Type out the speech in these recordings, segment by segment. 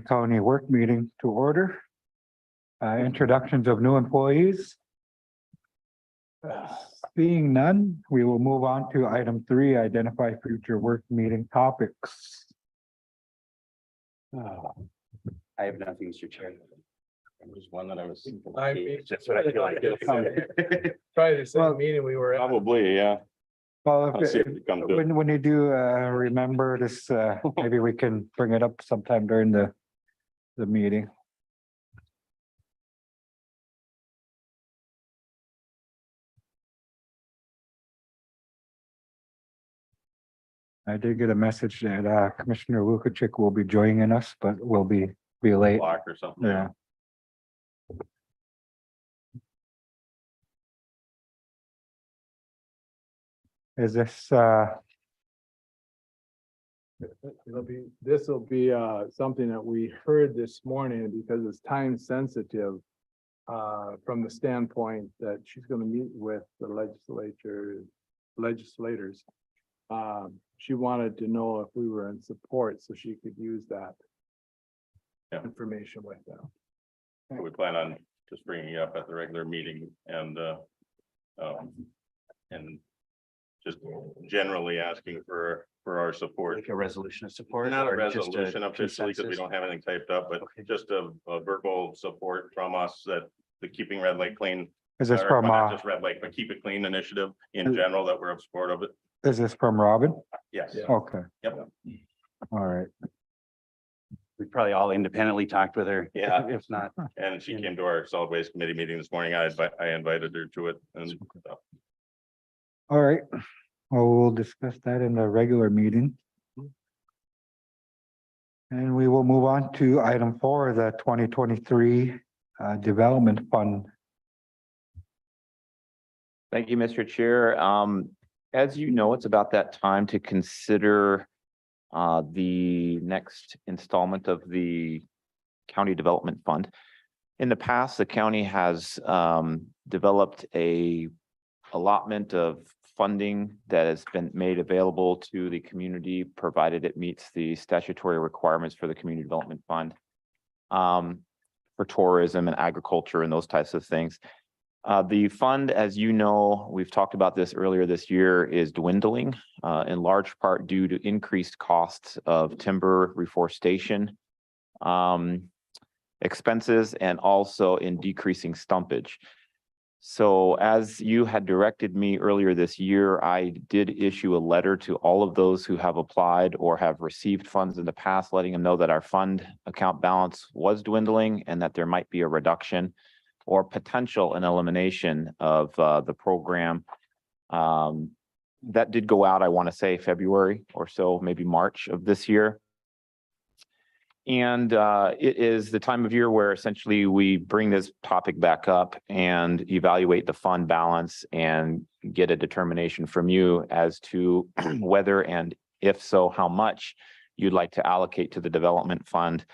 County work meeting to order. Introductions of new employees. Seeing none, we will move on to item 3, identify future work meeting topics. I have nothing, Mr. Chair. There was one that I was. That's what I feel like. Probably the same meeting we were at. Probably, yeah. Well, I'll see if it comes to it. when you do remember this, maybe we can bring it up sometime during the meeting. I did get a message that Commissioner Lukacic will be joining us, but will be late. Block or something. Yeah. Is this This will be something that we heard this morning because it's time sensitive. From the standpoint that she's going to meet with the legislators. She wanted to know if we were in support so she could use that. Yeah. Information with them. We plan on just bringing it up at the regular meeting and just generally asking for our support. Like a resolution of support? Not a or just resolution officially because we consensus? don't have anything typed up, but Okay. just a verbal support from us that the Keeping Red Lake Clean. is this or from not just Red Lake, but Keep It Clean initiative in general, that we're in support of it. is this from Robin? Yes. Yeah. Okay. Yep. All right. We probably all independently talked with her. Yeah. If not, And she came to our solid waste committee meeting this morning. I invited her to it and All right. Well, we'll discuss that in the regular meeting. And we will move on to item 4, the 2023 Development Fund. Thank you, Mr. Chair. As you know, it's about that time to consider the next installment of the County Development Fund. In the past, the county has developed a allotment of funding that has been made available to the community, provided it meets the statutory requirements for the Community Development Fund for tourism and agriculture and those types of things. The fund, as you know, we've talked about this earlier this year, is dwindling in large part due to increased costs of timber reforestation expenses and also in decreasing stumpage. So as you had directed me earlier this year, I did issue a letter to all of those who have applied or have received funds in the past, letting them know that our fund account balance was dwindling and that there might be a reduction or potential an elimination of the program. That did go out, I want to say February or so, maybe March of this year. And it is the time of year where essentially we bring this topic back up and evaluate the fund balance and get a determination from you as to whether and if so, how much you'd like to allocate to the development fund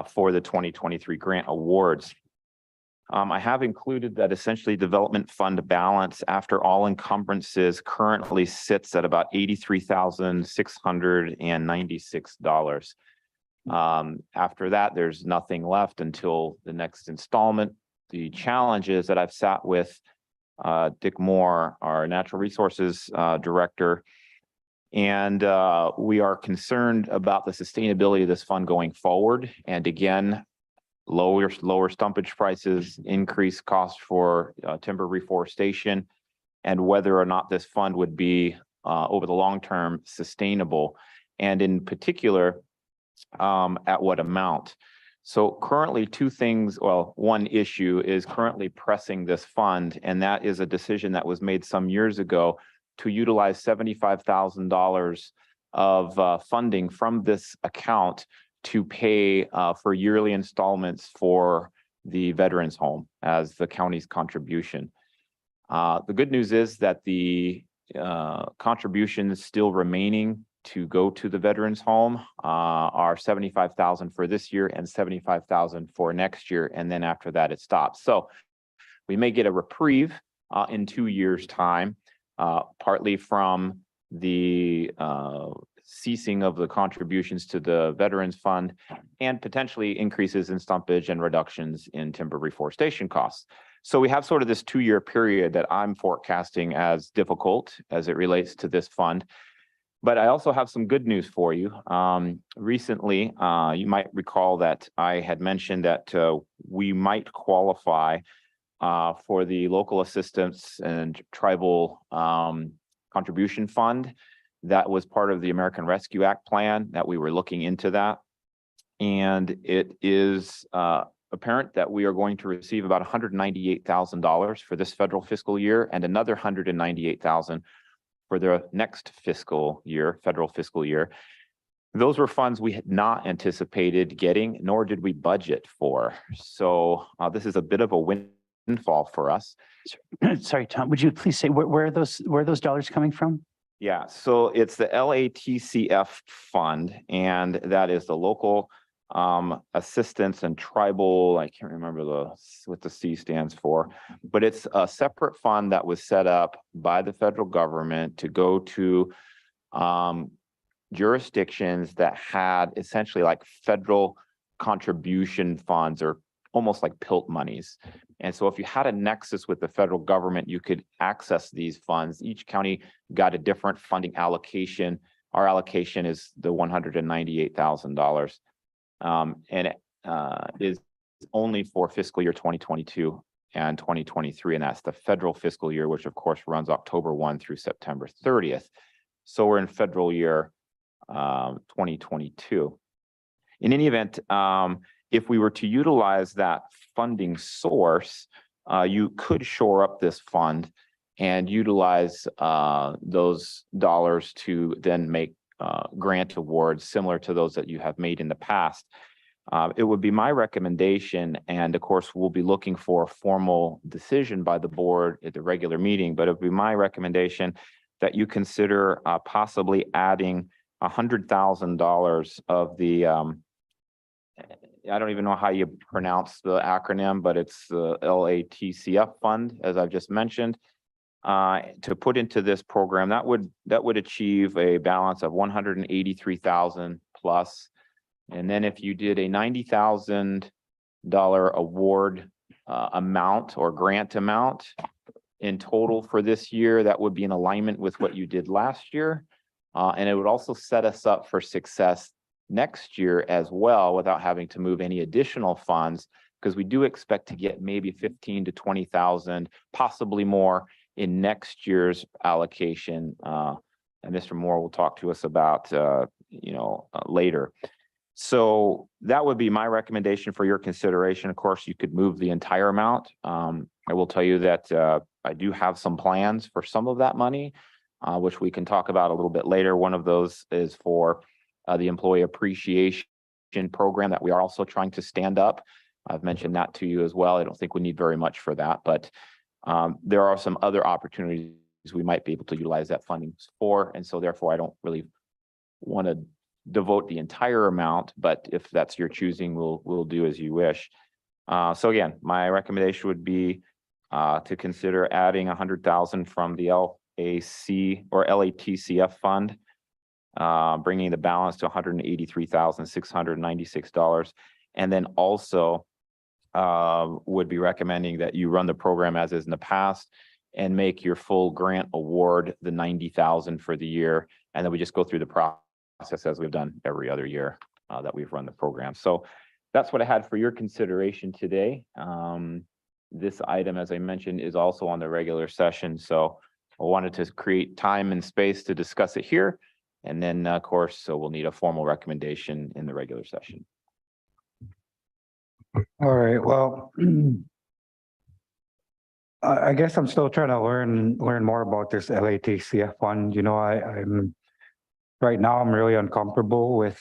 for the 2023 grant awards. I have included that essentially development fund balance after all encumbrances currently sits at about $83,696. After that, there's nothing left until the next installment. The challenge is that I've sat with Dick Moore, our natural resources director, and we are concerned about the sustainability of this fund going forward. And again, lower stumpage prices, increased cost for timber reforestation, and whether or not this fund would be over the long term sustainable, and in particular, at what amount. So currently two things, well, one issue is currently pressing this fund, and that is a decision that was made some years ago to utilize $75,000 of funding from this account to pay for yearly installments for the veterans home as the county's contribution. The good news is that the contribution is still remaining to go to the veterans home are $75,000 for this year and $75,000 for next year, and then after that it stops. So we may get a reprieve in 2 years' time, partly from the ceasing of the contributions to the Veterans Fund, and potentially increases in stumpage and reductions in timber reforestation costs. So we have sort of this 2-year period that I'm forecasting as difficult as it relates to this fund. But I also have some good news for you. Recently, you might recall that I had mentioned that we might qualify for the local assistance and tribal contribution fund. That was part of the American Rescue Act plan, that we were looking into that. And it is apparent that we are going to receive about $198,000 for this federal fiscal year and another $198,000 for the next fiscal year, federal fiscal year. Those were funds we had not anticipated getting, nor did we budget for. So this is a bit of a windfall for us. Sorry, Tom, would you please say where are those dollars coming from? Yeah, so it's the LATCF fund, and that is the local assistance and tribal, I can't remember what the C stands for, but it's a separate fund that was set up by the federal government to go to jurisdictions that had essentially like federal contribution funds, or almost like PILT monies. And so if you had a nexus with the federal government, you could access these funds. Each county got a different funding allocation. Our allocation is the $198,000. And it is only for fiscal year 2022 and 2023, and that's the federal fiscal year, which of course runs October 1 through September 30th. So we're in federal year 2022. In any event, if we were to utilize that funding source, you could shore up this fund and utilize those dollars to then make grant awards similar to those that you have made in the past. It would be my recommendation, and of course, we'll be looking for a formal decision by the board at the regular meeting, but it would be my recommendation that you consider possibly adding $100,000 of the, I don't even know how you pronounce the acronym, but it's the LATCF fund, as I've just mentioned, to put into this program. That would achieve a balance of 183,000 plus. And then if you did a $90,000 award amount or grant amount in total for this year, that would be in alignment with what you did last year. And it would also set us up for success next year as well, without having to move any additional funds, because we do expect to get maybe 15 to 20,000, possibly more, in next year's allocation. And Mr. Moore will talk to us about, later. So that would be my recommendation for your consideration. Of course, you could move the entire amount. I will tell you that I do have some plans for some of that money, which we can talk about a little bit later. One of those is for the employee appreciation program that we are also trying to stand up. I've mentioned that to you as well. I don't think we need very much for that, but there are some other opportunities we might be able to utilize that funding for. And so therefore, I don't really want to devote the entire amount, but if that's your choosing, we'll do as you wish. So again, my recommendation would be to consider adding 100,000 from the LAC or LATCF fund, bringing the balance to $183,696. And then also would be recommending that you run the program as is in the past and make your full grant award the $90,000 for the year. And then we just go through the process as we've done every other year that we've run the program. So that's what I had for your consideration today. This item, as I mentioned, is also on the regular session. So I wanted to create time and space to discuss it here. And then, of course, so we'll need a formal recommendation in the regular session. All right, well, I guess I'm still trying to learn more about this LATCF fund. I'm right now I'm really uncomfortable with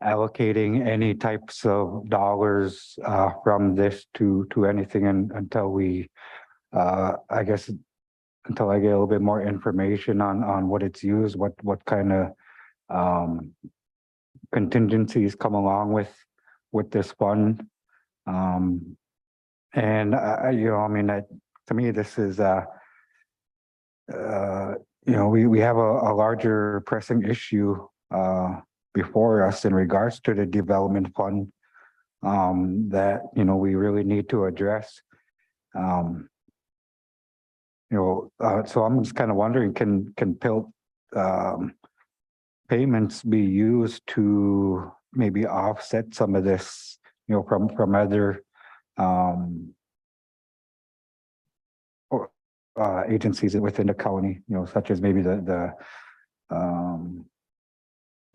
allocating any types of dollars from this to anything until we I guess until I get a little bit more information on what it's used, what kind of contingencies come along with this fund. And to me, this is we have a larger pressing issue before us in regards to the development fund that, we really need to address. So I'm just kind of wondering, can PILT payments be used to maybe offset some of this, from other or agencies within the county, such as maybe the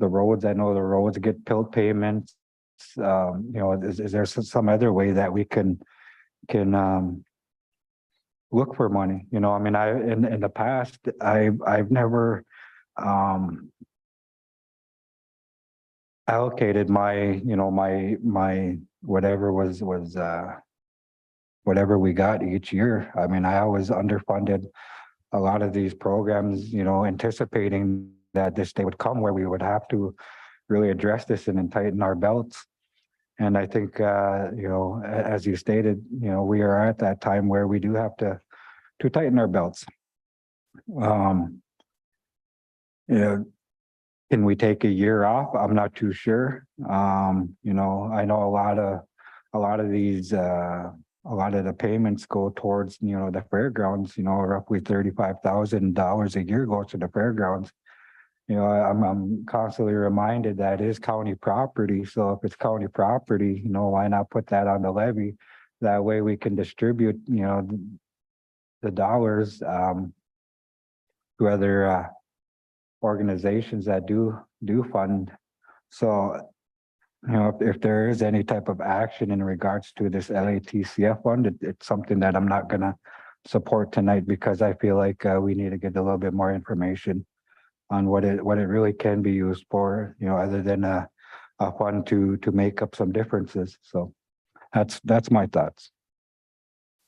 roads. I know the roads get PILT payments. Is there some other way that we can look for money? I mean, in the past, I've never allocated my, my whatever was whatever we got each year. I mean, I always underfunded a lot of these programs, anticipating that this day would come where we would have to really address this and tighten our belts. And I think, as you stated, we are at that time where we do have to tighten our belts. Can we take a year off? I'm not too sure. I know a lot of these, a lot of the payments go towards, the fairgrounds, roughly $35,000 a year goes to the fairgrounds. I'm constantly reminded that is county property. So if it's county property, why not put that on the levy? That way we can distribute, the dollars to other organizations that do fund. So, if there is any type of action in regards to this LATCF fund, it's something that I'm not gonna support tonight, because I feel like we need to get a little bit more information on what it really can be used for, other than a fund to make up some differences. So that's my thoughts.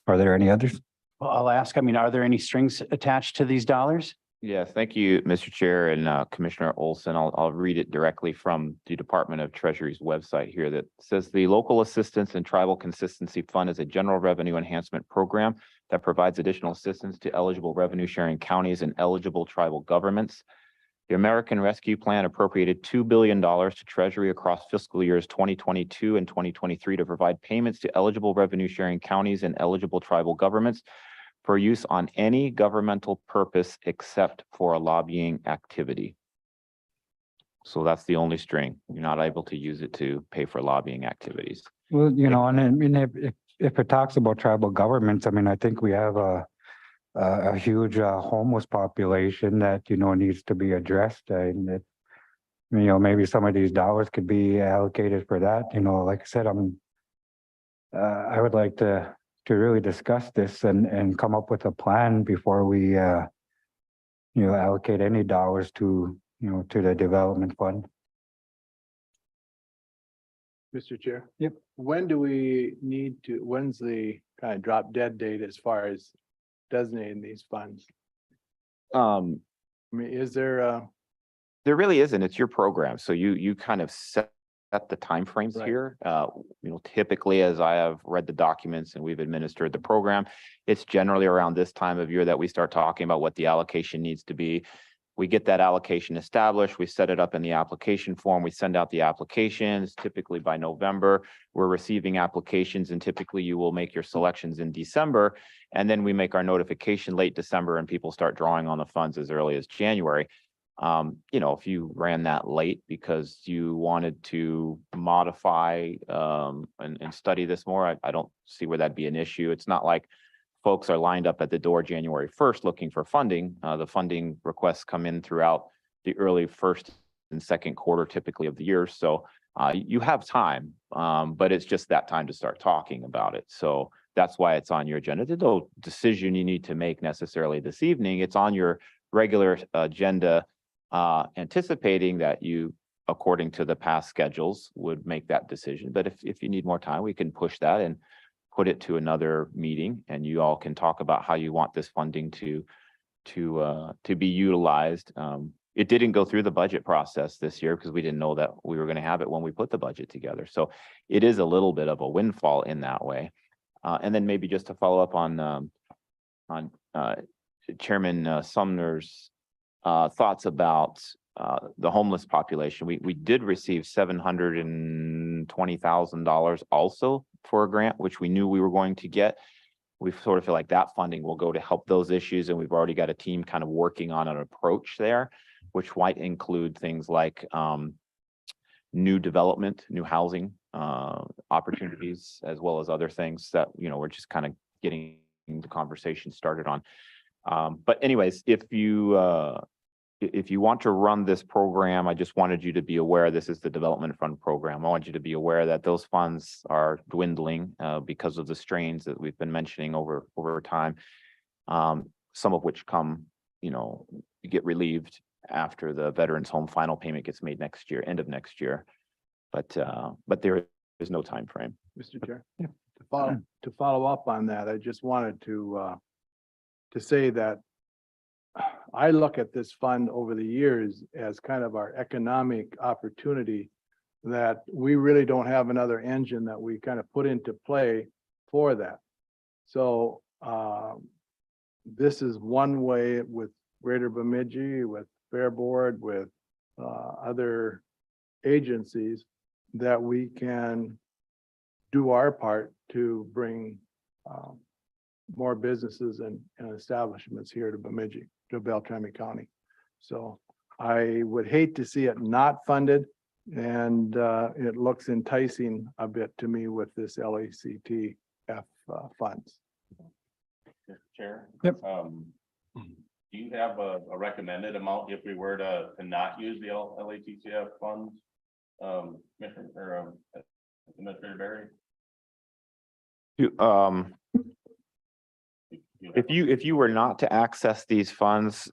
Are there any others? Well, I'll ask, are there any strings attached to these dollars? Yes, thank you, Mr. Chair and Commissioner Olson. I'll read it directly from the Department of Treasury's website here that says the Local Assistance and Tribal Consistency Fund is a general revenue enhancement program that provides additional assistance to eligible revenue sharing counties and eligible tribal governments. The American Rescue Plan appropriated $2 billion to Treasury across fiscal years 2022 and 2023 to provide payments to eligible revenue sharing counties and eligible tribal governments for use on any governmental purpose except for a lobbying activity. So that's the only string. You're not able to use it to pay for lobbying activities. Well, and I mean, if it talks about tribal governments, I mean, I think we have a huge homeless population that, needs to be addressed. And it, maybe some of these dollars could be allocated for that. Like I said, I would like to really discuss this and come up with a plan before we, allocate any dollars to, to the development fund. Mr. Chair? Yep. When do we need to, when's the kind of drop dead date as far as designating these funds? I mean, is there There really isn't. It's your program. So you kind of set the timeframes Right. here. Typically, as I have read the documents and we've administered the program, it's generally around this time of year that we start talking about what the allocation needs to be. We get that allocation established, we set it up in the application form, we send out the applications. Typically by November, we're receiving applications, and typically you will make your selections in December. And then we make our notification late December, and people start drawing on the funds as early as January. If you ran that late because you wanted to modify and study this more, I don't see where that'd be an issue. It's not like folks are lined up at the door January 1st looking for funding. The funding requests come in throughout the early first and second quarter typically of the year. So you have time, but it's just that time to start talking about it. So that's why it's on your agenda. There's no decision you need to make necessarily this evening. It's on your regular agenda, anticipating that you, according to the past schedules, would make that decision. But if you need more time, we can push that and put it to another meeting, and you all can talk about how you want this funding to be utilized. It didn't go through the budget process this year because we didn't know that we were going to have it when we put the budget together. So it is a little bit of a windfall in that way. And then maybe just to follow up on Chairman Sumner's thoughts about the homeless population. We did receive $720,000 also for a grant, which we knew we were going to get. We sort of feel like that funding will go to help those issues, and we've already got a team kind of working on an approach there, which might include things like new development, new housing opportunities, as well as other things that, you know, we're just kind of getting the conversation started on. But anyways, if you want to run this program, I just wanted you to be aware, this is the development fund program. I want you to be aware that those funds are dwindling because of the strains that we've been mentioning over time. Some of which come, you know, get relieved after the veterans home final payment gets made next year, end of next year. But there is no time frame. Mr. Chair. To follow up on that, I just wanted to say that I look at this fund over the years as kind of our economic opportunity, that we really don't have another engine that we kind of put into play for that. So this is one way with Greater Bemidji, with Fair Board, with other agencies, that we can do our part to bring more businesses and establishments here to Bemidji, to Beltrami County. So I would hate to see it not funded, and it looks enticing a bit to me with this LACTF funds. Mr. Chair? Yep. Do you have a recommended amount if we were to not use the LATCF funds? Commissioner Barry? If you were not to access these funds,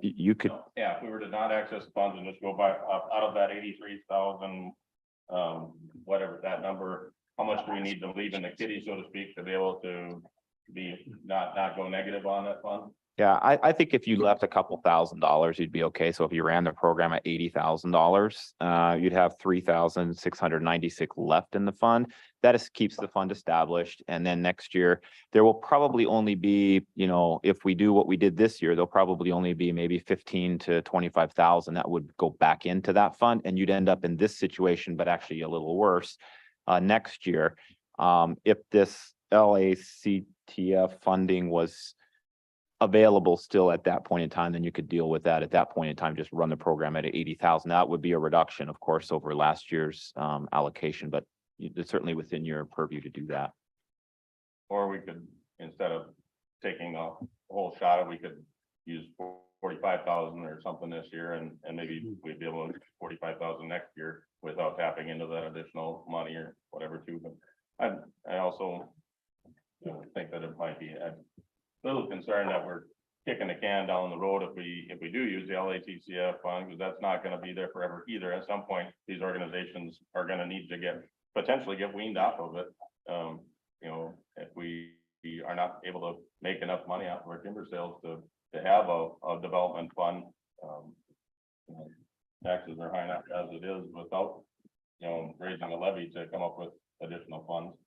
you could, Yeah, if we were to not access funds and just go by out of that 83,000, whatever that number, how much do we need to leave in the kitty, so to speak, to be able to not go negative on that fund? yeah, I think if you left a couple $1,000s, you'd be okay. So if you ran the program at $80,000, you'd have 3,696 left in the fund. That keeps the fund established. And then next year, there will probably only be, you know, if we do what we did this year, there'll probably only be maybe 15 to 25,000 that would go back into that fund, and you'd end up in this situation, but actually a little worse next year. If this LACTF funding was available still at that point in time, then you could deal with that at that point in time, just run the program at 80,000. That would be a reduction, of course, over last year's allocation, but it's certainly within your purview to do that. Or we could, instead of taking a whole shot, we could use 45,000 or something this year, and maybe we'd be able to 45,000 next year without tapping into that additional money or whatever too. But I also think that it might be a little concerned that we're kicking the can down the road if we do use the LATCF fund, because that's not going to be there forever either. At some point, these organizations are going to need to potentially get weaned off of it. You know, if we are not able to make enough money out of our timber sales to have a development fund, taxes are high enough as it is without, you know, raising a levy to come up with additional funds.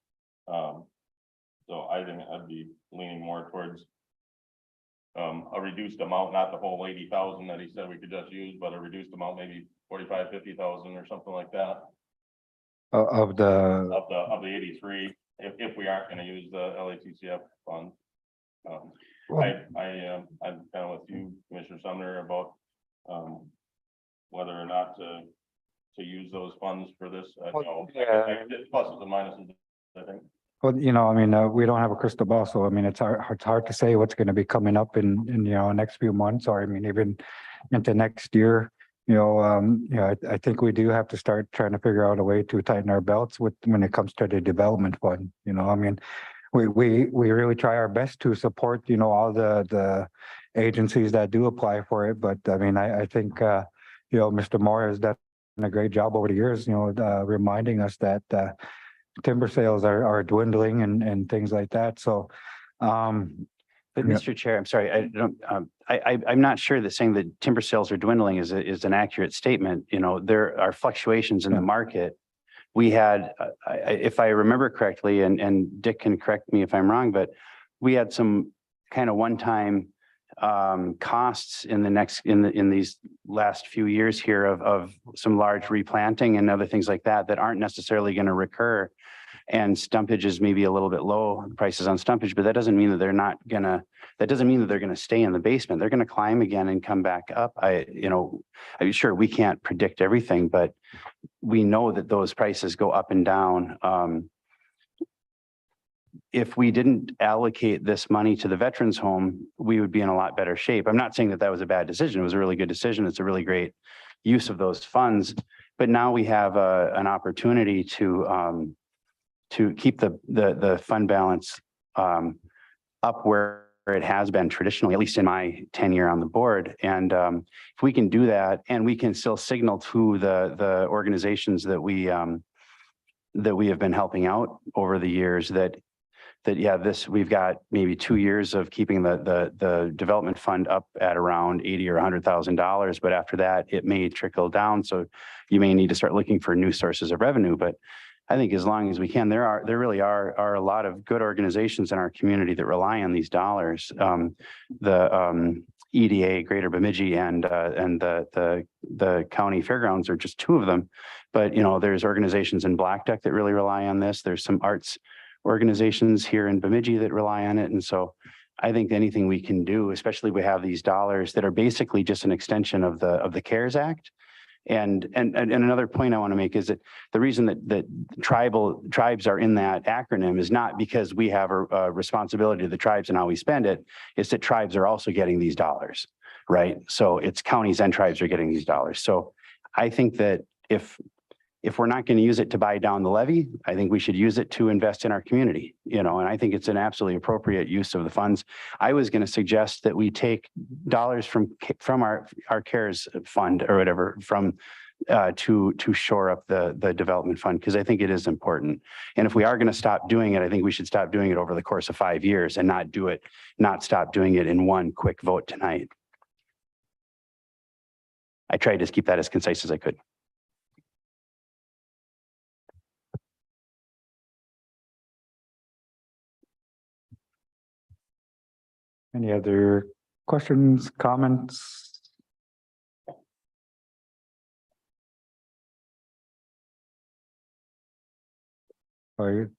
So I think I'd be leaning more towards a reduced amount, not the whole 80,000 that he said we could just use, but a reduced amount, maybe 45, 50,000 or something like that. Of the, Of the 83, if we aren't going to use the LATCF fund. I'm kind of with you, Commissioner Sumner, about whether or not to use those funds for this. Yeah. Pluses and minuses, I think. well, you know, I mean, we don't have a crystal ball, so I mean, it's hard to say what's going to be coming up in you know, next few months, or I mean, even into next year. You know, I think we do have to start trying to figure out a way to tighten our belts when it comes to the development fund. You know, I mean, we really try our best to support, you know, all the agencies that do apply for it. But I mean, I think, you know, Mr. Moore has done a great job over the years, you know, reminding us that timber sales are dwindling and things like that. So, But Yeah. Mr. Chair, I'm sorry, I'm not sure that saying that timber sales are dwindling is an accurate statement. You know, there are fluctuations in the market. We had, if I remember correctly, and Dick can correct me if I'm wrong, but we had some kind of one-time costs in these last few years here of some large replanting and other things like that aren't necessarily going to recur. And stumpage is maybe a little bit low prices on stumpage, but that doesn't mean that that doesn't mean that they're going to stay in the basement. They're going to climb again and come back up. I'm sure we can't predict everything, but we know that those prices go up and down. If we didn't allocate this money to the veterans home, we would be in a lot better shape. I'm not saying that that was a bad decision. It was a really good decision. It's a really great use of those funds. But now we have an opportunity to keep the fund balance up where it has been traditionally, at least in my tenure on the board. And if we can do that, and we can still signal to the organizations that we have been helping out over the years that we've got maybe 2 years of keeping the development fund up at around $80,000 or $100,000, but after that it may trickle down. So you may need to start looking for new sources of revenue. But I think as long as we can, there really are a lot of good organizations in our community that rely on these dollars. The EDA, Greater Bemidji, and the county fairgrounds are just two of them. But there's organizations in Black Duck that really rely on this. There's some arts organizations here in Bemidji that rely on it. And so I think anything we can do, especially we have these dollars that are basically just an extension of the CARES Act. And another point I want to make is that the reason that tribes are in that acronym is not because we have a responsibility to the tribes and how we spend it. It's that tribes are also getting these dollars, right? So it's counties and tribes are getting these dollars. So I think that if we're not going to use it to buy down the levy, I think we should use it to invest in our community, and I think it's an absolutely appropriate use of the funds. I was going to suggest that we take dollars from our CARES fund or whatever to shore up the development fund, because I think it is important. And if we are going to stop doing it, I think we should stop doing it over the course of 5 years and not stop doing it in one quick vote tonight. I tried to keep that as concise as I could. Any other questions, comments? Or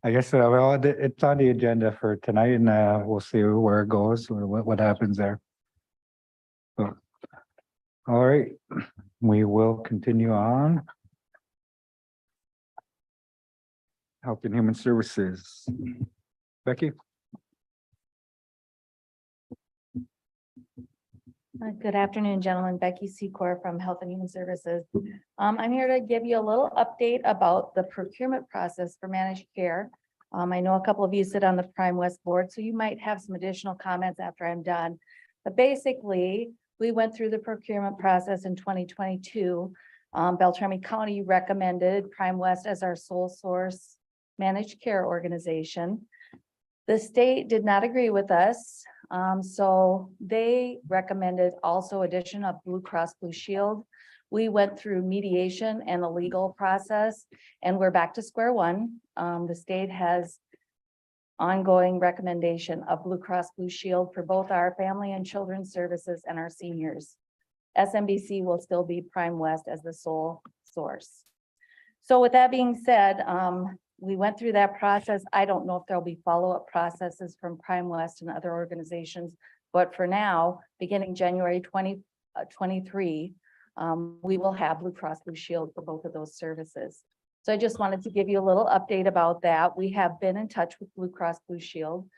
I guess well, it's on the agenda for tonight, and we'll see where it goes or what happens there. So, all right, we will continue on. Health and Human Services. Becky? Good afternoon, gentlemen. Becky Secor from Health and Human Services. I'm here to give you a little update about the procurement process for managed care. I know a couple of you sit on the Prime West board, so you might have some additional comments after I'm done. But basically, we went through the procurement process in 2022. Beltrami County recommended Prime West as our sole source managed care organization. The state did not agree with us. So they recommended also addition of Blue Cross Blue Shield. We went through mediation and a legal process, and we're back to square one. The state has ongoing recommendation of Blue Cross Blue Shield for both our family and children's services and our seniors. SMBC will still be Prime West as the sole source. So with that being said, we went through that process. I don't know if there'll be follow-up processes from Prime West and other organizations, but for now, beginning January 2023, we will have Blue Cross Blue Shield for both of those services. So I just wanted to give you a little update about that. We have been in touch with Blue Cross Blue Shield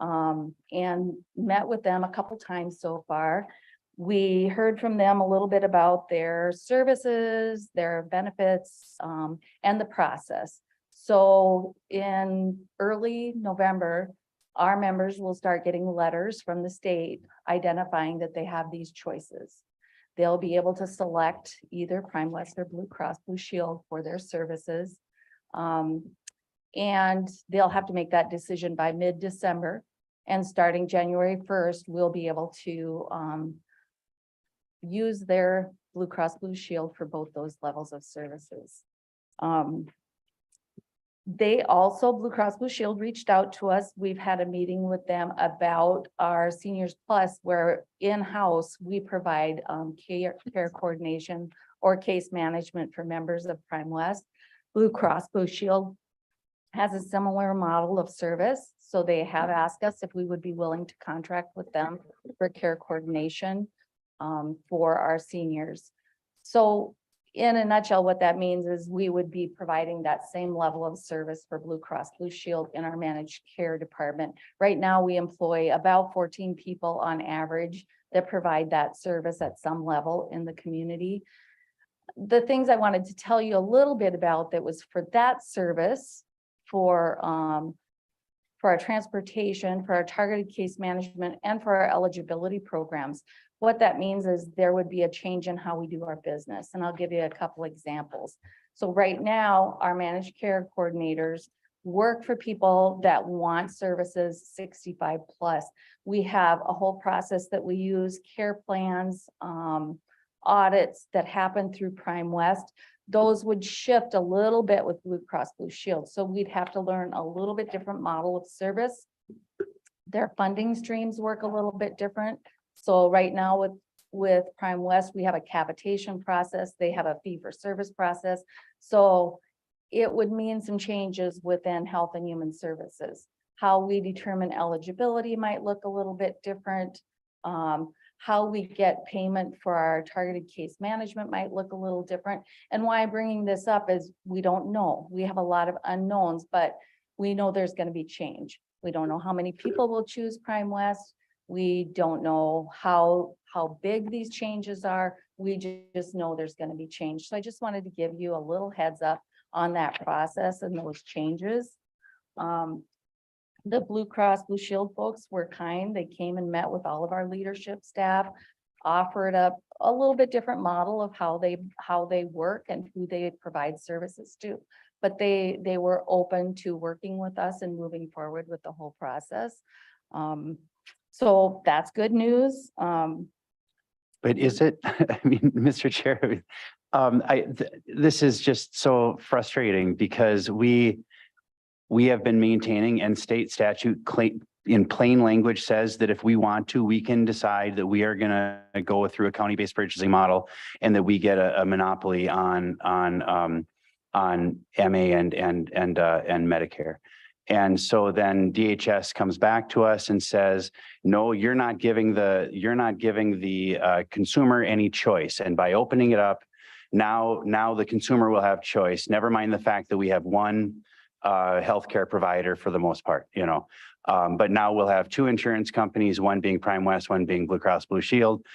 and met with them a couple times so far. We heard from them a little bit about their services, their benefits, and the process. So in early November, our members will start getting letters from the state identifying that they have these choices. They'll be able to select either Prime West or Blue Cross Blue Shield for their services. And they'll have to make that decision by mid-December. And starting January 1st, we'll be able to use their Blue Cross Blue Shield for both those levels of services. They also, Blue Cross Blue Shield reached out to us. We've had a meeting with them about our Seniors Plus, where in-house we provide care coordination or case management for members of Prime West. Blue Cross Blue Shield has a similar model of service, so they have asked us if we would be willing to contract with them for care coordination for our seniors. So in a nutshell, what that means is we would be providing that same level of service for Blue Cross Blue Shield in our managed care department. Right now, we employ about 14 people on average that provide that service at some level in the community. The things I wanted to tell you a little bit about that was for that service, for our transportation, for our targeted case management, and for our eligibility programs. What that means is there would be a change in how we do our business. And I'll give you a couple examples. So right now, our managed care coordinators work for people that want services 65 plus. We have a whole process that we use, care plans, audits that happen through Prime West. Those would shift a little bit with Blue Cross Blue Shield. So we'd have to learn a little bit different model of service. Their funding streams work a little bit different. So right now with Prime West, we have a capitation process. They have a fee for service process. So it would mean some changes within Health and Human Services. How we determine eligibility might look a little bit different. How we get payment for our targeted case management might look a little different. And why I'm bringing this up is we don't know. We have a lot of unknowns, but we know there's going to be change. We don't know how many people will choose Prime West. We don't know how big these changes are. We just know there's going to be change. So I just wanted to give you a little heads up on that process and those changes. The Blue Cross Blue Shield folks were kind. They came and met with all of our leadership staff, offered up a little bit different model of how they work and who they provide services to. But they were open to working with us and moving forward with the whole process. So that's good news. But is it, I mean, Mr. Chair, this is just so frustrating because we have been maintaining, and state statute in plain language says that if we want to, we can decide that we are going to go through a county-based purchasing model and that we get a monopoly on MA and Medicare. And so then DHS comes back to us and says, no, you're not giving the consumer any choice. And by opening it up, now the consumer will have choice. Never mind the fact that we have one healthcare provider for the most part, but now we'll have two insurance companies, one being Prime West, one being Blue Cross Blue Shield.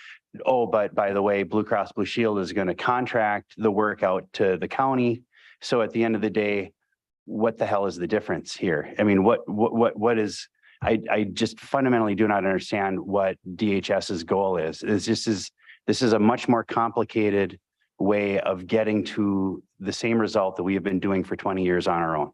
Oh, but by the way, Blue Cross Blue Shield is going to contract the work out to the county. So at the end of the day, what the hell is the difference here? I mean, what is, I just fundamentally do not understand what DHS's goal is. This is a much more complicated way of getting to the same result that we have been doing for 20 years on our own.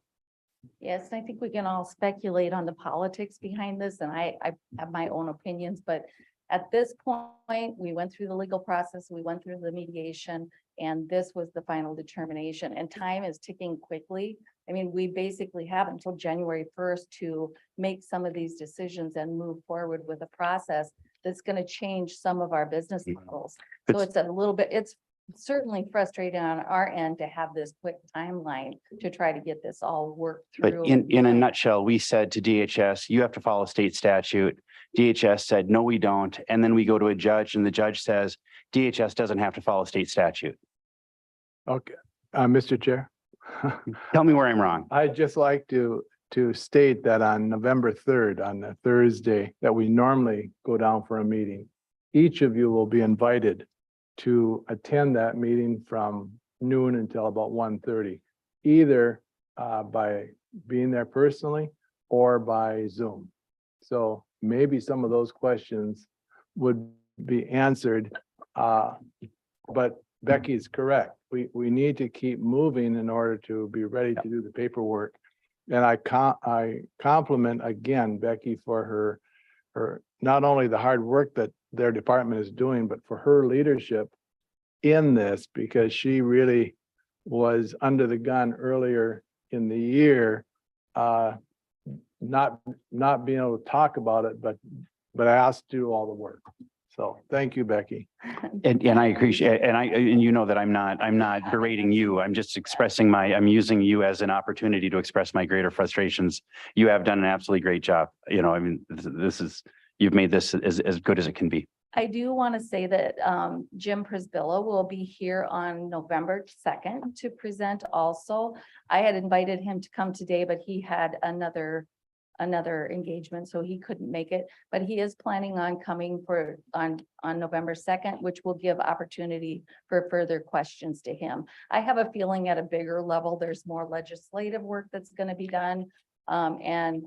Yes, I think we can all speculate on the politics behind this, and I have my own opinions, but at this point, we went through the legal process, we went through the mediation, and this was the final determination, and time is ticking quickly. I mean, we basically have until January 1st to make some of these decisions and move forward with a process that's going to change some of our business models. So it's a little bit, it's certainly frustrating on our end to have this quick timeline to try to get this all worked through. But in a nutshell, we said to DHS, you have to follow state statute. DHS said, no, we don't. And then we go to a judge and the judge says, DHS doesn't have to follow state statute. Okay, Mr. Chair. Tell me where I'm wrong. I'd just like to state that on November 3rd, on the Thursday that we normally go down for a meeting, each of you will be invited to attend that meeting from noon until about 1:30, either by being there personally or by Zoom. So maybe some of those questions would be answered, but Becky's correct. We need to keep moving in order to be ready to do the paperwork. And I compliment again Becky for her not only the hard work that their department is doing, but for her leadership in this, because she really was under the gun earlier in the year, not being able to talk about it, but asked to do all the work. So thank you, Becky. And I appreciate, and you know that I'm not berating you. I'm just expressing I'm using you as an opportunity to express my greater frustrations. You have done an absolutely great job. You know, I mean, you've made this as good as it can be. I do want to say that Jim Prisbilla will be here on November 2nd to present also. I had invited him to come today, but he had another engagement, so he couldn't make it. But he is planning on coming on November 2nd, which will give opportunity for further questions to him. I have a feeling at a bigger level, there's more legislative work that's going to be done, and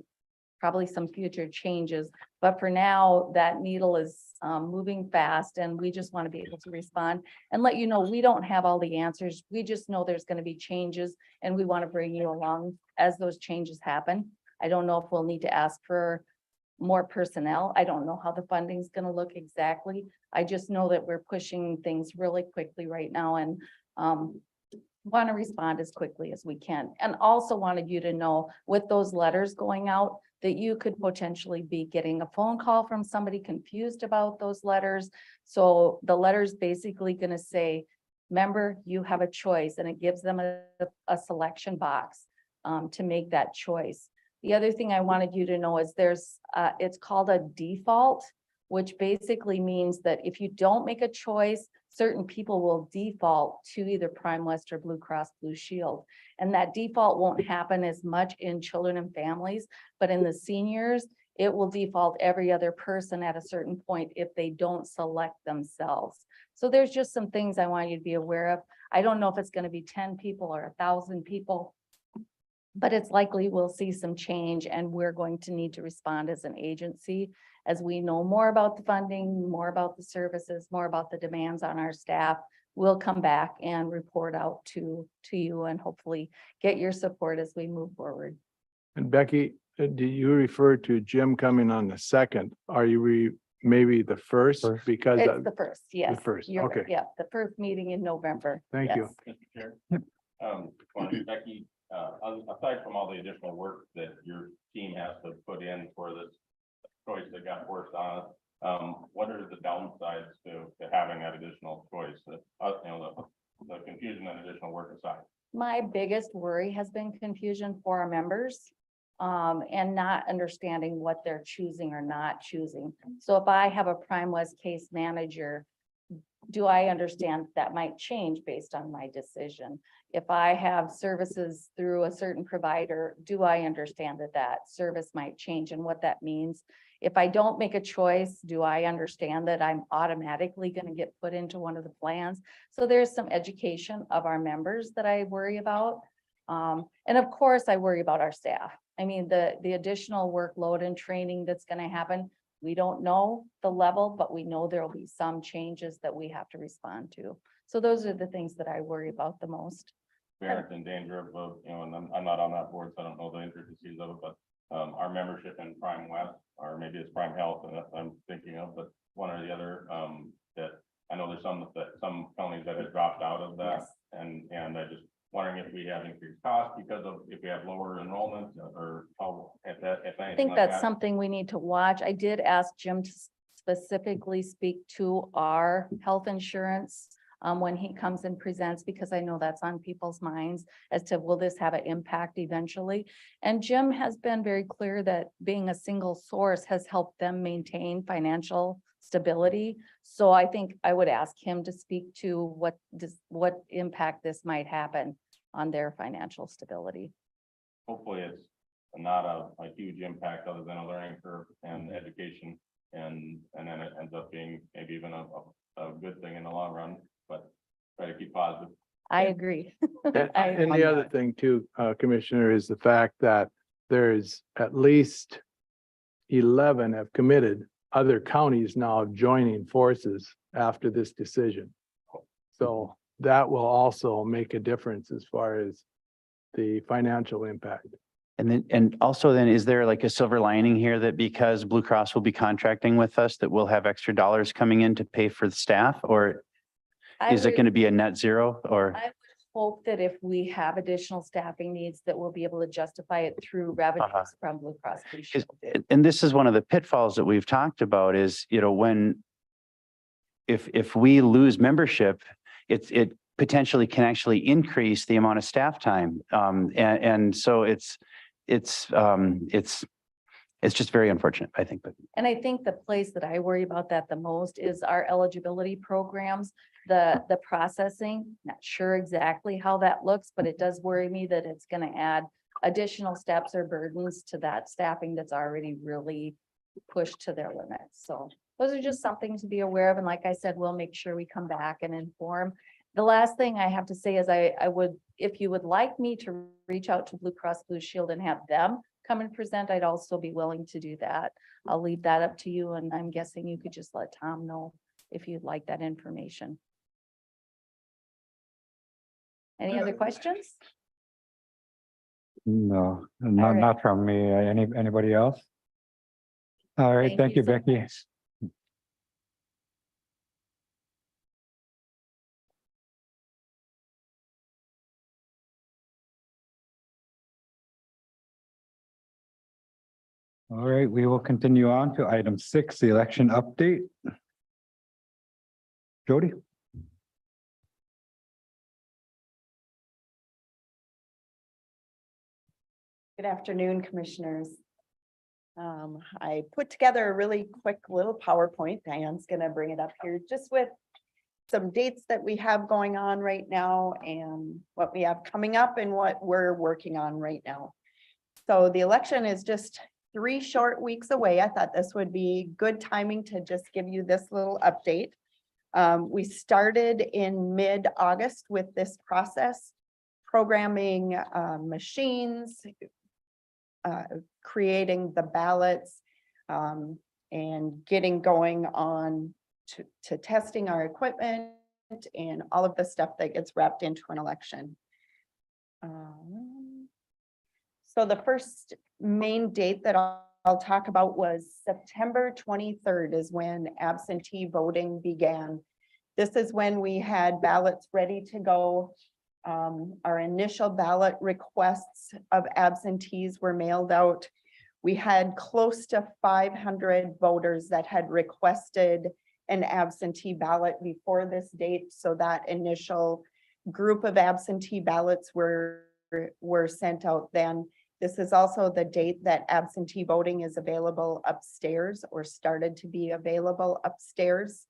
probably some future changes. But for now, that needle is moving fast, and we just want to be able to respond and let you know we don't have all the answers. We just know there's going to be changes, and we want to bring you along as those changes happen. I don't know if we'll need to ask for more personnel. I don't know how the funding is going to look exactly. I just know that we're pushing things really quickly right now, and want to respond as quickly as we can. And also wanted you to know, with those letters going out, that you could potentially be getting a phone call from somebody confused about those letters. So the letter's basically going to say, member, you have a choice, and it gives them a selection box to make that choice. The other thing I wanted you to know is it's called a default, which basically means that if you don't make a choice, certain people will default to either Prime West or Blue Cross Blue Shield. And that default won't happen as much in children and families, but in the seniors, it will default every other person at a certain point if they don't select themselves. So there's just some things I want you to be aware of. I don't know if it's going to be 10 people or 1,000 people, but it's likely we'll see some change, and we're going to need to respond as an agency as we know more about the funding, more about the services, more about the demands on our staff. We'll come back and report out to you and hopefully get your support as we move forward. And Becky, do you refer to Jim coming on the 2nd? Are you maybe the first? First. Because It's the first, yes. first, You're right. okay. Yeah, the first meeting in November. Thank you. Yes. Mr. Chair. Becky, aside from all the additional work that your team has to put in for this choice that got forced on us, what are the downsides to having that additional choice? The confusion and additional work aside. My biggest worry has been confusion for our members, and not understanding what they're choosing or not choosing. So if I have a Prime West case manager, do I understand that might change based on my decision? If I have services through a certain provider, do I understand that service might change and what that means? If I don't make a choice, do I understand that I'm automatically going to get put into one of the plans? So there's some education of our members that I worry about. And of course, I worry about our staff. I mean, the additional workload and training that's going to happen. We don't know the level, but we know there will be some changes that we have to respond to. So those are the things that I worry about the most. We aren't in danger of, and I'm not on that board, so I don't know the intricacies of it, but our membership in Prime West, or maybe it's Prime Health, and I'm thinking of, but one or the other, that I know there's some counties that have dropped out of that. Yes. And I just wondering if we have increased costs because of, if we have lower enrollment, or how, if anything. I think that's something we need to watch. I did ask Jim to specifically speak to our health insurance when he comes and presents, because I know that's on people's minds as to, will this have an impact eventually? And Jim has been very clear that being a single source has helped them maintain financial stability. So I think I would ask him to speak to what impact this might happen on their financial stability. Hopefully it's not a huge impact other than a learning curve and education, and then it ends up being maybe even a good thing in the long run, but try to keep positive. I agree. And the other thing too, Commissioner, is the fact that there's at least 11 have committed. Other counties now joining forces after this decision. So that will also make a difference as far as the financial impact. And also then, is there like a silver lining here that because Blue Cross will be contracting with us, that we'll have extra dollars coming in to pay for the staff? Or is it going to be a net zero? Or hope that if we have additional staffing needs, that we'll be able to justify it through revenues from Blue Cross Blue 'Cause- Shield. and this is one of the pitfalls that we've talked about is, when if we lose membership, it potentially can actually increase the amount of staff time. And so it's just very unfortunate, I think, but And I think the place that I worry about that the most is our eligibility programs, the processing. Not sure exactly how that looks, but it does worry me that it's gonna add additional steps or burdens to that staffing that's already really pushed to their limits. So those are just something to be aware of. And like I said, we'll make sure we come back and inform. The last thing I have to say is I would, if you would like me to reach out to Blue Cross Blue Shield and have them come and present, I'd also be willing to do that. I'll leave that up to you, and I'm guessing you could just let Tom know if you'd like that information. Any other questions? No, right. not from me. Anybody else? All right, thank you, so Becky. much. All right, we will continue on to item 6, the election update. Jody? Good afternoon, commissioners. I put together a really quick little PowerPoint. Diane's gonna bring it up here just with some dates that we have going on right now and what we have coming up and what we're working on right now. So the election is just 3 short weeks away. I thought this would be good timing to just give you this little update. We started in mid-August with this process, programming machines, creating the ballots, and getting going on to testing our equipment and all of the stuff that gets wrapped into an election. So the first main date that I'll talk about was September 23rd is when absentee voting began. This is when we had ballots ready to go. Our initial ballot requests of absentees were mailed out. We had close to 500 voters that had requested an absentee ballot before this date. So that initial group of absentee ballots were sent out then. This is also the date that absentee voting is available upstairs or started to be available upstairs.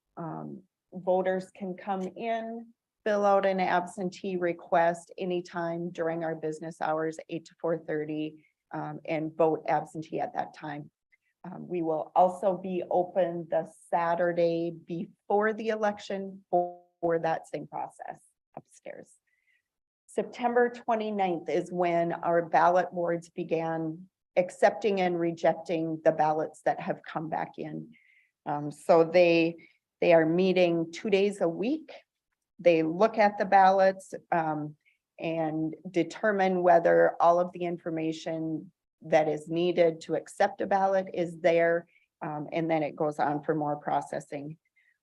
Voters can come in, fill out an absentee request anytime during our business hours, 8 to 4:30, and vote absentee at that time. We will also be open the Saturday before the election for that same process upstairs. September 29th is when our ballot boards began accepting and rejecting the ballots that have come back in. So they are meeting 2 days a week. They look at the ballots and determine whether all of the information that is needed to accept a ballot is there, and then it goes on for more processing.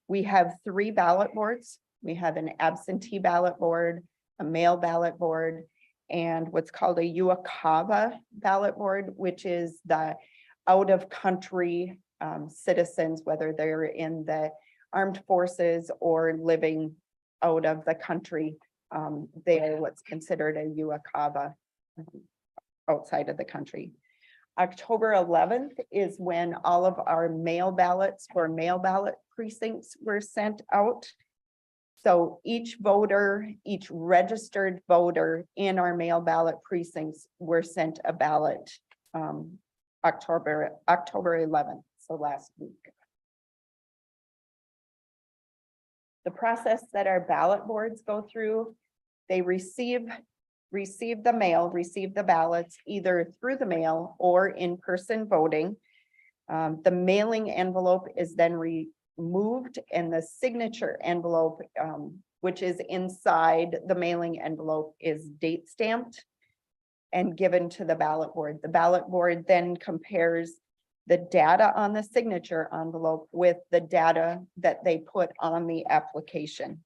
We have 3 ballot boards. We have an absentee ballot board, a mail ballot board, and what's called a UACAVA ballot board, which is the out-of-country citizens, whether they're in the armed forces or living out of the country. They are what's considered a UACAVA outside of the country. October 11th is when all of our mail ballots for mail ballot precincts were sent out. So each voter, each registered voter in our mail ballot precincts were sent a ballot October 11th, so last week. The process that our ballot boards go through, they receive the mail, receive the ballots either through the mail or in-person voting. The mailing envelope is then removed and the signature envelope, which is inside the mailing envelope, is date stamped and given to the ballot board. The ballot board then compares the data on the signature envelope with the data that they put on the application.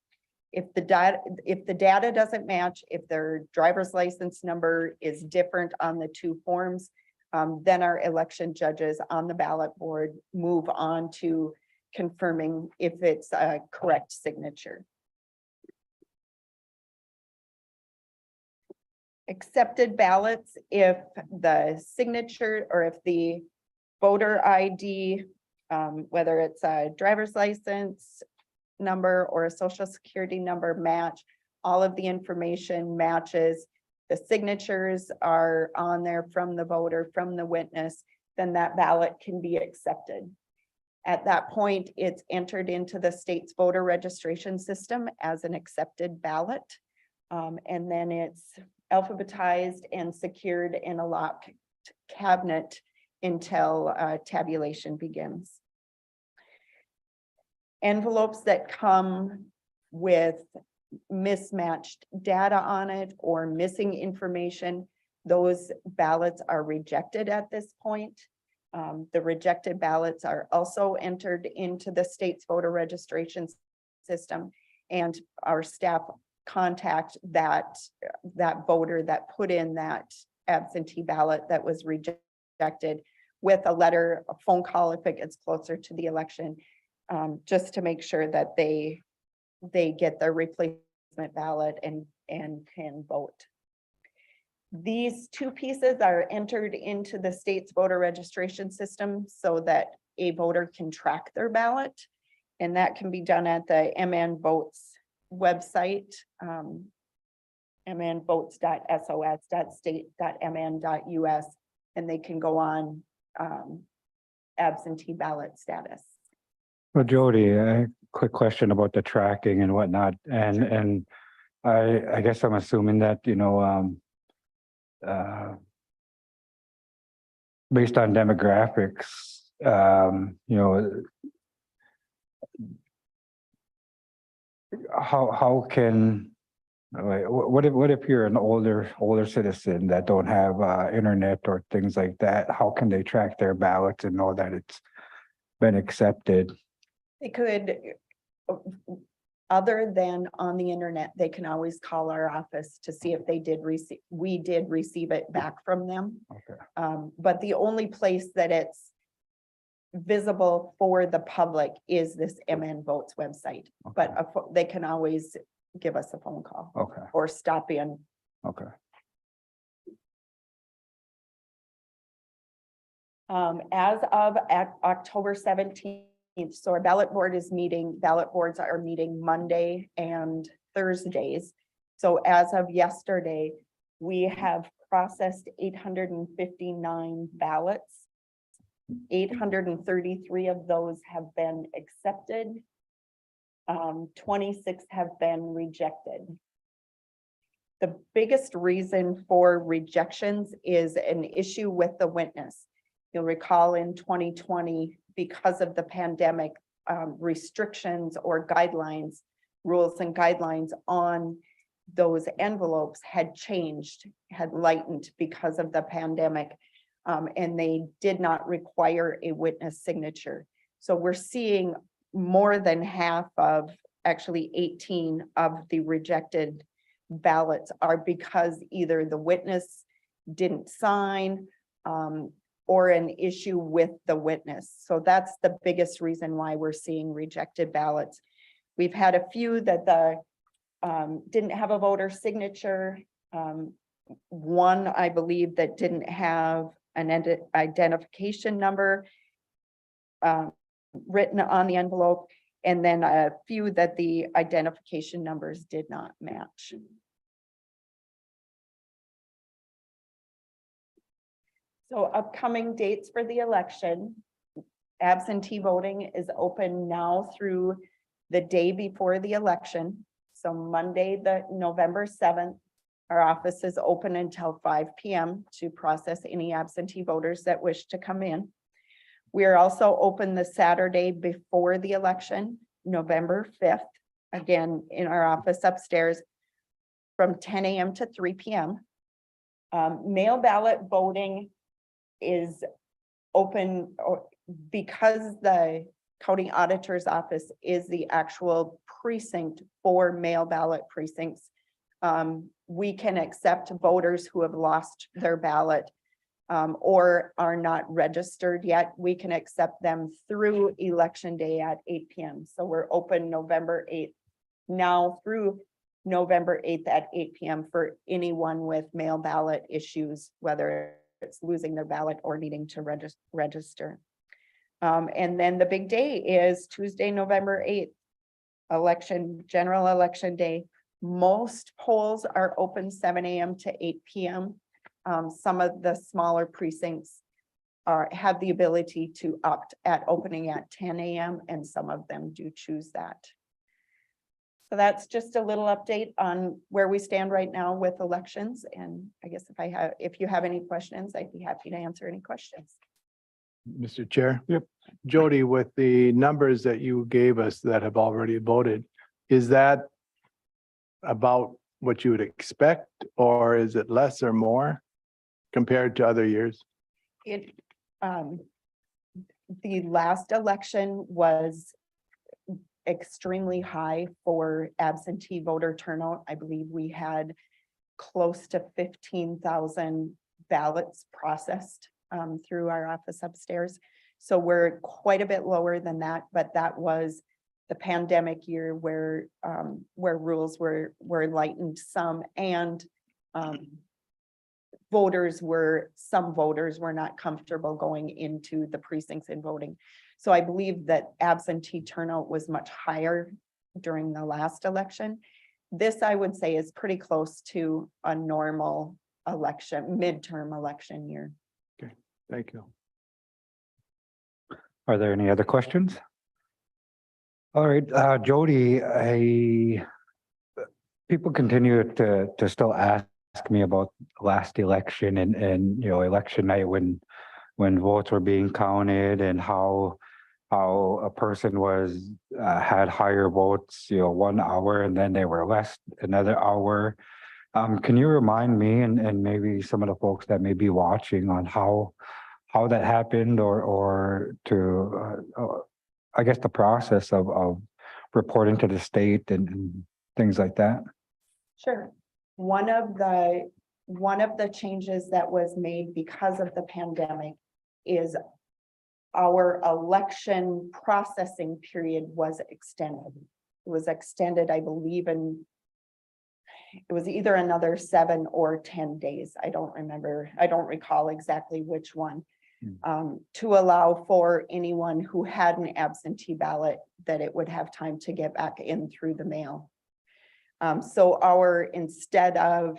If the data doesn't match, if their driver's license number is different on the two forms, then our election judges on the ballot board move on to confirming if it's a correct signature. Accepted ballots, if the signature or if the voter ID, whether it's a driver's license number or a social security number match, all of the information matches, the signatures are on there from the voter, from the witness, then that ballot can be accepted. At that point, it's entered into the state's voter registration system as an accepted ballot. And then it's alphabetized and secured in a locked cabinet until tabulation begins. Envelopes that come with mismatched data on it or missing information, those ballots are rejected at this point. The rejected ballots are also entered into the state's voter registration system, and our staff contact that voter that put in that absentee ballot that was rejected with a letter, a phone call if it gets closer to the election, just to make sure that they get their replacement ballot and can vote. These two pieces are entered into the state's voter registration system so that a voter can track their ballot. And that can be done at the MN Votes website, mnvotes.sos.state.mn.us, and they can go on absentee ballot status. Well, Jody, a quick question about the tracking and whatnot, and I guess I'm assuming that, based on demographics, how can, like, what if you're an older citizen that don't have internet or things like that? How can they track their ballots and know that it's been accepted? They could, other than on the internet, they can always call our office to see if we did receive it back from them. Okay. But the only place that it's visible for the public is this MN Votes website, but they can always give us a phone call. Okay. Or stop in. Okay. As of October 17th, so our ballot boards are meeting Monday and Thursdays. So as of yesterday, we have processed 859 ballots. 833 of those have been accepted. 26 have been rejected. The biggest reason for rejections is an issue with the witness. You'll recall in 2020, because of the pandemic, restrictions or guidelines, rules and guidelines on those envelopes had changed, had lightened because of the pandemic, and they did not require a witness signature. So we're seeing more than half of, actually 18 of the rejected ballots are because either the witness didn't sign, or an issue with the witness. So that's the biggest reason why we're seeing rejected ballots. We've had a few that didn't have a voter signature. One, I believe, that didn't have an identification number written on the envelope, and then a few that the identification numbers did not match. So upcoming dates for the election, absentee voting is open now through the day before the election. So Monday, the November 7th, our office is open until 5 p.m. to process any absentee voters that wish to come in. We are also open the Saturday before the election, November 5th, again, in our office upstairs from 10 a.m. to 3 p.m. Mail ballot voting is open because the county auditor's office is the actual precinct for mail ballot precincts. We can accept voters who have lost their ballot or are not registered yet. We can accept them through election day at 8 p.m. So we're open November 8th now through November 8th at 8 p.m. for anyone with mail ballot issues, whether it's losing their ballot or needing to register. And then the big day is Tuesday, November 8th, general election day. Most polls are open 7 a.m. to 8 p.m. Some of the smaller precincts have the ability to opt at opening at 10 a.m. and some of them do choose that. So that's just a little update on where we stand right now with elections. And I guess if you have any questions, I'd be happy to answer any questions. Mr. Chair. Yep. Jody, with the numbers that you gave us that have already voted, is that about what you would expect, or is it less or more compared to other years? The last election was extremely high for absentee voter turnout. I believe we had close to 15,000 ballots processed through our office upstairs. So we're quite a bit lower than that, but that was the pandemic year where rules were lightened some, and some voters were not comfortable going into the precincts and voting. So I believe that absentee turnout was much higher during the last election. This, I would say, is pretty close to a normal election, midterm election year. Thank you. Are there any other questions? All right, Jody, people continue to still ask me about last election and election night when votes were being counted and how a person was had higher votes 1 hour and then they were less another hour. Can you remind me and maybe some of the folks that may be watching on how that happened or to I guess the process of reporting to the state and things like that? Sure. One of the changes that was made because of the pandemic is our election processing period was extended. It was extended, I believe, it was either another 7 or 10 days. I don't remember. I don't recall exactly which one. To allow for anyone who had an absentee ballot that it would have time to get back in through the mail. So instead of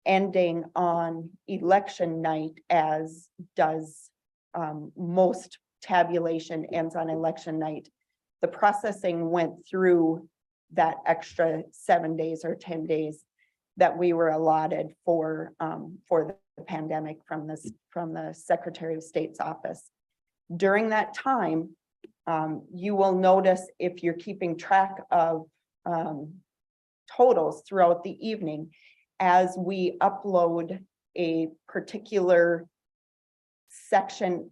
ending on election night, as does most tabulation ends on election night, the processing went through that extra 7 days or 10 days that we were allotted for the pandemic from the Secretary of State's office. During that time, you will notice, if you're keeping track of totals throughout the evening, as we upload a particular section,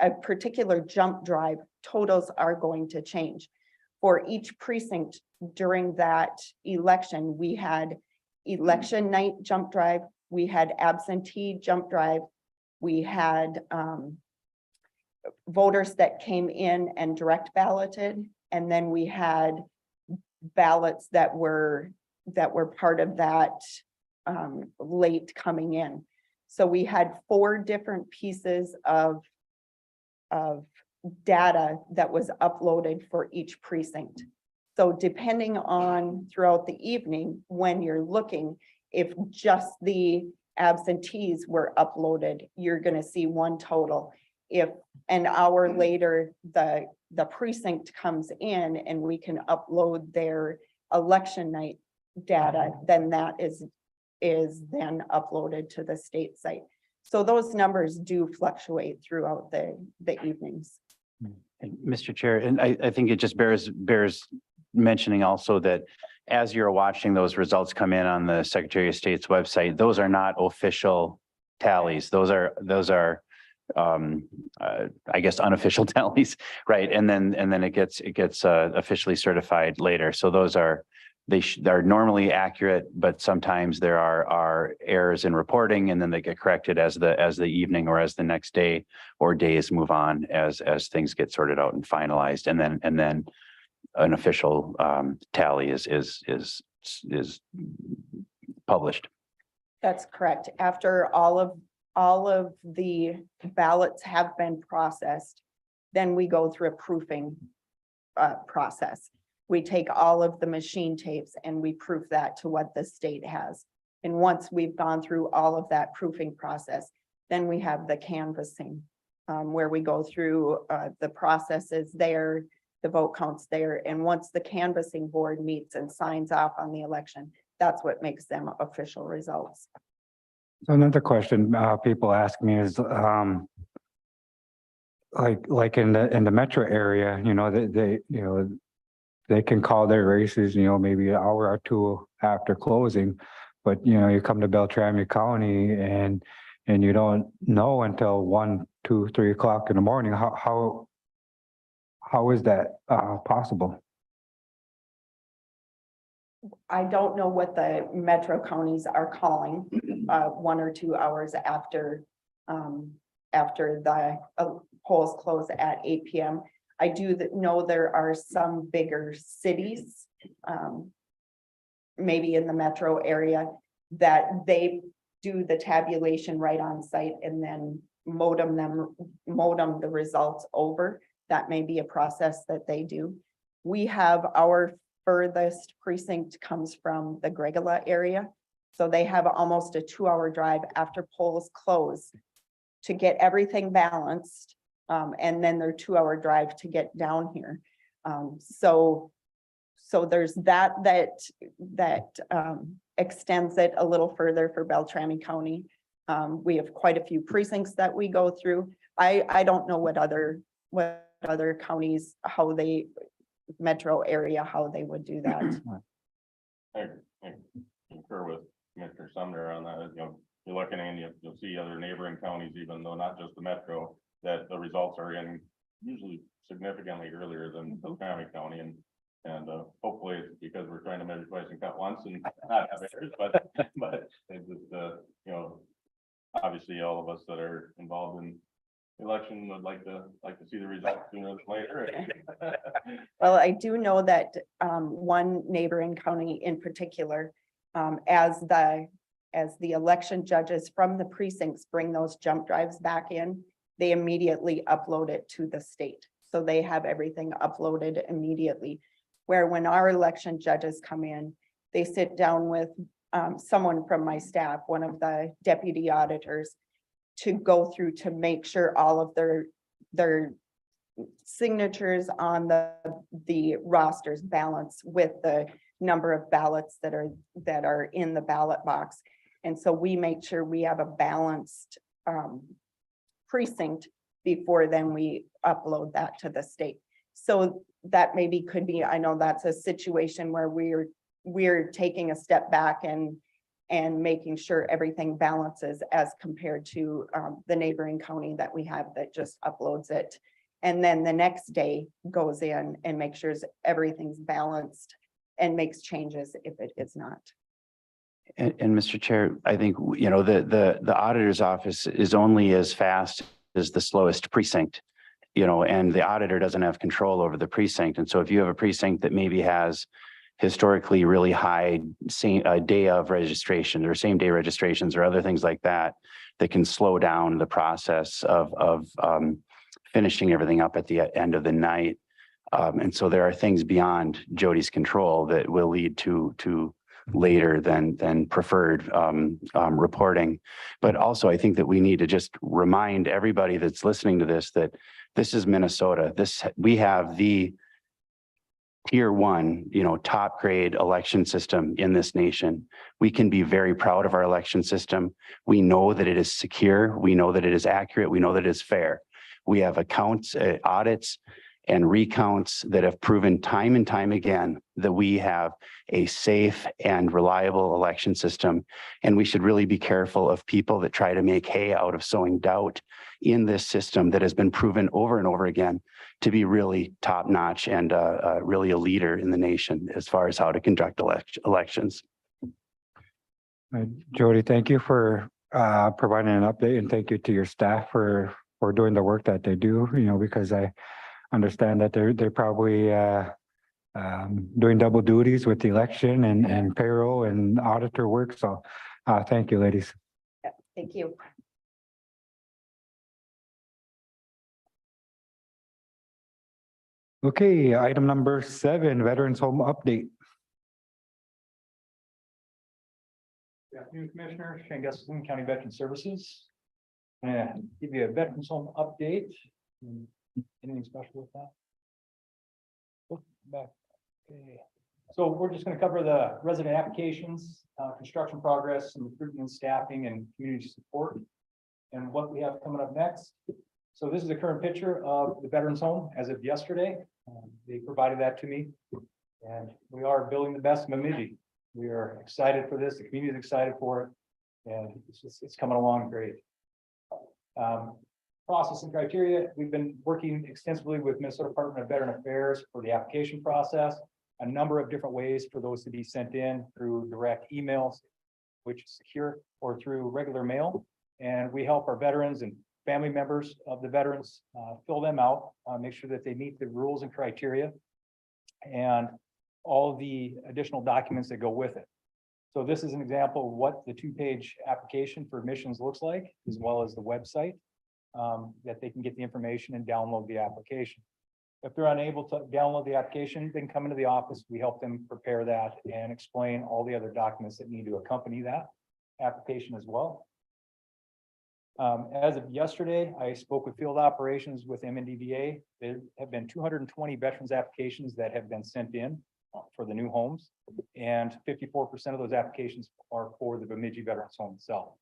a particular jump drive, totals are going to change. For each precinct during that election, we had election night jump drive, we had absentee jump drive, we had voters that came in and direct balloted, and then we had ballots that were part of that late coming in. So we had 4 different pieces of data that was uploaded for each precinct. So depending on throughout the evening, when you're looking, if just the absentees were uploaded, you're going to see one total. If an hour later, the precinct comes in and we can upload their election night data, then that is then uploaded to the state site. So those numbers do fluctuate throughout the evenings. And Mr. Chair, and I think it just bears mentioning also that as you're watching those results come in on the Secretary of State's website, those are not official tallies. Those are I guess, unofficial tallies, right? And then it gets officially certified later. So those are, they're normally accurate, but sometimes there are errors in reporting, and then they get corrected as the evening or as the next day or days move on as things get sorted out and finalized. And then an official tally is published. That's correct. After all of the ballots have been processed, then we go through a proofing process. We take all of the machine tapes and we proof that to what the state has. And once we've gone through all of that proofing process, then we have the canvassing, where we go through the processes there, the vote counts there. And once the canvassing board meets and signs off on the election, that's what makes them official results. So another question people ask me is like in the metro area, they can call their races, maybe an hour or two after closing. But you come to Beltrami County and you don't know until 1, 2, 3 o'clock in the morning. How is that possible? I don't know what the metro counties are calling 1 or 2 hours after the polls close at 8 p.m. I do know there are some bigger cities, maybe in the metro area, that they do the tabulation right on site and then modem the results over. That may be a process that they do. We have our furthest precinct comes from the Gregola area. So they have almost a 2-hour drive after polls close to get everything balanced. And then their 2-hour drive to get down here. So there's that extends it a little further for Beltrami County. We have quite a few precincts that we go through. I don't know what other counties, metro area, how they would do that. I concur with Commissioner Sumner on that. You're looking and you'll see other neighboring counties, even though not just the metro, that the results are in usually significantly earlier than Beltrami County, and hopefully it's because we're trying to measure twice and cut once and not have errors, but it's just obviously all of us that are involved in election would like to see the results sooner than later. Well, I do know that one neighboring county in particular, as the election judges from the precincts bring those jump drives back in, they immediately upload it to the state. So they have everything uploaded immediately. Where when our election judges come in, they sit down with someone from my staff, one of the deputy auditors, to go through to make sure all of their signatures on the rosters balance with the number of ballots that are in the ballot box. And so we make sure we have a balanced precinct before then we upload that to the state. So that maybe could be, I know that's a situation where we're taking a step back and making sure everything balances as compared to the neighboring county that we have that just uploads it. And then the next day goes in and makes sure everything's balanced and makes changes if it is not. And Mr. Chair, I think, the auditor's office is only as fast as the slowest precinct, and the auditor doesn't have control over the precinct. And so if you have a precinct that maybe has historically really high day of registration or same day registrations or other things like that, that can slow down the process of finishing everything up at the end of the night. And so there are things beyond Jody's control that will lead to later than preferred reporting. But also, I think that we need to just remind everybody that's listening to this that this is Minnesota. We have the tier 1, top grade election system in this nation. We can be very proud of our election system. We know that it is secure. We know that it is accurate. We know that it is fair. We have accounts, audits, and recounts that have proven time and time again that we have a safe and reliable election system. And we should really be careful of people that try to make hay out of sowing doubt in this system that has been proven over and over again to be really top notch and really a leader in the nation as far as how to conduct elections. Jody, thank you for providing an update, and thank you to your staff for doing the work that they do, because I understand that they're probably doing double duties with the election and payroll and auditor work. So thank you, ladies. Yeah, thank you. Okay, item number 7, Veterans Home Update. Good afternoon, Commissioner. Shane Gustafson, County Veteran Services. Give you a Veterans Home update. Anything special with that? Oh, back. Okay. So we're just going to cover the resident applications, construction progress, and recruitment and staffing and community support, and what we have coming up next. So this is a current picture of the Veterans Home as of yesterday. They provided that to me, and we are building the best in Bemidji. We are excited for this. The community is excited for it, and it's coming along great. Process and criteria. We've been working extensively with Minnesota Department of Veteran Affairs for the application process. A number of different ways for those to be sent in through direct emails, which is secure, or through regular mail. And we help our veterans and family members of the veterans fill them out, make sure that they meet the rules and criteria, and all the additional documents that go with it. So this is an example of what the 2-page application for admissions looks like, as well as the website that they can get the information and download the application. If they're unable to download the application, they can come into the office. We help them prepare that and explain all the other documents that need to accompany that application as well. As of yesterday, I spoke with field operations with MNDVA. There have been 220 veterans applications that have been sent in for the new homes, and 54% of those applications are for the Bemidji Veterans Home itself.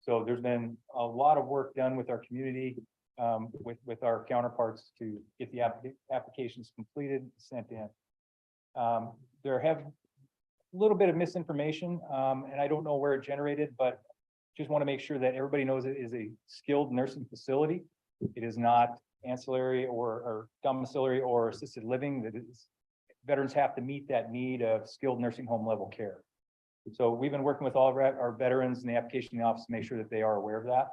So there's been a lot of work done with our community, with our counterparts to get the applications completed, sent in. There have a little bit of misinformation, and I don't know where it generated, but just want to make sure that everybody knows it is a skilled nursing facility. It is not ancillary or domiciliary or assisted living. That is, veterans have to meet that need of skilled nursing home level care. So we've been working with all of our veterans in the application office to make sure that they are aware of that.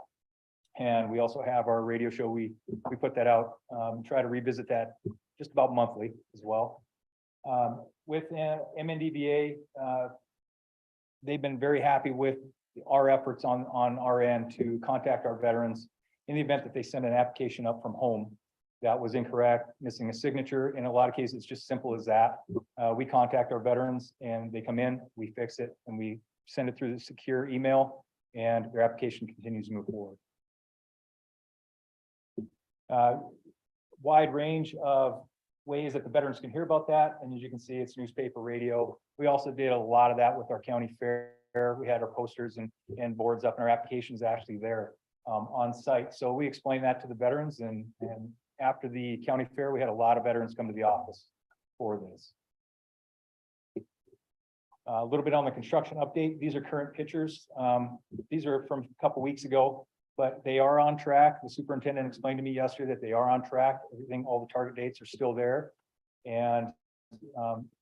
And we also have our radio show. We put that out, try to revisit that just about monthly as well. With MNDVA, they've been very happy with our efforts on our end to contact our veterans in the event that they send an application up from home that was incorrect, missing a signature. In a lot of cases, it's just simple as that. We contact our veterans and they come in, we fix it, and we send it through the secure email, and their application continues to move forward. Wide range of ways that the veterans can hear about that. And as you can see, it's newspaper, radio. We also did a lot of that with our county fair. We had our posters and boards up, and our applications actually there on site. So we explained that to the veterans, and after the county fair, we had a lot of veterans come to the office for this. A little bit on the construction update. These are current pictures. These are from a couple weeks ago, but they are on track. The superintendent explained to me yesterday that they are on track. Everything, all the target dates are still there. And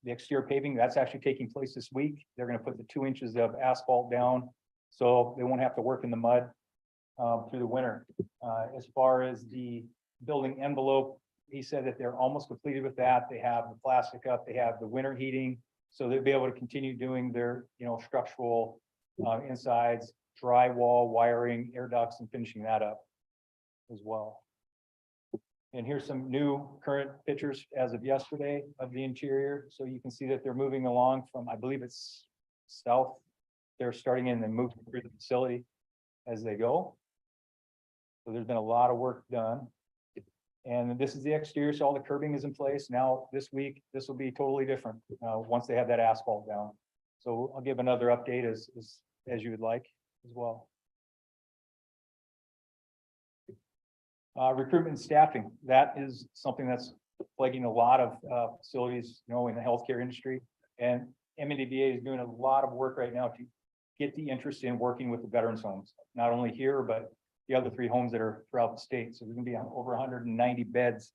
the exterior paving, that's actually taking place this week. They're going to put the 2 inches of asphalt down, so they won't have to work in the mud through the winter. As far as the building envelope, he said that they're almost completed with that. They have the plastic up, they have the winter heating, so they'll be able to continue doing their, structural insides, drywall, wiring, air ducts, and finishing that up as well. And here's some new current pictures as of yesterday of the interior. So you can see that they're moving along from, I believe it's south. They're starting in and moving through the facility as they go. So there's been a lot of work done. And this is the exterior, so all the curbing is in place. Now this week, this will be totally different once they have that asphalt down. So I'll give another update as you would like as well. Recruitment and staffing, that is something that's plaguing a lot of facilities, you know, in the healthcare industry. And MNDVA is doing a lot of work right now to get the interest in working with the veterans homes, not only here, but the other 3 homes that are throughout the state. So we're gonna be on over 190 beds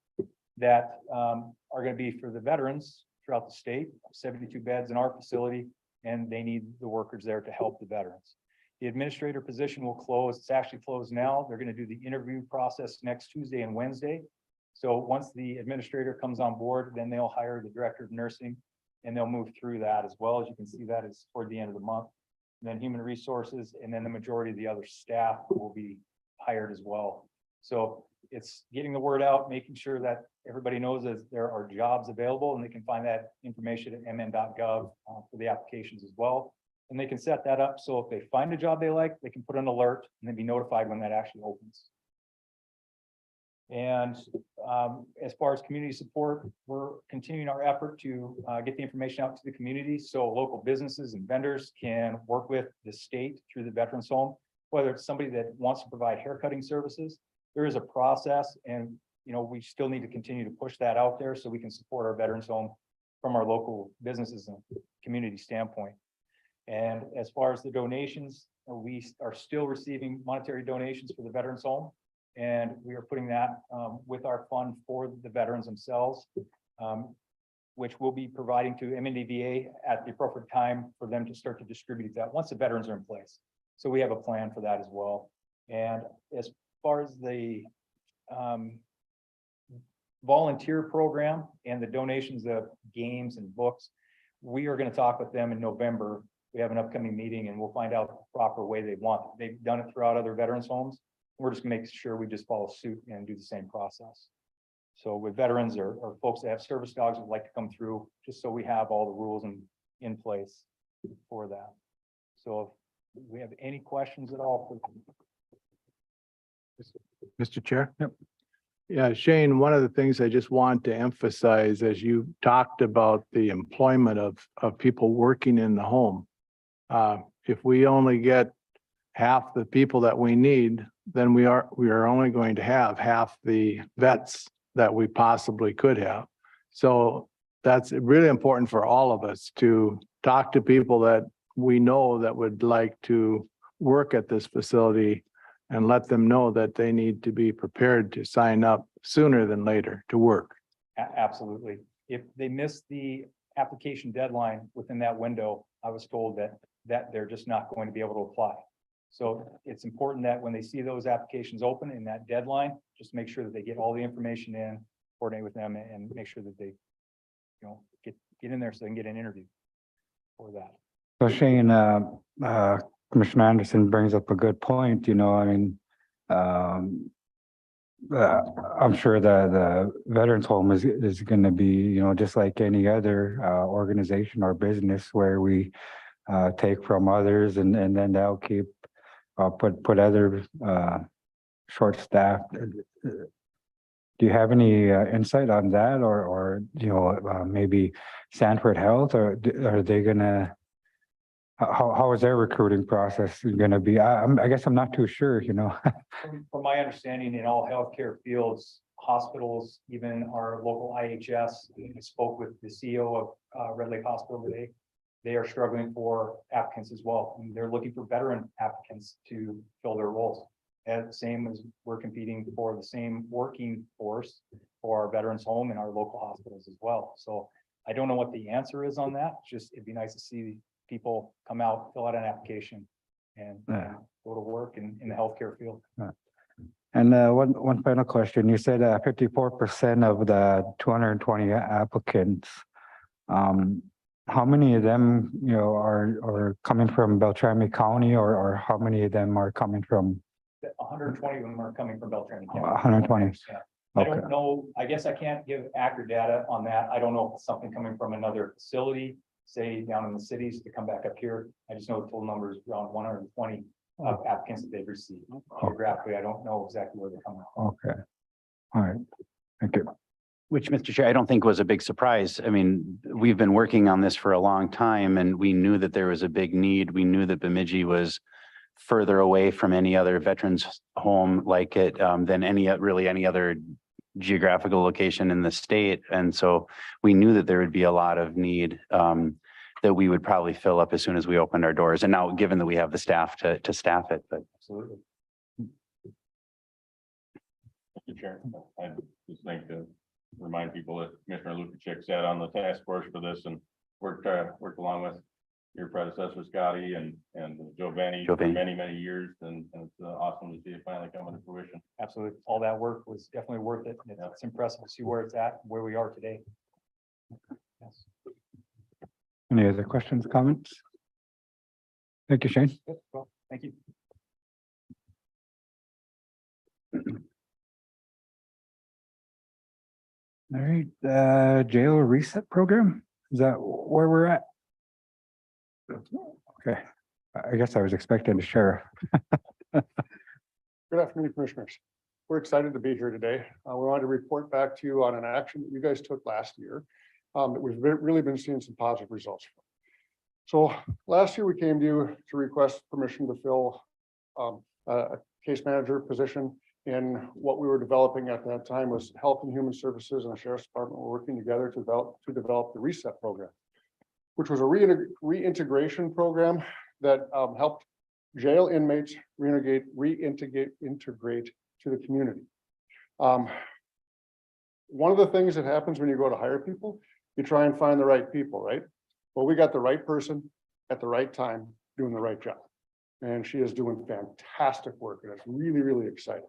that are gonna be for the veterans throughout the state, 72 beds in our facility, and they need the workers there to help the veterans. The administrator position will close. It's actually closed now. They're gonna do the interview process next Tuesday and Wednesday. So once the administrator comes on board, then they'll hire the director of nursing and they'll move through that as well. As you can see, that is toward the end of the month. And then human resources, and then the majority of the other staff will be hired as well. So it's getting the word out, making sure that everybody knows that there are jobs available and they can find that information at mn.gov for the applications as well. And they can set that up. So if they find a job they like, they can put an alert and then be notified when that actually opens. And as far as community support, we're continuing our effort to get the information out to the community so local businesses and vendors can work with the state through the veterans home, whether it's somebody that wants to provide haircutting services. There is a process, and you know, we still need to continue to push that out there so we can support our veterans home from our local businesses and community standpoint. And as far as the donations, we are still receiving monetary donations for the veterans home. And we are putting that with our fund for the veterans themselves, which we'll be providing to MNDVA at the appropriate time for them to start to distribute that once the veterans are in place. So we have a plan for that as well. And as far as the volunteer program and the donations of games and books, we are going to talk with them in November. We have an upcoming meeting and we'll find out the proper way they want. They've done it throughout other veterans homes. We're just gonna make sure we just follow suit and do the same process. So with veterans or folks that have service dogs would like to come through, just so we have all the rules in place for that. So if we have any questions at all. Mr. Chair? Yep. Yeah, Shane, one of the things I just want to emphasize, as you talked about the employment of people working in the home. If we only get half the people that we need, then we are only going to have half the vets that we possibly could have. So that's really important for all of us to talk to people that we know that would like to work at this facility and let them know that they need to be prepared to sign up sooner than later to work. Absolutely. If they miss the application deadline within that window, I was told that they're just not going to be able to apply. So it's important that when they see those applications open in that deadline, just make sure that they get all the information in, coordinate with them and make sure that they, you know, get in there so they can get an interview for that. So Shane, Commissioner Anderson brings up a good point, you know, I mean, I'm sure the veterans home is going to be, you know, just like any other organization or business where we take from others and then they'll keep put other short-staffed. Do you have any insight on that, or you know, maybe Sanford Health, or are they gonna? How is their recruiting process gonna be? I guess I'm not too sure. You know. From my understanding, in all healthcare fields, hospitals, even our local IHS, I spoke with the CEO of Red Lake Hospital today. They are struggling for applicants as well. And they're looking for veteran applicants to fill their roles. And same as we're competing for the same working force for our veterans home and our local hospitals as well. So I don't know what the answer is on that. Just it'd be nice to see people come out, fill out an application and go to work in the healthcare field. And one final question. You said 54% of the 220 applicants. How many of them, you know, are coming from Beltrami County, or how many of them are coming from? 120 of them are coming from Beltrami County. 120. Yeah. I Okay. don't know. I guess I can't give accurate data on that. I don't know if it's something coming from another facility, say down in the cities to come back up here. I just know the total number is around 120 applicants that they've received. Geographically, I don't know exactly where they're coming from. Okay. All right. Thank you. Which, Mr. Chair, I don't think was a big surprise. I mean, we've been working on this for a long time and we knew that there was a big need. We knew that Bemidji was further away from any other veterans home like it than any other geographical location in the state. And so we knew that there would be a lot of need that we would probably fill up as soon as we opened our doors. And now, given that we have the staff to staff it, but Absolutely. Mr. Chair, I just think to remind people that Commissioner Lukic sat on the task force for this and worked along with your predecessor, Scotty, and Joe Benny for Benny. many years, and it's awesome to see it finally coming to fruition. Absolutely. All that work was definitely worth it. And it's impressive to see where it's at, where we are today. Yes. Any other questions, comments? Thank you, Shane. Good. Well, thank you. All right, jail reset program, is that where we're at? Okay, I guess I was expecting the sheriff. Good afternoon, Commissioners. We're excited to be here today. We wanted to report back to you on an action that you guys took last year that we've really been seeing some positive results from. So last year we came to you to request permission to fill a case manager position in what we were developing at that time was Health and Human Services and the Sheriff's Department were working together to develop the reset program, which was a reintegration program that helped jail inmates reintegrate to the community. One of the things that happens when you go to hire people, you try and find the right people, right? Well, we got the right person at the right time doing the right job. And she is doing fantastic work, and it's really exciting.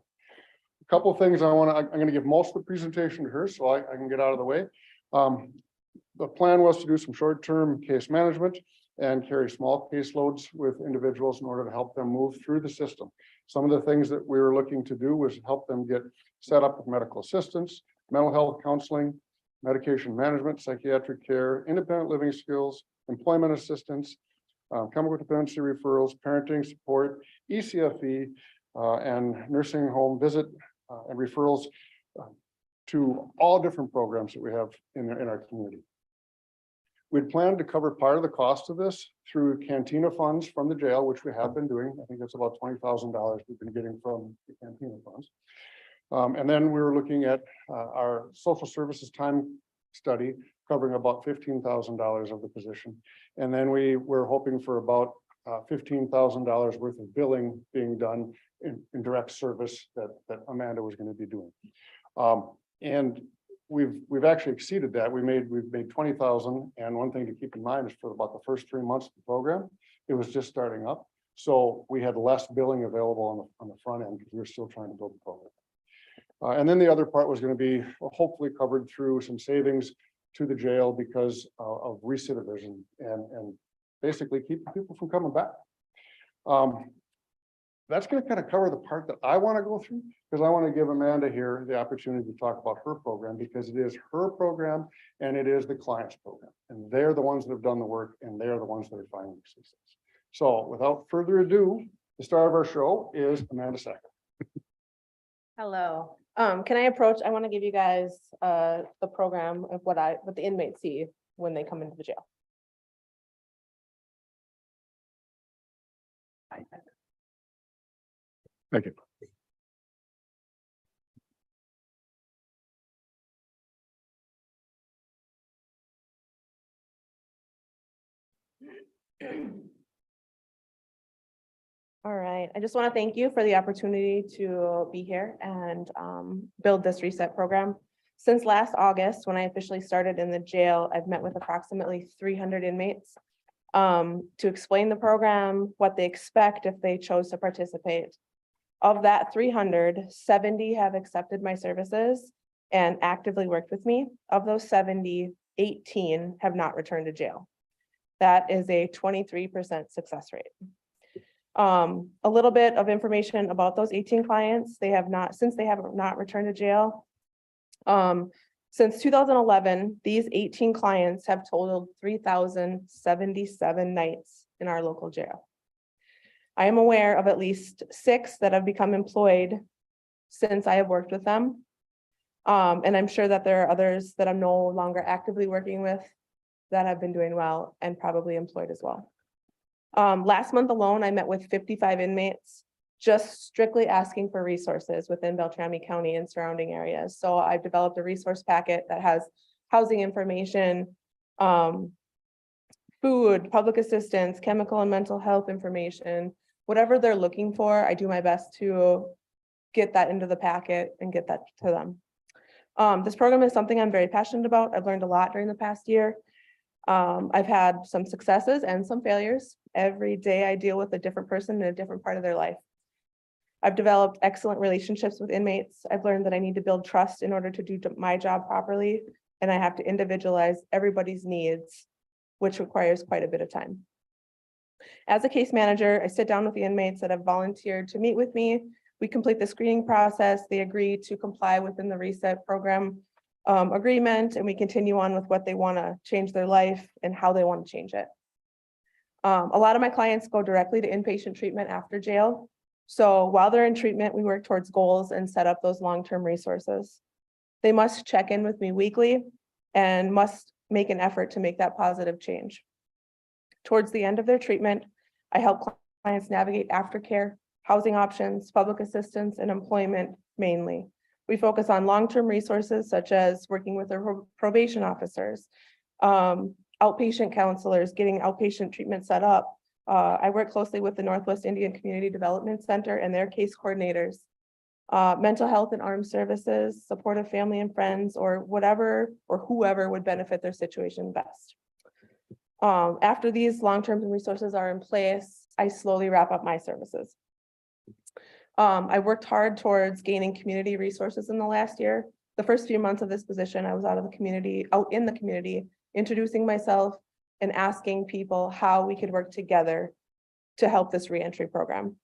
A couple of things I'm going to give most of the presentation to her so I can get out of the way. The plan was to do some short-term case management and carry small caseloads with individuals in order to help them move through the system. Some of the things that we were looking to do was help them get set up with medical assistance, mental health counseling, medication management, psychiatric care, independent living skills, employment assistance, chemical dependency referrals, parenting support, ECFE, and nursing home visit and referrals to all different programs that we have in our community. We'd planned to cover part of the cost of this through cantina funds from the jail, which we have been doing. I think it's about $20,000 we've been getting from the cantina funds. And then we were looking at our social services time study covering about $15,000 of the position. And then we were hoping for about $15,000 worth of billing being done in direct service that Amanda was going to be doing. And we've actually exceeded that. We've made 20,000. And one thing to keep in mind is for about the first 3 months of the program, it was just starting up. So we had less billing available on the front end because we were still trying to build the program. And then the other part was going to be hopefully covered through some savings to the jail because of recidivism and basically keep people from coming back. That's going to kind of cover the part that I want to go through because I want to give Amanda here the opportunity to talk about her program because it is her program and it is the client's program. And they're the ones that have done the work and they're the ones that are finding success. So without further ado, the star of our show is Amanda Sacker. Hello, can I approach? I want to give you guys the program of what the inmates see when they come into the jail. Thank you. All right, I just want to thank you for the opportunity to be here and build this reset program. Since last August, when I officially started in the jail, I've met with approximately 300 inmates to explain the program, what they expect if they chose to participate. Of that 300, 70 have accepted my services and actively worked with me. Of those 70, 18 have not returned to jail. That is a 23% success rate. A little bit of information about those 18 clients. Since they have not returned to jail. Since 2011, these 18 clients have totaled 3,077 nights in our local jail. I am aware of at least 6 that have become employed since I have worked with them. And I'm sure that there are others that I'm no longer actively working with that have been doing well and probably employed as well. Last month alone, I met with 55 inmates just strictly asking for resources within Beltrami County and surrounding areas. So I've developed a resource packet that has housing information, food, public assistance, chemical and mental health information, whatever they're looking for, I do my best to get that into the packet and get that to them. This program is something I'm very passionate about. I've learned a lot during the past year. I've had some successes and some failures. Every day I deal with a different person in a different part of their life. I've developed excellent relationships with inmates. I've learned that I need to build trust in order to do my job properly, and I have to individualize everybody's needs, which requires quite a bit of time. As a case manager, I sit down with the inmates that have volunteered to meet with me. We complete the screening process. They agree to comply within the reset program agreement, and we continue on with what they want to change their life and how they want to change it. A lot of my clients go directly to inpatient treatment after jail. So while they're in treatment, we work towards goals and set up those long-term resources. They must check in with me weekly and must make an effort to make that positive change. Towards the end of their treatment, I help clients navigate aftercare, housing options, public assistance, and employment mainly. We focus on long-term resources such as working with their probation officers, outpatient counselors, getting outpatient treatment set up. I work closely with the Northwest Indian Community Development Center and their case coordinators. Mental health and armed services, supportive family and friends, or whatever or whoever would benefit their situation best. After these long-term resources are in place, I slowly wrap up my services. I worked hard towards gaining community resources in the last year. The first few months of this position, I was out in the community, introducing myself and asking people how we could work together to help this reentry program.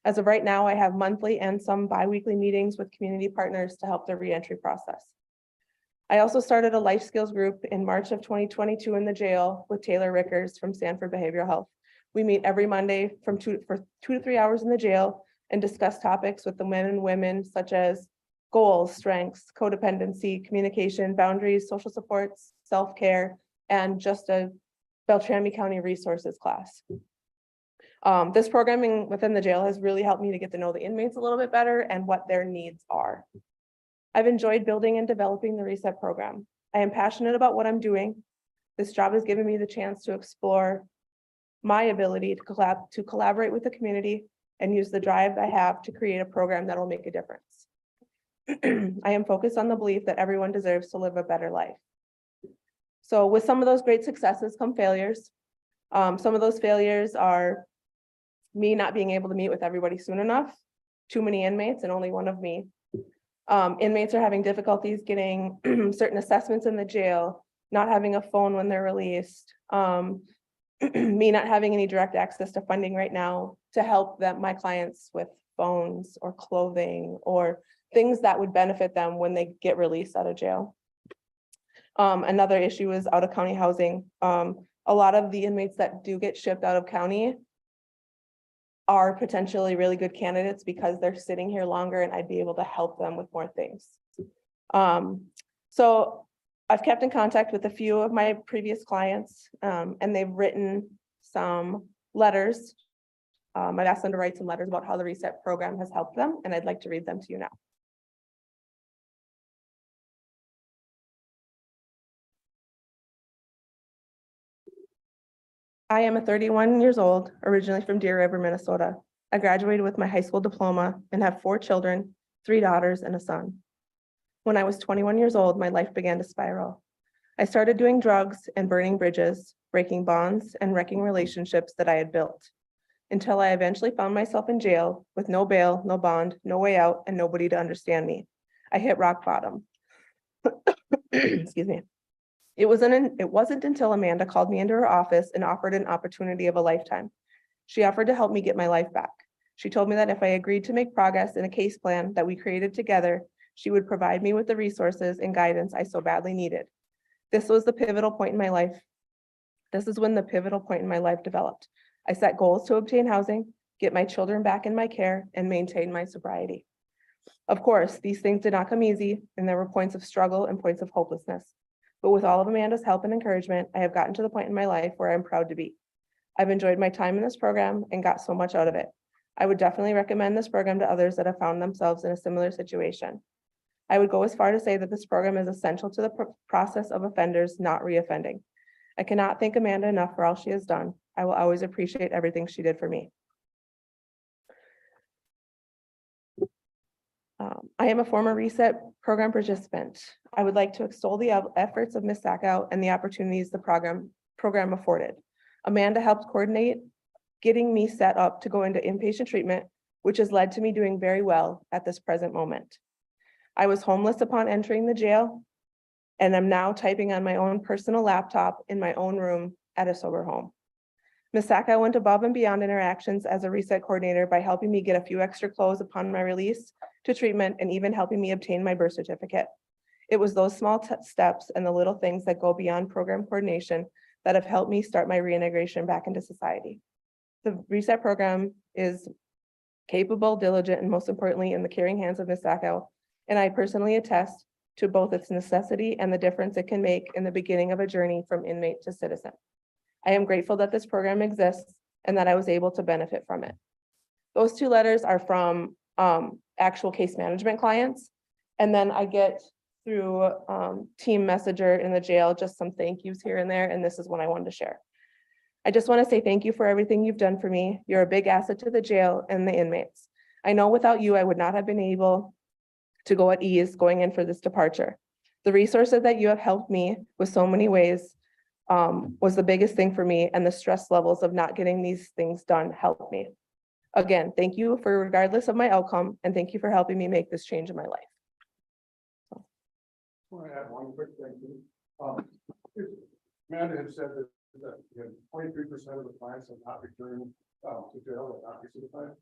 As of right now, I have monthly and some bi-weekly meetings with community partners to help the reentry process. I also started a life skills group in March of 2022 in the jail with Taylor Rickers from Sanford Behavioral Health. We meet every Monday for 2 to 3 hours in the jail and discuss topics with the men and women such as goals, strengths, codependency, communication, boundaries, social supports, self-care, and just a Beltrami County resources class. This programming within the jail has really helped me to get to know the inmates a little bit better and what their needs are. I've enjoyed building and developing the reset program. I am passionate about what I'm doing. This job has given me the chance to explore my ability to collaborate with the community and use the drive I have to create a program that will make a difference. I am focused on the belief that everyone deserves to live a better life. So with some of those great successes come failures. Some of those failures are me not being able to meet with everybody soon enough, too many inmates and only one of me. Inmates are having difficulties getting certain assessments in the jail, not having a phone when they're released, me not having any direct access to funding right now to help my clients with phones or clothing or things that would benefit them when they get released out of jail. Another issue is out of county housing. A lot of the inmates that do get shipped out of county are potentially really good candidates because they're sitting here longer and I'd be able to help them with more things. So I've kept in contact with a few of my previous clients and they've written some letters. I've asked them to write some letters about how the reset program has helped them, and I'd like to read them to you now. I am 31 years old, originally from Deer River, Minnesota. I graduated with my high school diploma and have 4 children, 3 daughters and a son. When I was 21 years old, my life began to spiral. I started doing drugs and burning bridges, breaking bonds and wrecking relationships that I had built, until I eventually found myself in jail with no bail, no bond, no way out, and nobody to understand me. I hit rock bottom. Excuse me. It wasn't until Amanda called me into her office and offered an opportunity of a lifetime. She offered to help me get my life back. She told me that if I agreed to make progress in a case plan that we created together, she would provide me with the resources and guidance I so badly needed. This was the pivotal point in my life. This is when the pivotal point in my life developed. I set goals to obtain housing, get my children back in my care, and maintain my sobriety. Of course, these things did not come easy, and there were points of struggle and points of hopelessness. But with all of Amanda's help and encouragement, I have gotten to the point in my life where I'm proud to be. I've enjoyed my time in this program and got so much out of it. I would definitely recommend this program to others that have found themselves in a similar situation. I would go as far to say that this program is essential to the process of offenders not reoffending. I cannot thank Amanda enough for all she has done. I will always appreciate everything she did for me. I am a former reset program participant. I would like to extol the efforts of Ms. Sackow and the opportunities the program afforded. Amanda helped coordinate getting me set up to go into inpatient treatment, which has led to me doing very well at this present moment. I was homeless upon entering the jail, and I'm now typing on my own personal laptop in my own room at a sober home. Ms. Sackow went above and beyond in her actions as a reset coordinator by helping me get a few extra clothes upon my release to treatment and even helping me obtain my birth certificate. It was those small steps and the little things that go beyond program coordination that have helped me start my reintegration back into society. The reset program is capable, diligent, and most importantly, in the caring hands of Ms. Sackow. And I personally attest to both its necessity and the difference it can make in the beginning of a journey from inmate to citizen. I am grateful that this program exists and that I was able to benefit from it. Those two letters are from actual case management clients. And then I get through team messenger in the jail, just some thank yous here and there. And this is what I wanted to share. I just want to say thank you for everything you've done for me. You're a big asset to the jail and the inmates. I know without you, I would not have been able to go at ease going in for this departure. The resources that you have helped me with so many ways was the biggest thing for me, and the stress levels of not getting these things done helped me. Again, thank you for regardless of my outcome, and thank you for helping me make this change in my life. I want to add one quick thing. Amanda had said that 23% of the clients have not returned to jail, or not recertified.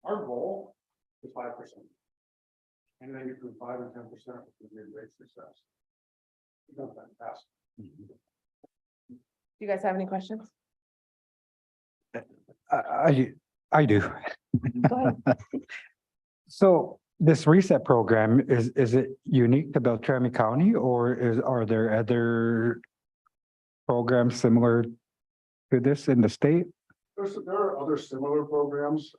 Our goal is 5%. Anything between 5 and 10% would be a great success. We've done fantastic. Do you guys have any questions? I do. Go ahead. So this reset program, is it unique to Beltrami County, or are there other programs similar to this in the state? There are other similar programs.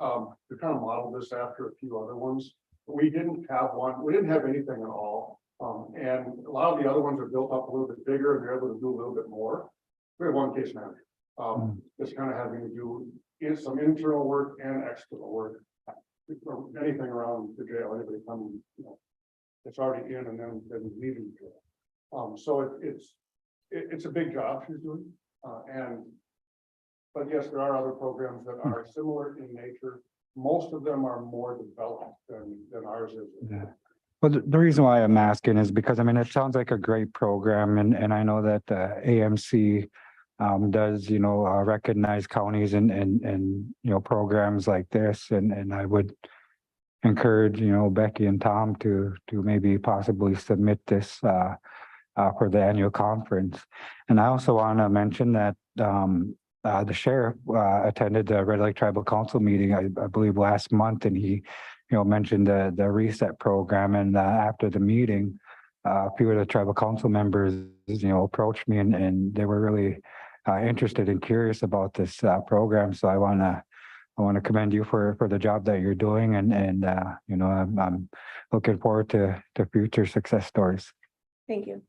We kind of modeled this after a few other ones. But we didn't have one. We didn't have anything at all. And a lot of the other ones are built up a little bit bigger and they're able to do a little bit more. We have one case manager. Just kind of having to do some internal work and external work. Anything around the jail, anybody coming, it's already in and then leaving the jail. So it's a big job she's doing. But yes, there are other programs that are similar in nature. Most of them are more developed than ours is. Yeah. Well, the reason why I'm asking is because, I mean, it sounds like a great program, and I know that AMC does, recognize counties and programs like this, and I would encourage, Becky and Tom to maybe possibly submit this for the annual conference. And I also want to mention that the sheriff attended the Red Lake Tribal Council meeting, I believe last month, and he, mentioned the reset program. And after the meeting, a few of the tribal council members, approached me and they were really interested and curious about this program. So I want to commend you for the job that you're doing, and I'm looking forward to future success stories. Thank you.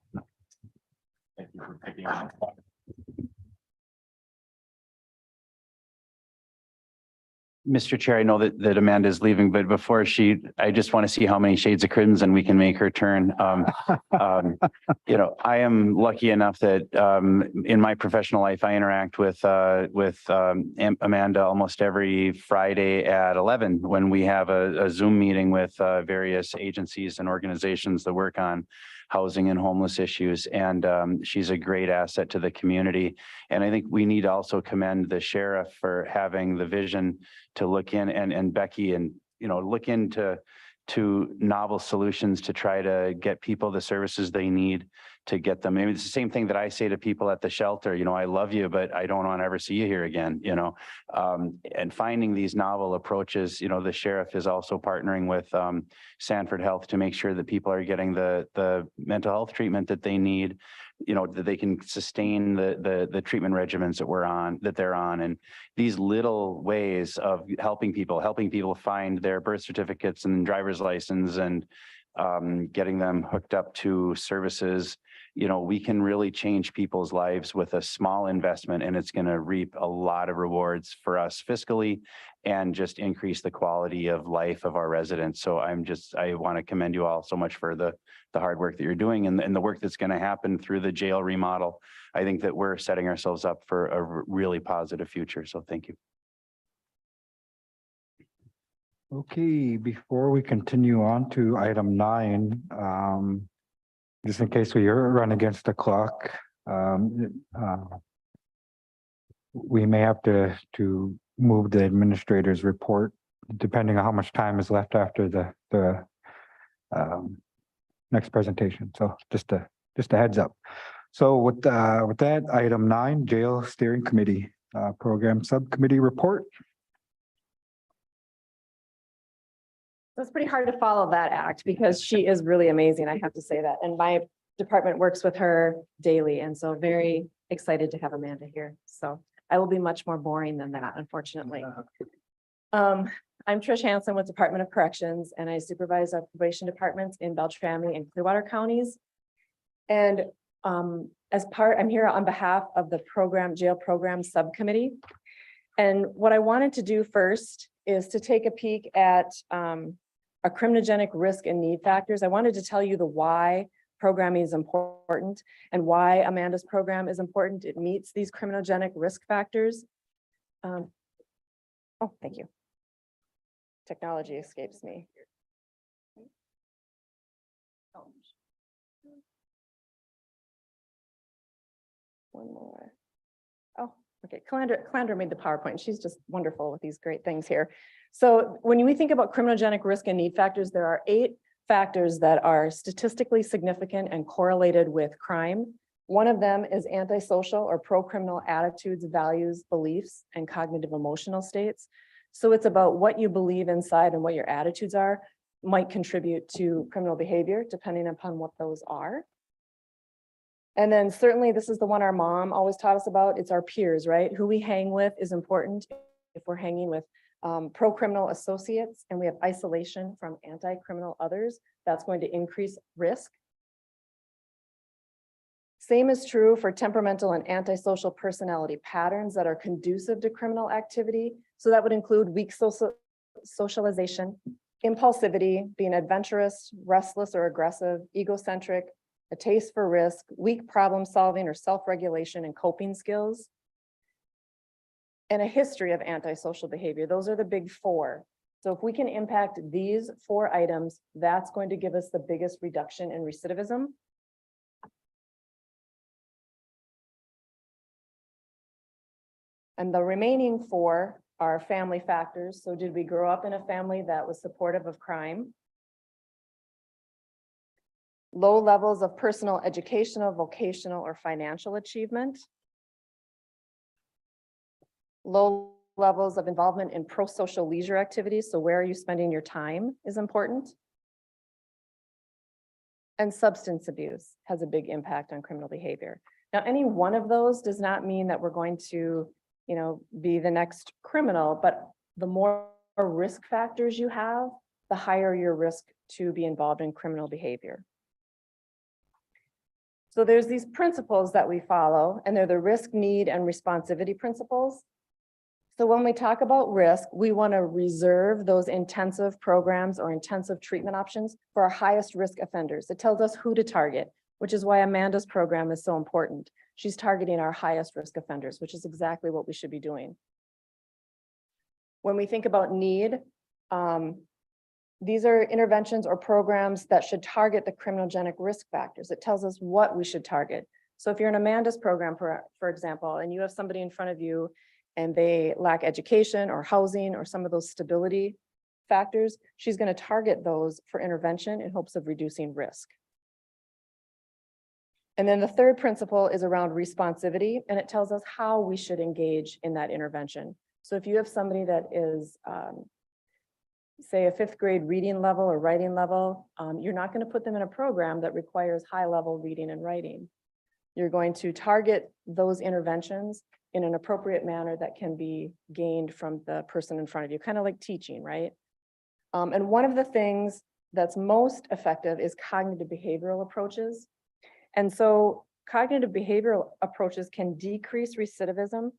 Thank you for taking on. Mr. Chair, I know that Amanda is leaving, but before I just want to see how many shades of crimson we can make her turn. I am lucky enough that in my professional life, I interact with Amanda almost every Friday at 11 when we have a Zoom meeting with various agencies and organizations that work on housing and homeless issues. And she's a great asset to the community. And I think we need to also commend the sheriff for having the vision to look in, and Becky, and look into novel solutions to try to get people the services they need to get them. Maybe it's the same thing that I say to people at the shelter, I love you, but I don't want to ever see you here again, and finding these novel approaches. The sheriff is also partnering with Sanford Health to make sure that people are getting the mental health treatment that they need. you know, that they can sustain the treatment regimens that they're on. And these little ways of helping people find their birth certificates and driver's license and getting them hooked up to services, you know, we can really change people's lives with a small investment, and it's going to reap a lot of rewards for us fiscally and just increase the quality of life of our residents. So I want to commend you all so much for the hard work that you're doing and the work that's going to happen through the jail remodel. I think that we're setting ourselves up for a really positive future. So thank you. Okay, before we continue on to item 9, just in case we run against the clock, we may have to move the administrator's report, depending on how much time is left after the next presentation. So just a heads up. So with that, item 9, Jail Steering Committee Program Subcommittee Report. So it's pretty hard to follow that act because she is really amazing. I have to say that. And my department works with her daily. And so very excited to have Amanda here. So I will be much more boring than that, unfortunately. I'm Trish Hansen with Department of Corrections, and I supervise our probation departments in Beltrami and Clearwater counties. And I'm here on behalf of the jail program subcommittee. And what I wanted to do first is to take a peek at our criminogenic risk and need factors. I wanted to tell you the why programming is important and why Amanda's program is important. It meets these criminogenic risk factors. Oh, thank you. Technology escapes me. One more. Oh, okay. Calandra made the PowerPoint. She's just wonderful with these great things here. So when we think about criminogenic risk and need factors, there are 8 factors that are statistically significant and correlated with crime. One of them is antisocial or pro-criminal attitudes, values, beliefs, and cognitive emotional states. So it's about what you believe inside and what your attitudes are might contribute to criminal behavior, depending upon what those are. And then certainly this is the one our mom always taught us about. It's our peers, right? Who we hang with is important. If we're hanging with pro-criminal associates and we have isolation from anti-criminal others, that's going to increase risk. Same is true for temperamental and antisocial personality patterns that are conducive to criminal activity. So that would include weak socialization, impulsivity, being adventurous, restless or aggressive, egocentric, a taste for risk, weak problem solving or self-regulation and coping skills, and a history of antisocial behavior. Those are the big 4. So if we can impact these 4 items, that's going to give us the biggest reduction in recidivism. And the remaining 4 are family factors. So did we grow up in a family that was supportive of crime? Low levels of personal educational, vocational, or financial achievement. Low levels of involvement in pro-social leisure activities. So where are you spending your time is important. And substance abuse has a big impact on criminal behavior. Now, any one of those does not mean that we're going to, be the next criminal, but the more risk factors you have, the higher your risk to be involved in criminal behavior. So there's these principles that we follow, and they're the risk, need, and responsivity principles. So when we talk about risk, we want to reserve those intensive programs or intensive treatment options for our highest risk offenders. It tells us who to target, which is why Amanda's program is so important. She's targeting our highest risk offenders, which is exactly what we should be doing. When we think about need, these are interventions or programs that should target the criminogenic risk factors. It tells us what we should target. So if you're in Amanda's program, for example, and you have somebody in front of you and they lack education or housing or some of those stability factors, she's going to target those for intervention in hopes of reducing risk. And then the third principle is around responsivity, and it tells us how we should engage in that intervention. So if you have somebody that is, say, a 5th grade reading level or writing level, you're not going to put them in a program that requires high level reading and writing. You're going to target those interventions in an appropriate manner that can be gained from the person in front of you, kind of like teaching, right? And one of the things that's most effective is cognitive behavioral approaches. And so cognitive behavioral approaches can decrease recidivism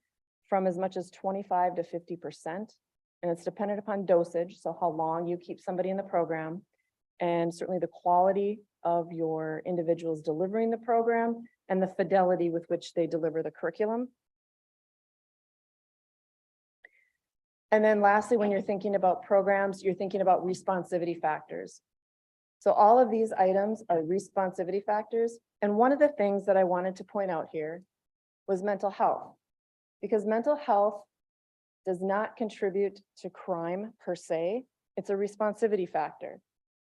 from as much as 25 to 50%. And it's dependent upon dosage, so how long you keep somebody in the program, and certainly the quality of your individuals delivering the program and the fidelity with which they deliver the curriculum. And then lastly, when you're thinking about programs, you're thinking about responsivity factors. So all of these items are responsivity factors. And one of the things that I wanted to point out here was mental health, because mental health does not contribute to crime per se. It's a responsivity factor.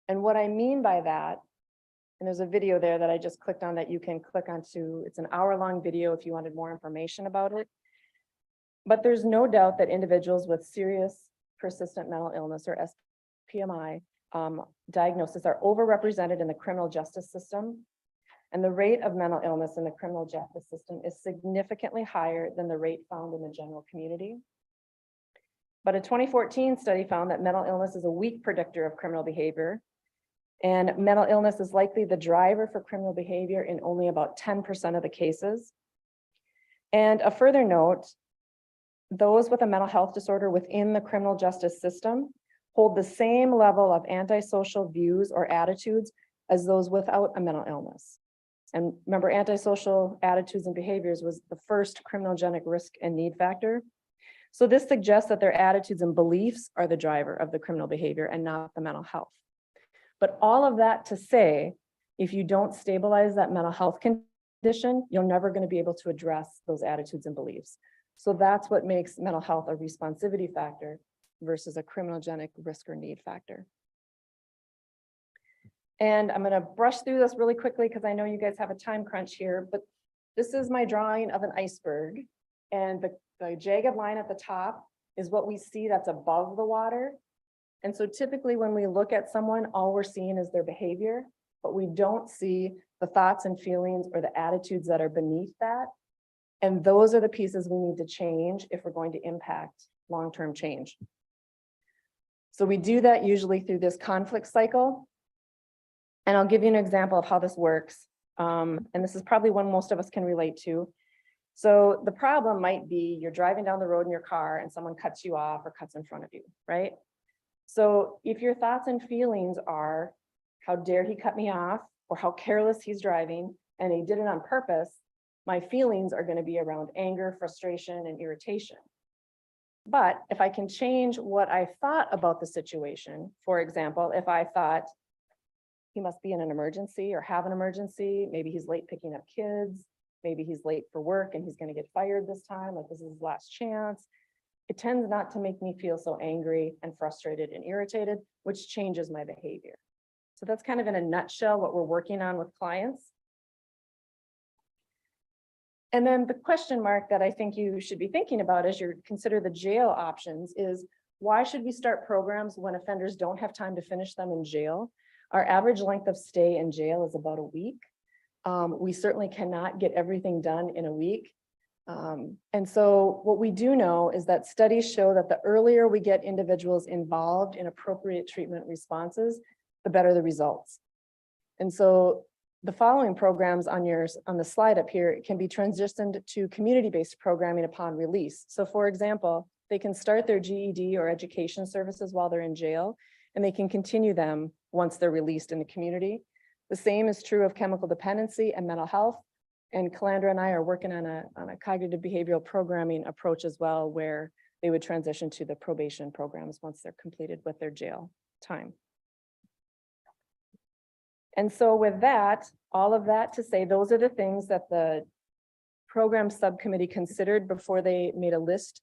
And what I mean by that, and there's a video there that I just clicked on that you can click onto. It's an hour-long video if you wanted more information about it. But there's no doubt that individuals with serious persistent mental illness or SPMI diagnosis are overrepresented in the criminal justice system. And the rate of mental illness in the criminal justice system is significantly higher than the rate found in the general community. But a 2014 study found that mental illness is a weak predictor of criminal behavior. And mental illness is likely the driver for criminal behavior in only about 10% of the cases. And a further note, those with a mental health disorder within the criminal justice system hold the same level of antisocial views or attitudes as those without a mental illness. And remember, antisocial attitudes and behaviors was the first criminogenic risk and need factor. So this suggests that their attitudes and beliefs are the driver of the criminal behavior and not the mental health. But all of that to say, if you don't stabilize that mental health condition, you're never going to be able to address those attitudes and beliefs. So that's what makes mental health a responsivity factor versus a criminogenic risk or need factor. And I'm going to brush through this really quickly because I know you guys have a time crunch here, but this is my drawing of an iceberg. And the jagged line at the top is what we see that's above the water. And so typically when we look at someone, all we're seeing is their behavior, but we don't see the thoughts and feelings or the attitudes that are beneath that. And those are the pieces we need to change if we're going to impact long-term change. So we do that usually through this conflict cycle. And I'll give you an example of how this works. And this is probably one most of us can relate to. So the problem might be you're driving down the road in your car and someone cuts you off or cuts in front of you, right? So if your thoughts and feelings are, how dare he cut me off, or how careless he's driving, and he did it on purpose, my feelings are going to be around anger, frustration, and irritation. But if I can change what I thought about the situation, for example, if I thought he must be in an emergency or have an emergency, maybe he's late picking up kids, maybe he's late for work and he's going to get fired this time, like this is his last chance. It tends not to make me feel so angry and frustrated and irritated, which changes my behavior. So that's kind of in a nutshell what we're working on with clients. And then the question mark that I think you should be thinking about as you consider the jail options is, why should we start programs when offenders don't have time to finish them in jail? Our average length of stay in jail is about a week. We certainly cannot get everything done in a week. And so what we do know is that studies show that the earlier we get individuals involved in appropriate treatment responses, the better the results. And so the following programs on the slide up here can be transitioned to community-based programming upon release. So for example, they can start their GED or education services while they're in jail, and they can continue them once they're released in the community. The same is true of chemical dependency and mental health. And Calandra and I are working on a cognitive behavioral programming approach as well, where they would transition to the probation programs once they're completed with their jail time. And so with that, all of that to say, those are the things that the program subcommittee considered before they made a list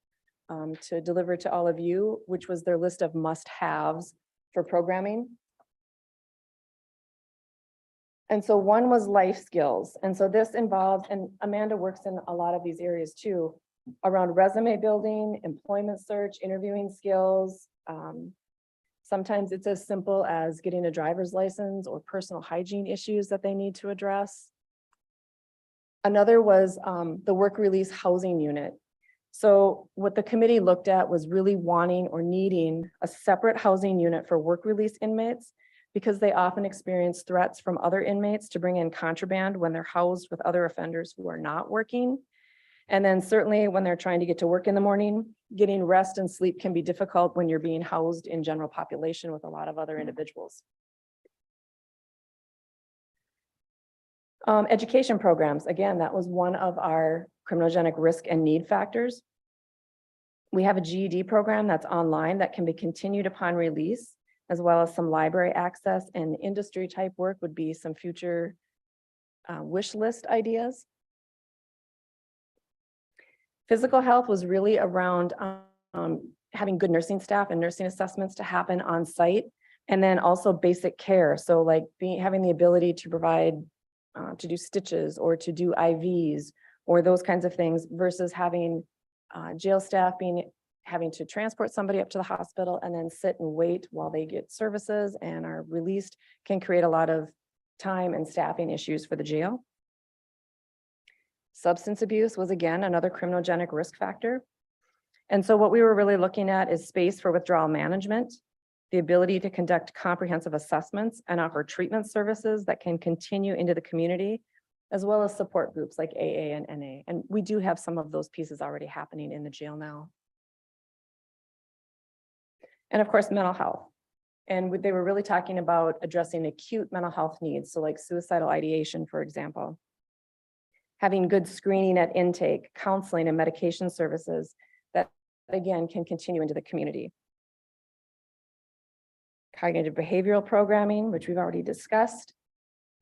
to deliver to all of you, which was their list of must-haves for programming. And so one was life skills. And so this involved, and Amanda works in a lot of these areas too, around resume building, employment search, interviewing skills. Sometimes it's as simple as getting a driver's license or personal hygiene issues that they need to address. Another was the work release housing unit. So what the committee looked at was really wanting or needing a separate housing unit for work release inmates because they often experience threats from other inmates to bring in contraband when they're housed with other offenders who are not working. And then certainly when they're trying to get to work in the morning, getting rest and sleep can be difficult when you're being housed in general population with a lot of other individuals. Education programs, again, that was one of our criminogenic risk and need factors. We have a GED program that's online that can be continued upon release, as well as some library access, and industry type work would be some future wish list ideas. Physical health was really around having good nursing staff and nursing assessments to happen on site, and then also basic care. So like having the ability to provide to do stitches or to do IVs or those kinds of things versus having jail staff having to transport somebody up to the hospital and then sit and wait while they get services and are released can create a lot of time and staffing issues for the jail. Substance abuse was again another criminogenic risk factor. And so what we were really looking at is space for withdrawal management, the ability to conduct comprehensive assessments and offer treatment services that can continue into the community, as well as support groups like AA and NA. And we do have some of those pieces already happening in the jail now. And of course, mental health. And they were really talking about addressing acute mental health needs. So like suicidal ideation, for example. Having good screening at intake, counseling and medication services that again can continue into the community. Cognitive behavioral programming, which we've already discussed.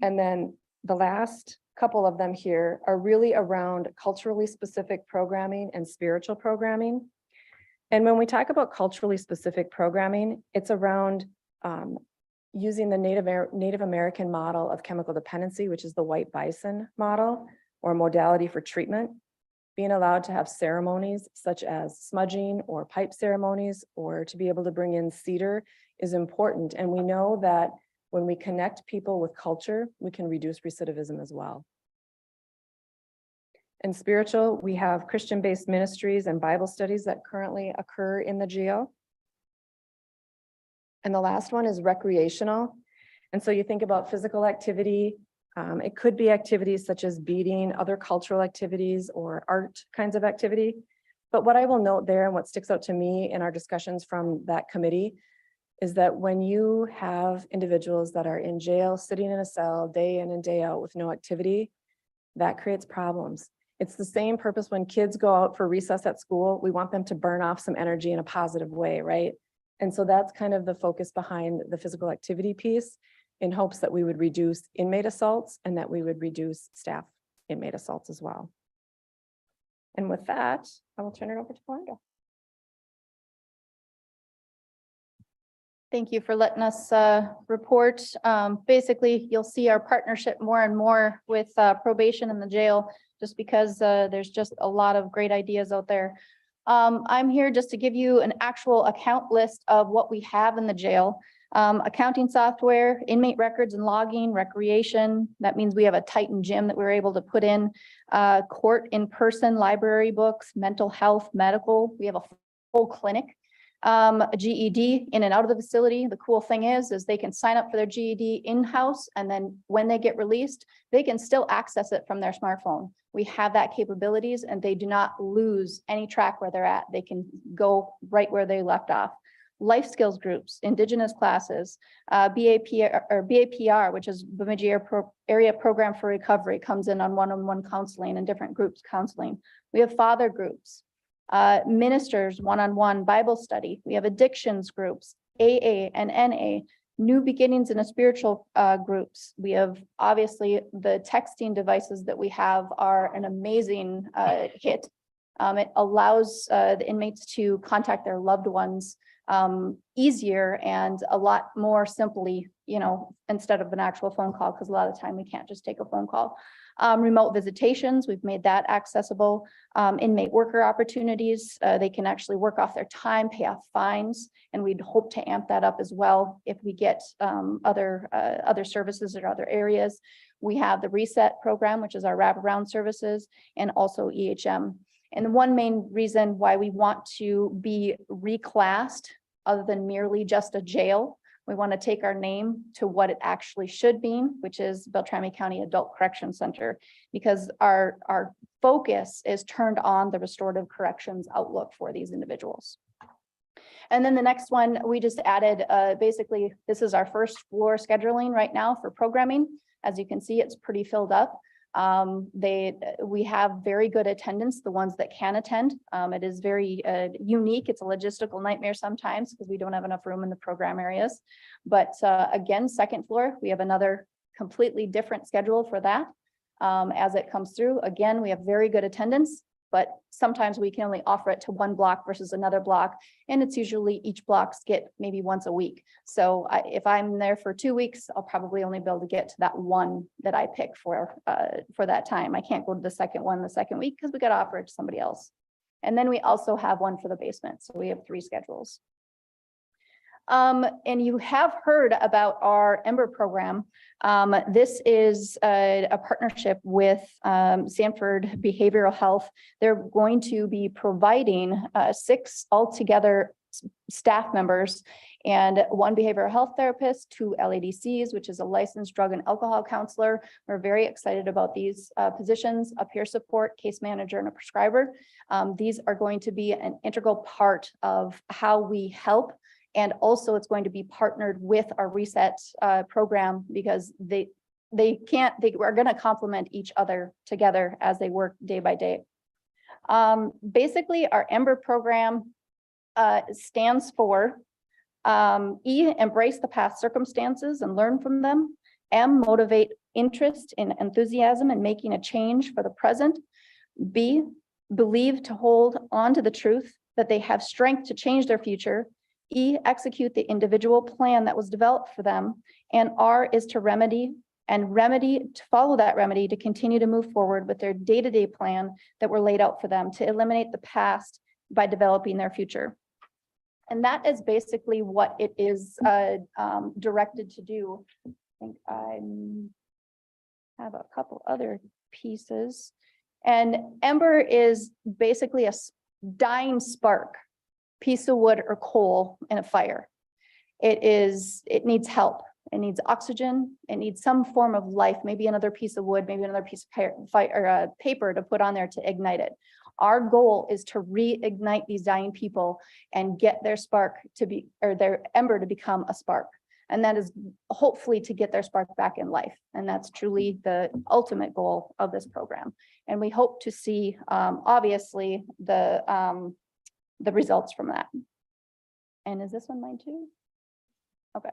And then the last couple of them here are really around culturally specific programming and spiritual programming. And when we talk about culturally specific programming, it's around using the Native American model of chemical dependency, which is the white bison model or modality for treatment, being allowed to have ceremonies such as smudging or pipe ceremonies, or to be able to bring in cedar is important. And we know that when we connect people with culture, we can reduce recidivism as well. In spiritual, we have Christian-based ministries and Bible studies that currently occur in the jail. And the last one is recreational. And so you think about physical activity. It could be activities such as beading, other cultural activities, or art kinds of activity. But what I will note there, and what sticks out to me in our discussions from that committee, is that when you have individuals that are in jail, sitting in a cell day in and day out with no activity, that creates problems. It's the same purpose when kids go out for recess at school. We want them to burn off some energy in a positive way, right? And so that's kind of the focus behind the physical activity piece, in hopes that we would reduce inmate assaults and that we would reduce staff inmate assaults as well. And with that, I will turn it over to Belinda. Thank you for letting us report. Basically, you'll see our partnership more and more with probation in the jail, just because there's just a lot of great ideas out there. I'm here just to give you an actual account list of what we have in the jail. Accounting software, inmate records and logging, recreation. That means we have a Titan gym that we're able to put in, court in person, library books, mental health, medical. We have a full clinic. A GED in and out of the facility. The cool thing is they can sign up for their GED in-house, and then when they get released, they can still access it from their smartphone. We have that capabilities, and they do not lose any track where they're at. They can go right where they left off. Life skills groups, indigenous classes, BAPR, which is Bemidji Area Program for Recovery, comes in on one-on-one counseling and different groups counseling. We have father groups. Ministers one-on-one Bible study. We have addictions groups, AA and NA, new beginnings in a spiritual groups. We have obviously the texting devices that we have are an amazing hit. It allows the inmates to contact their loved ones easier and a lot more simply, you know, instead of an actual phone call, because a lot of the time we can't just take a phone call. Remote visitations, we've made that accessible. Inmate worker opportunities, they can actually work off their time, pay off fines, and we'd hope to amp that up as well if we get other services or other areas. We have the reset program, which is our wraparound services, and also EHM. And the one main reason why we want to be reclassed, other than merely just a jail, we want to take our name to what it actually should be, which is Beltrami County Adult Correction Center, because our focus is turned on the restorative corrections outlook for these individuals. And then the next one, we just added, basically, this is our first floor scheduling right now for programming. As you can see, it's pretty filled up. We have very good attendance, the ones that can attend. It is very unique. It's a logistical nightmare sometimes because we don't have enough room in the program areas. But again, second floor, we have another completely different schedule for that. As it comes through, again, we have very good attendance, but sometimes we can only offer it to one block versus another block. And it's usually each blocks get maybe once a week. So if I'm there for 2 weeks, I'll probably only be able to get to that one that I pick for that time. I can't go to the second one the second week because we got to offer it to somebody else. And then we also have one for the basement. So we have 3 schedules. And you have heard about our Ember program. This is a partnership with Sanford Behavioral Health. They're going to be providing 6 altogether staff members and 1 behavioral health therapist, 2 LADCs, which is a licensed drug and alcohol counselor. We're very excited about these positions, a peer support, case manager, and a prescriber. These are going to be an integral part of how we help. And also it's going to be partnered with our reset program because they are going to complement each other together as they work day by day. Basically, our Ember program stands for E, embrace the past circumstances and learn from them. M, motivate interest and enthusiasm in making a change for the present. B, believe to hold on to the truth that they have strength to change their future. E, execute the individual plan that was developed for them. And R is to remedy to follow that remedy to continue to move forward with their day-to-day plan that were laid out for them to eliminate the past by developing their future. And that is basically what it is directed to do. I think I have a couple other pieces. And Ember is basically a dying spark, piece of wood or coal in a fire. It needs help. It needs oxygen. It needs some form of life, maybe another piece of wood, maybe another piece of paper to put on there to ignite it. Our goal is to reignite these dying people and get their spark to be, or their ember to become a spark. And that is hopefully to get their spark back in life. And that's truly the ultimate goal of this program. And we hope to see, obviously, the results from that. And is this one mine too? Okay.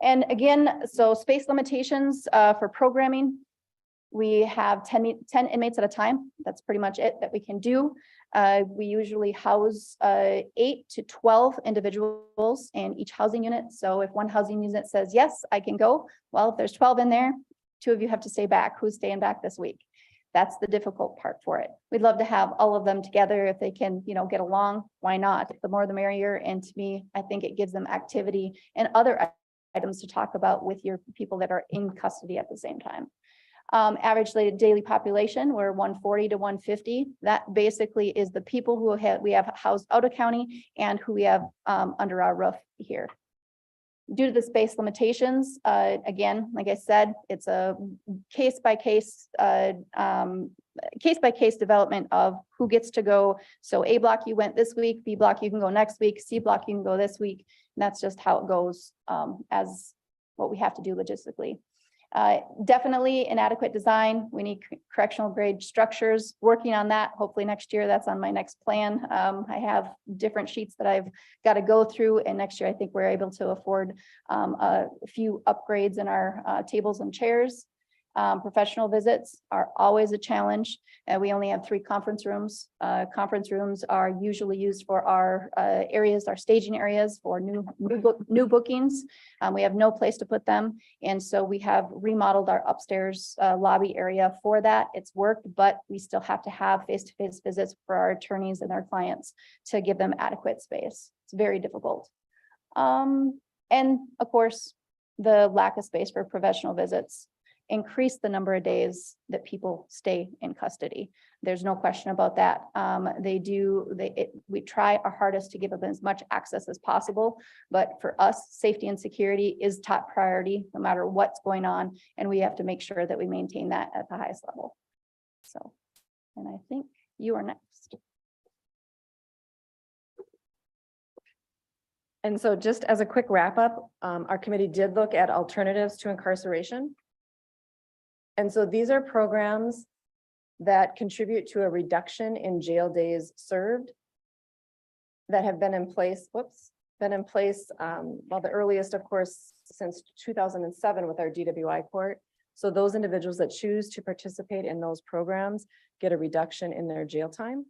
And again, so space limitations for programming. We have 10 inmates at a time. That's pretty much it that we can do. We usually house 8 to 12 individuals in each housing unit. So if one housing unit says, yes, I can go. Well, if there's 12 in there, 2 of you have to stay back. Who's staying back this week? That's the difficult part for it. We'd love to have all of them together if they can, get along. Why not? The more the merrier. And to me, I think it gives them activity and other items to talk about with your people that are in custody at the same time. Average daily population, we're 140 to 150. That basically is the people who we have housed out of county and who we have under our roof here. Due to the space limitations, again, like I said, it's a case-by-case development of who gets to go. So A block, you went this week, B block, you can go next week, C block, you can go this week. And that's just how it goes as what we have to do logistically. Definitely inadequate design. We need correctional grade structures, working on that. Hopefully next year, that's on my next plan. I have different sheets that I've got to go through, and next year I think we're able to afford a few upgrades in our tables and chairs. Professional visits are always a challenge. We only have 3 conference rooms. Conference rooms are usually used for our areas, our staging areas for new bookings. We have no place to put them. And so we have remodeled our upstairs lobby area for that. It's worked, but we still have to have face-to-face visits for our attorneys and our clients to give them adequate space. It's very difficult. And of course, the lack of space for professional visits increase the number of days that people stay in custody. There's no question about that. We try our hardest to give them as much access as possible, but for us, safety and security is top priority, no matter what's going on, and we have to make sure that we maintain that at the highest level. So, and I think you are next. And so just as a quick wrap up, our committee did look at alternatives to incarceration. And so these are programs that contribute to a reduction in jail days served that have been in place, well, the earliest, of course, since 2007 with our DWI court. So those individuals that choose to participate in those programs get a reduction in their jail time.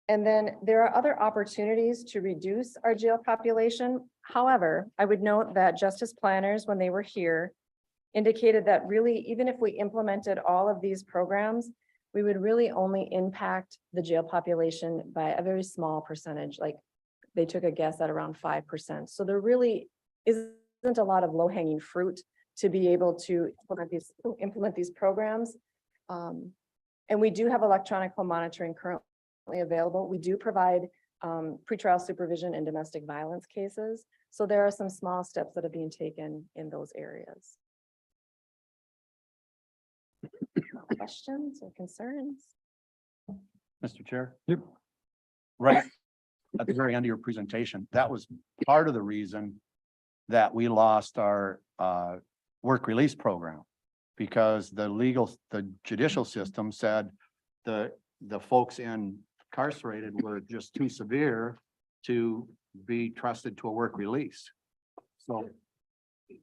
And then there are other opportunities to reduce our jail population. However, I would note that justice planners, when they were here, indicated that really, even if we implemented all of these programs, we would really only impact the jail population by a very small percentage. Like they took a guess at around 5%. So there really isn't a lot of low-hanging fruit to be able to implement these programs. And we do have electronic home monitoring currently available. We do provide pretrial supervision in domestic violence cases. So there are some small steps that are being taken in those areas. Questions or concerns? Mr. Chair? Yep. Right at the very end of your presentation, that was part of the reason that we lost our work release program. Because the judicial system said the folks incarcerated were just too severe to be trusted to a work release. So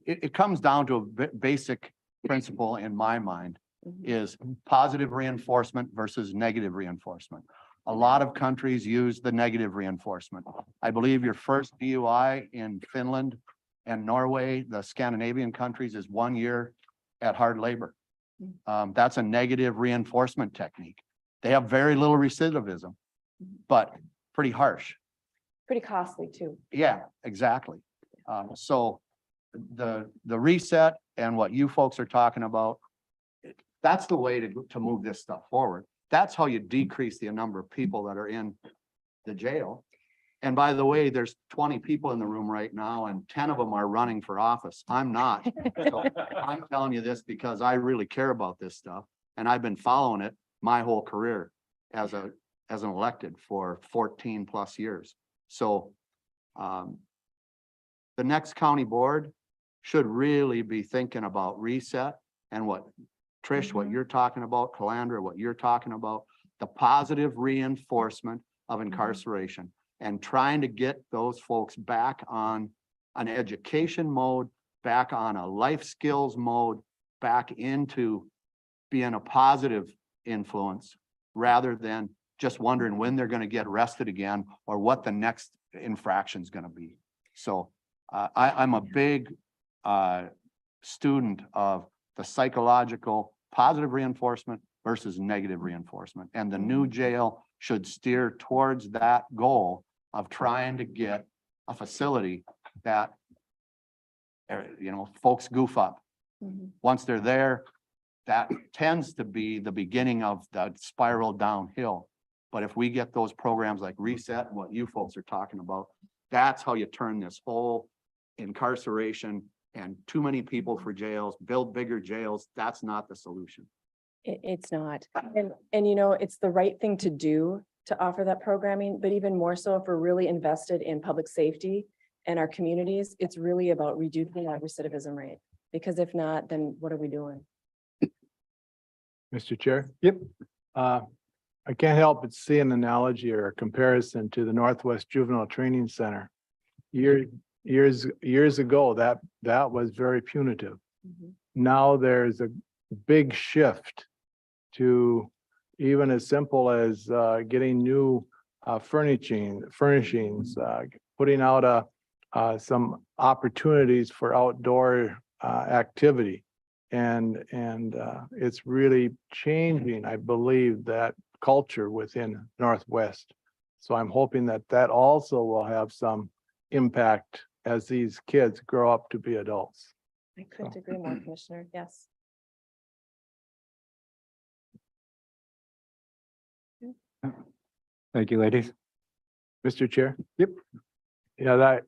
it comes down to a basic principle in my mind, is positive reinforcement versus negative reinforcement. A lot of countries use the negative reinforcement. I believe your first DUI in Finland and Norway, the Scandinavian countries, is 1 year at hard labor. That's a negative reinforcement technique. They have very little recidivism, but pretty harsh. Pretty costly too. Yeah, exactly. So the reset and what you folks are talking about, that's the way to move this stuff forward. That's how you decrease the number of people that are in the jail. And by the way, there's 20 people in the room right now and 10 of them are running for office. I'm not. So I'm telling you this because I really care about this stuff. And I've been following it my whole career as an elected for 14 plus years. So the next county board should really be thinking about reset and what Trish, what you're talking about, Calandra, what you're talking about, the positive reinforcement of incarceration and trying to get those folks back on an education mode, back on a life skills mode, back into being a positive influence rather than just wondering when they're going to get arrested again or what the next infraction is going to be. So I'm a big student of the psychological positive reinforcement versus negative reinforcement. And the new jail should steer towards that goal of trying to get a facility that, folks goof up. Once they're there, that tends to be the beginning of the spiral downhill. But if we get those programs like Reset, what you folks are talking about, that's how you turn this whole incarceration and too many people for jails, build bigger jails. That's not the solution. It's not. And it's the right thing to do to offer that programming, but even more so if we're really invested in public safety and our communities, it's really about reducing that recidivism rate. Because if not, then what are we doing? Mr. Chair? Yep. I can't help but see an analogy or a comparison to the Northwest Juvenile Training Center. years ago, that was very punitive. Mhm. Now there's a big shift to even as simple as getting new furnishings, putting out some opportunities for outdoor activity. And it's really changing, I believe, that culture within Northwest. So I'm hoping that that also will have some impact as these kids grow up to be adults. I couldn't agree more, Commissioner. Yes. Thank you, ladies. Mr. Chair? Yep. Yeah, that,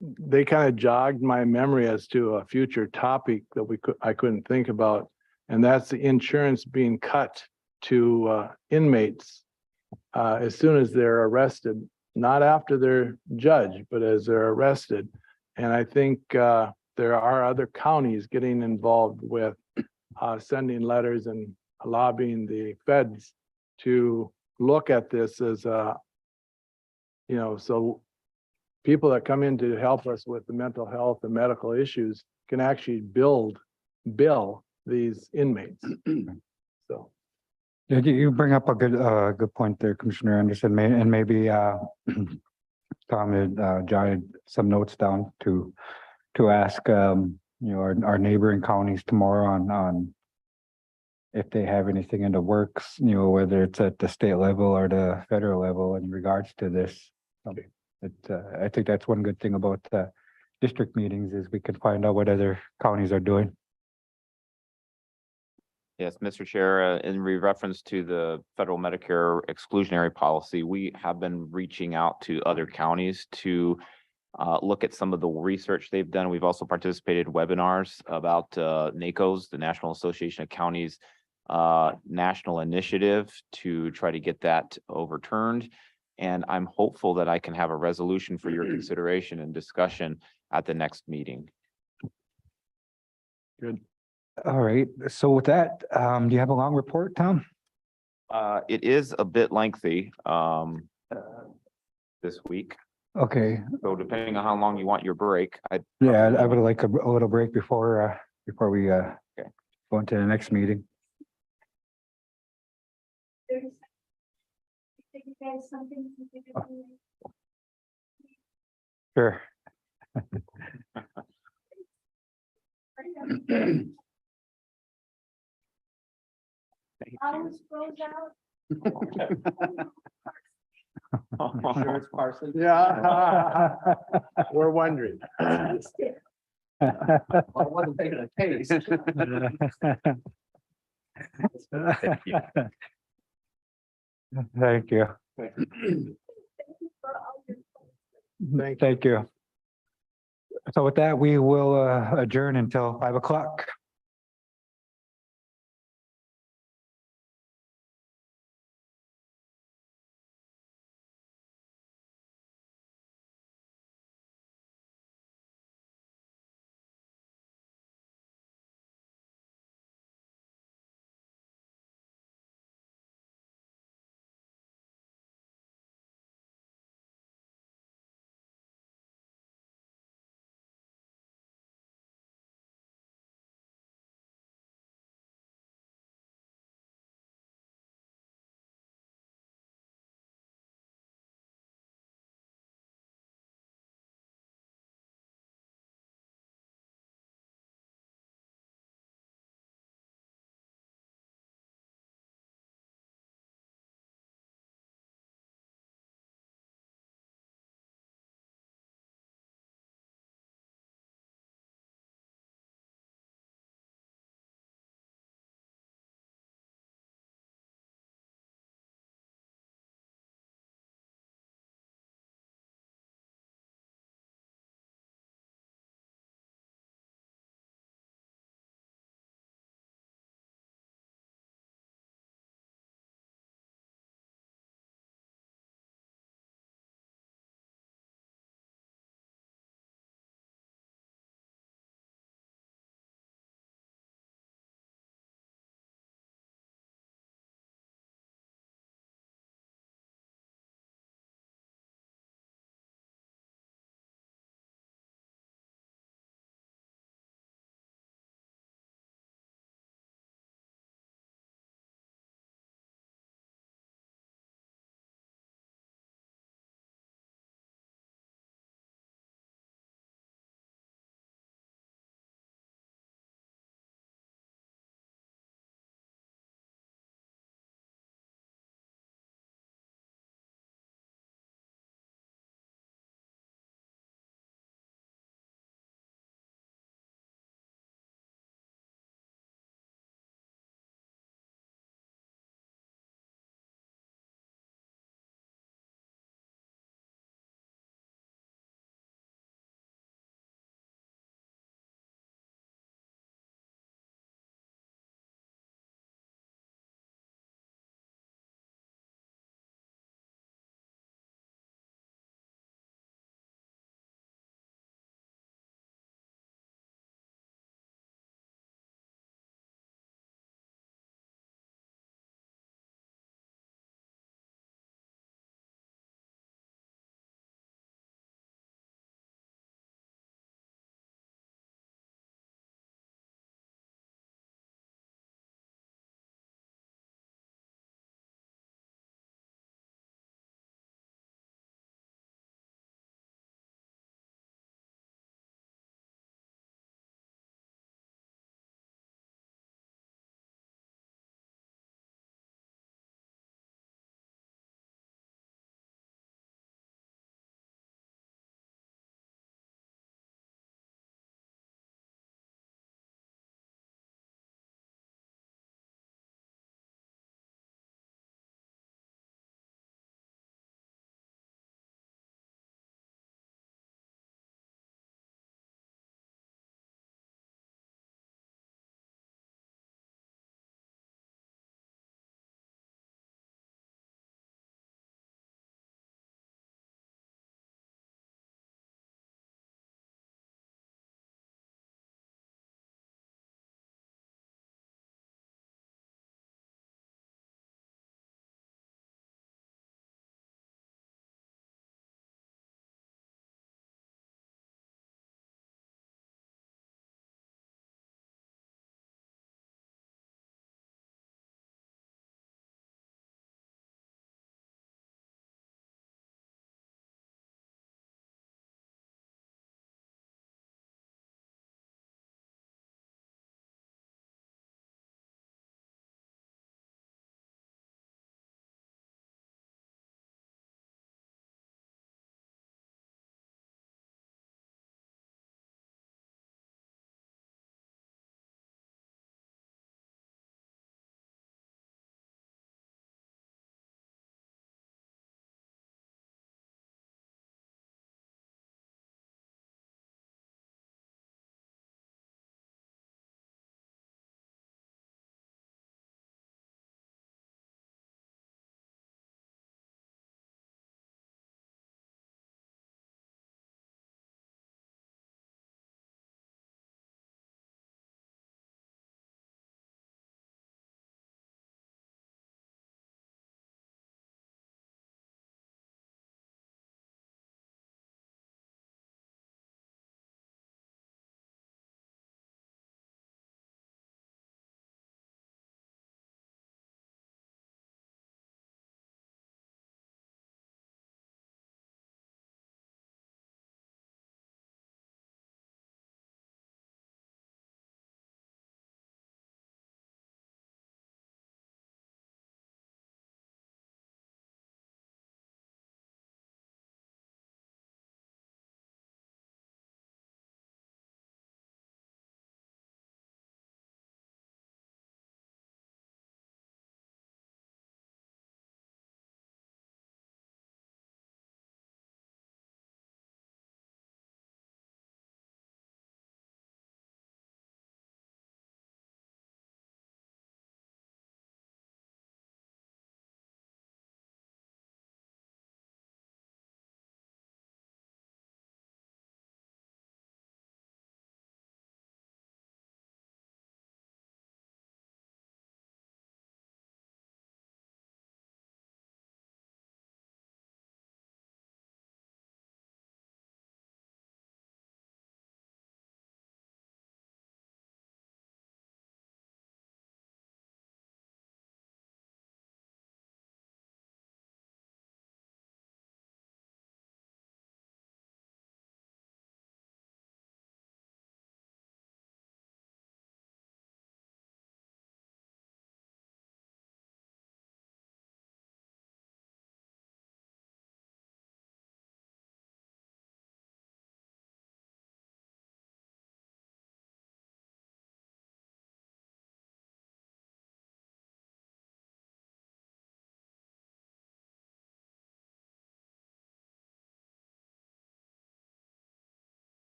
they kind of jogged my memory as to a future topic that I couldn't think about. And that's the insurance being cut to inmates as soon as they're arrested, not after they're judged, but as they're arrested. And I think there are other counties getting involved with sending letters and lobbying the feds to look at this as so people that come in to help us with the mental health and medical issues can actually bill these inmates. So. Yeah, you bring up a good point there, Commissioner Anderson, and maybe Tom had jotted some notes down to ask our neighboring counties tomorrow on if they have anything in the works, whether it's at the state level or the federal level in regards to this. I think that's one good thing about district meetings is we can find out what other counties are doing. Yes, Mr. Chair, in reference to the federal Medicare exclusionary policy, we have been reaching out to other counties to look at some of the research they've done. We've also participated in webinars about NACO's, the National Association of Counties, national initiative to try to get that overturned. And I'm hopeful that I can have a resolution for your consideration and discussion at the next meeting. Good. All right. So with that, do you have a long report, Tom? It is a bit lengthy this week. Okay. So depending on how long you want your break, Yeah, I would like a little break before we go into the next meeting. Sure. Yeah. We're wondering. wasn't taking a case. Thank you. Thank you. So with that, we will adjourn until 5 o'clock.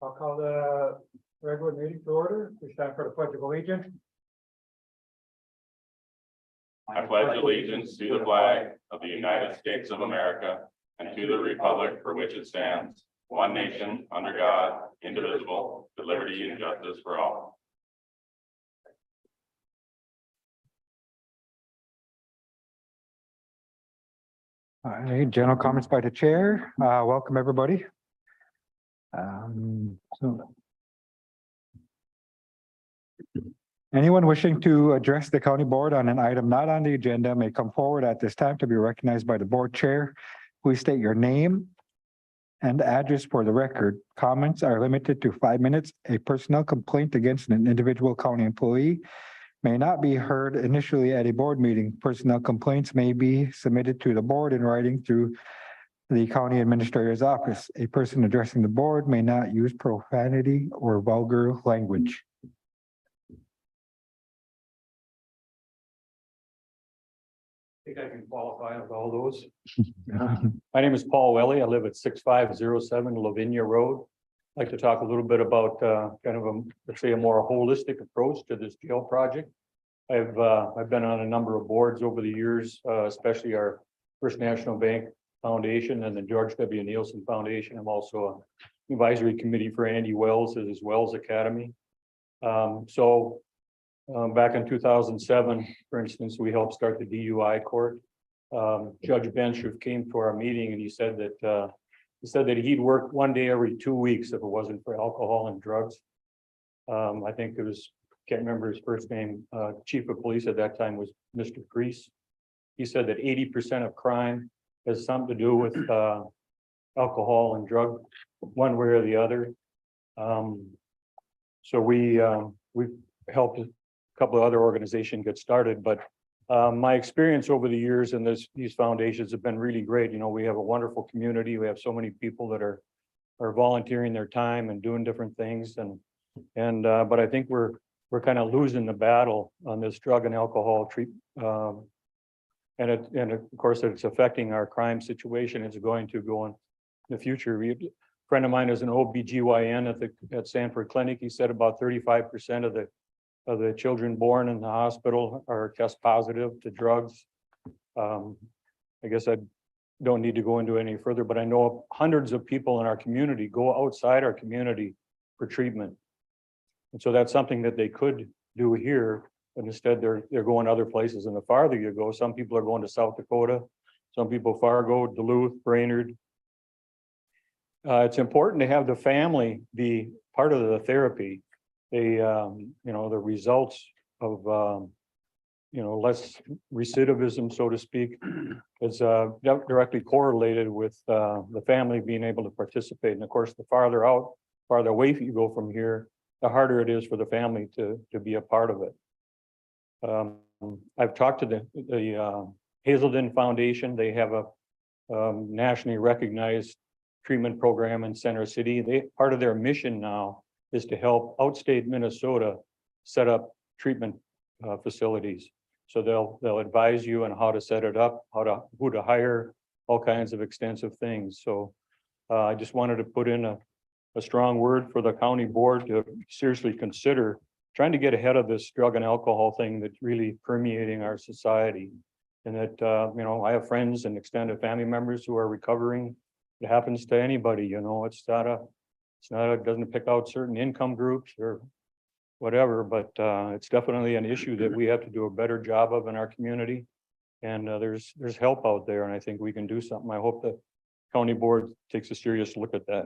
I'll call the regular meeting to order. We stand for the pledge of allegiance. I pledge allegiance to the flag of the United States of America and to the republic for which it stands, one nation, under God, indivisible, with liberty and justice for all. All right, general comments by the chair. Welcome, everybody. So anyone wishing to address the county board on an item not on the agenda may come forward at this time to be recognized by the board chair. Please state your name and address for the record. Comments are limited to 5 minutes. A personnel complaint against an individual county employee may not be heard initially at a board meeting. Personnel complaints may be submitted to the board in writing through the county administrator's office. A person addressing the board may not use profanity or vulgar language. I think I can qualify with all those. My name is Paul Welly. I live at 6507 Lavinia Road. I'd like to talk a little bit about kind of a, let's say, a more holistic approach to this jail project. I've been on a number of boards over the years, especially our First National Bank Foundation and the George W. Nielsen Foundation. I'm also an advisory committee for Andy Wells as Wells Academy. Back in 2007, for instance, we helped start the DUI court. Judge Bench came to our meeting and he said that he'd work one day every 2 weeks if it wasn't for alcohol and drugs. I think it was, can't remember his first name, chief of police at that time was Mr. Priest. He said that 80% of crime has something to do with alcohol and drug, one way or the other. So we've helped a couple of other organizations get started, but my experience over the years in these foundations have been really great. You know, we have a wonderful community. We have so many people that are volunteering their time and doing different things, but I think we're kind of losing the battle on this drug and alcohol treatment. And of course, it's affecting our crime situation. It's going to go in the future. A friend of mine is an OBGYN at Sanford Clinic. He said about 35% of the children born in the hospital are test positive to drugs. I guess I don't need to go into any further, but I know hundreds of people in our community go outside our community for treatment. And so that's something that they could do here, but instead they're going other places. And the farther you go, some people are going to South Dakota, some people Fargo, Duluth, Brainerd. It's important to have the family be part of the therapy. You know, the results of, you know, less recidivism, so to speak, is directly correlated with the family being able to participate. And of course, the farther away you go from here, the harder it is for the family to be a part of it. I've talked to the Hazelden Foundation. They have a nationally recognized treatment program in Center City. Part of their mission now is to help outstate Minnesota set up treatment facilities. So they'll advise you on how to set it up, who to hire, all kinds of extensive things. So I just wanted to put in a strong word for the county board to seriously consider trying to get ahead of this drug and alcohol thing that's really permeating our society. And that, you know, I have friends and extended family members who are recovering. It happens to anybody, you know, it doesn't pick out certain income groups or whatever, but it's definitely an issue that we have to do a better job of in our community. And there's help out there, and I think we can do something. I hope the county board takes a serious look at that.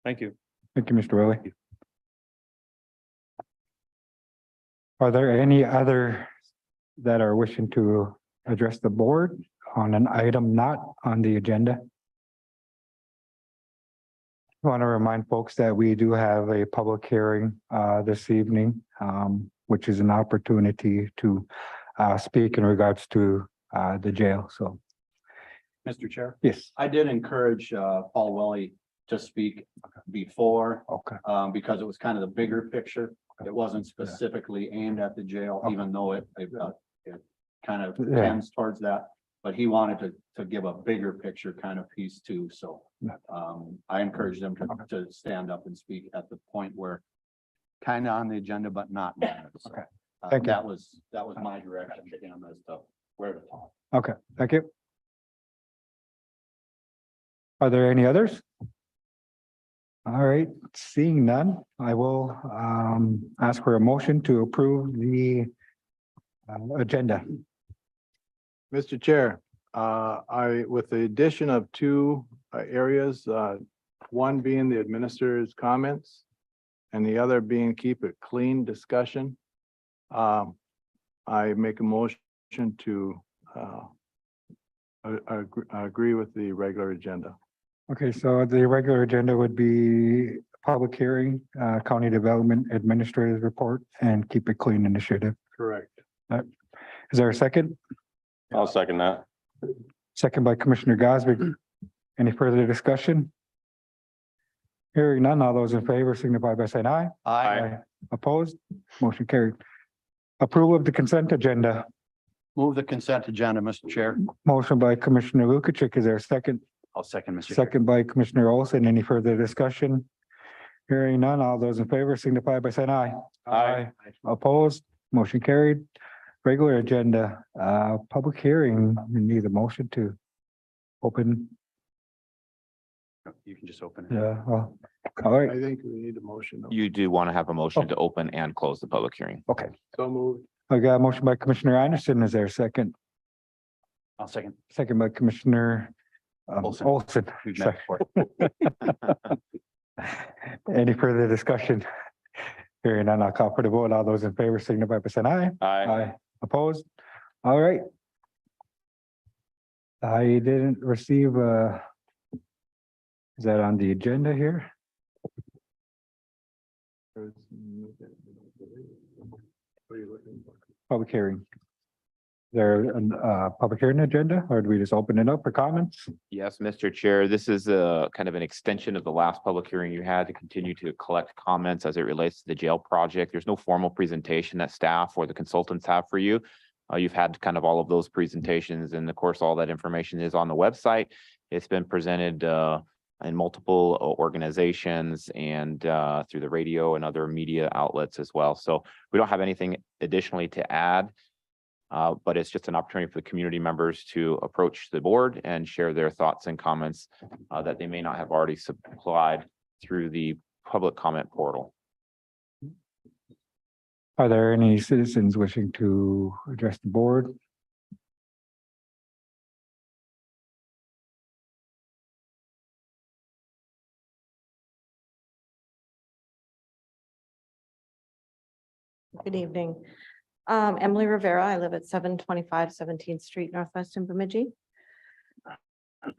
Thank you. Thank you, Mr. Willie. Are there any other that are wishing to address the board on an item not on the agenda? I want to remind folks that we do have a public hearing this evening, which is an opportunity to speak in regards to the jail. So, Mr. Chair, yes. I did encourage Paul Welly to speak before, Okay. because it was kind of the bigger picture. It wasn't specifically aimed at the jail, even though it kind of Yeah. tends towards that. But he wanted to give a bigger picture kind of piece too, so. I encouraged him to stand up and speak at the point where kind of on the agenda, but not. So, Okay. Thank you. That was my direction to him as to where to talk. Okay, thank you. Are there any others? All right, seeing none, I will ask for a motion to approve the agenda. Mr. Chair, with the addition of two areas, one being the administrator's comments and the other being keep it clean discussion. I make a motion to agree with the regular agenda. Okay, so the regular agenda would be public hearing, county development administrative report, and keep it clean initiative. Correct. Is there a second? I'll second that. Second by Commissioner Gosvick. Any further discussion? Hearing none, all those in favor signify by saying aye. Aye. Opposed? Motion carried. Approval of the consent agenda. Move the consent agenda, Mr. Chair. Motion by Commissioner Lukic. Is there a second? I'll second, Mr. Chair. Second by Commissioner Olson. Any further discussion? Hearing none, all those in favor signify by saying aye. Aye. Opposed? Motion carried. Regular agenda, public hearing, we need a motion to open. You can just open it. Yeah, well, all right, I think we need a motion. though. You do want to have a motion to open and close the public hearing. okay. So moved. I got a motion by Commissioner Anderson. Is there a second? I'll second. Second by Commissioner Olson. Olson. We've met before. Any further discussion? Hearing none, I'll call for the vote. All those in favor signify by saying aye. Aye. Opposed? All right. I didn't receive is that on the agenda here? What are you looking for? Public hearing. Is there a public hearing agenda or do we just open it up for comments? Yes, Mr. Chair, this is a kind of an extension of the last public hearing you had to continue to collect comments as it relates to the jail project. There's no formal presentation that staff or the consultants have for you. You've had kind of all of those presentations, and of course, all that information is on the website. It's been presented in multiple organizations and through the radio and other media outlets as well. So we don't have anything additionally to add. But it's just an opportunity for the community members to approach the board and share their thoughts and comments that they may not have already supplied through the public comment portal. Are there any citizens wishing to address the board? Good evening. Emily Rivera. I live at 725 17th Street, Northwest in Bemidji.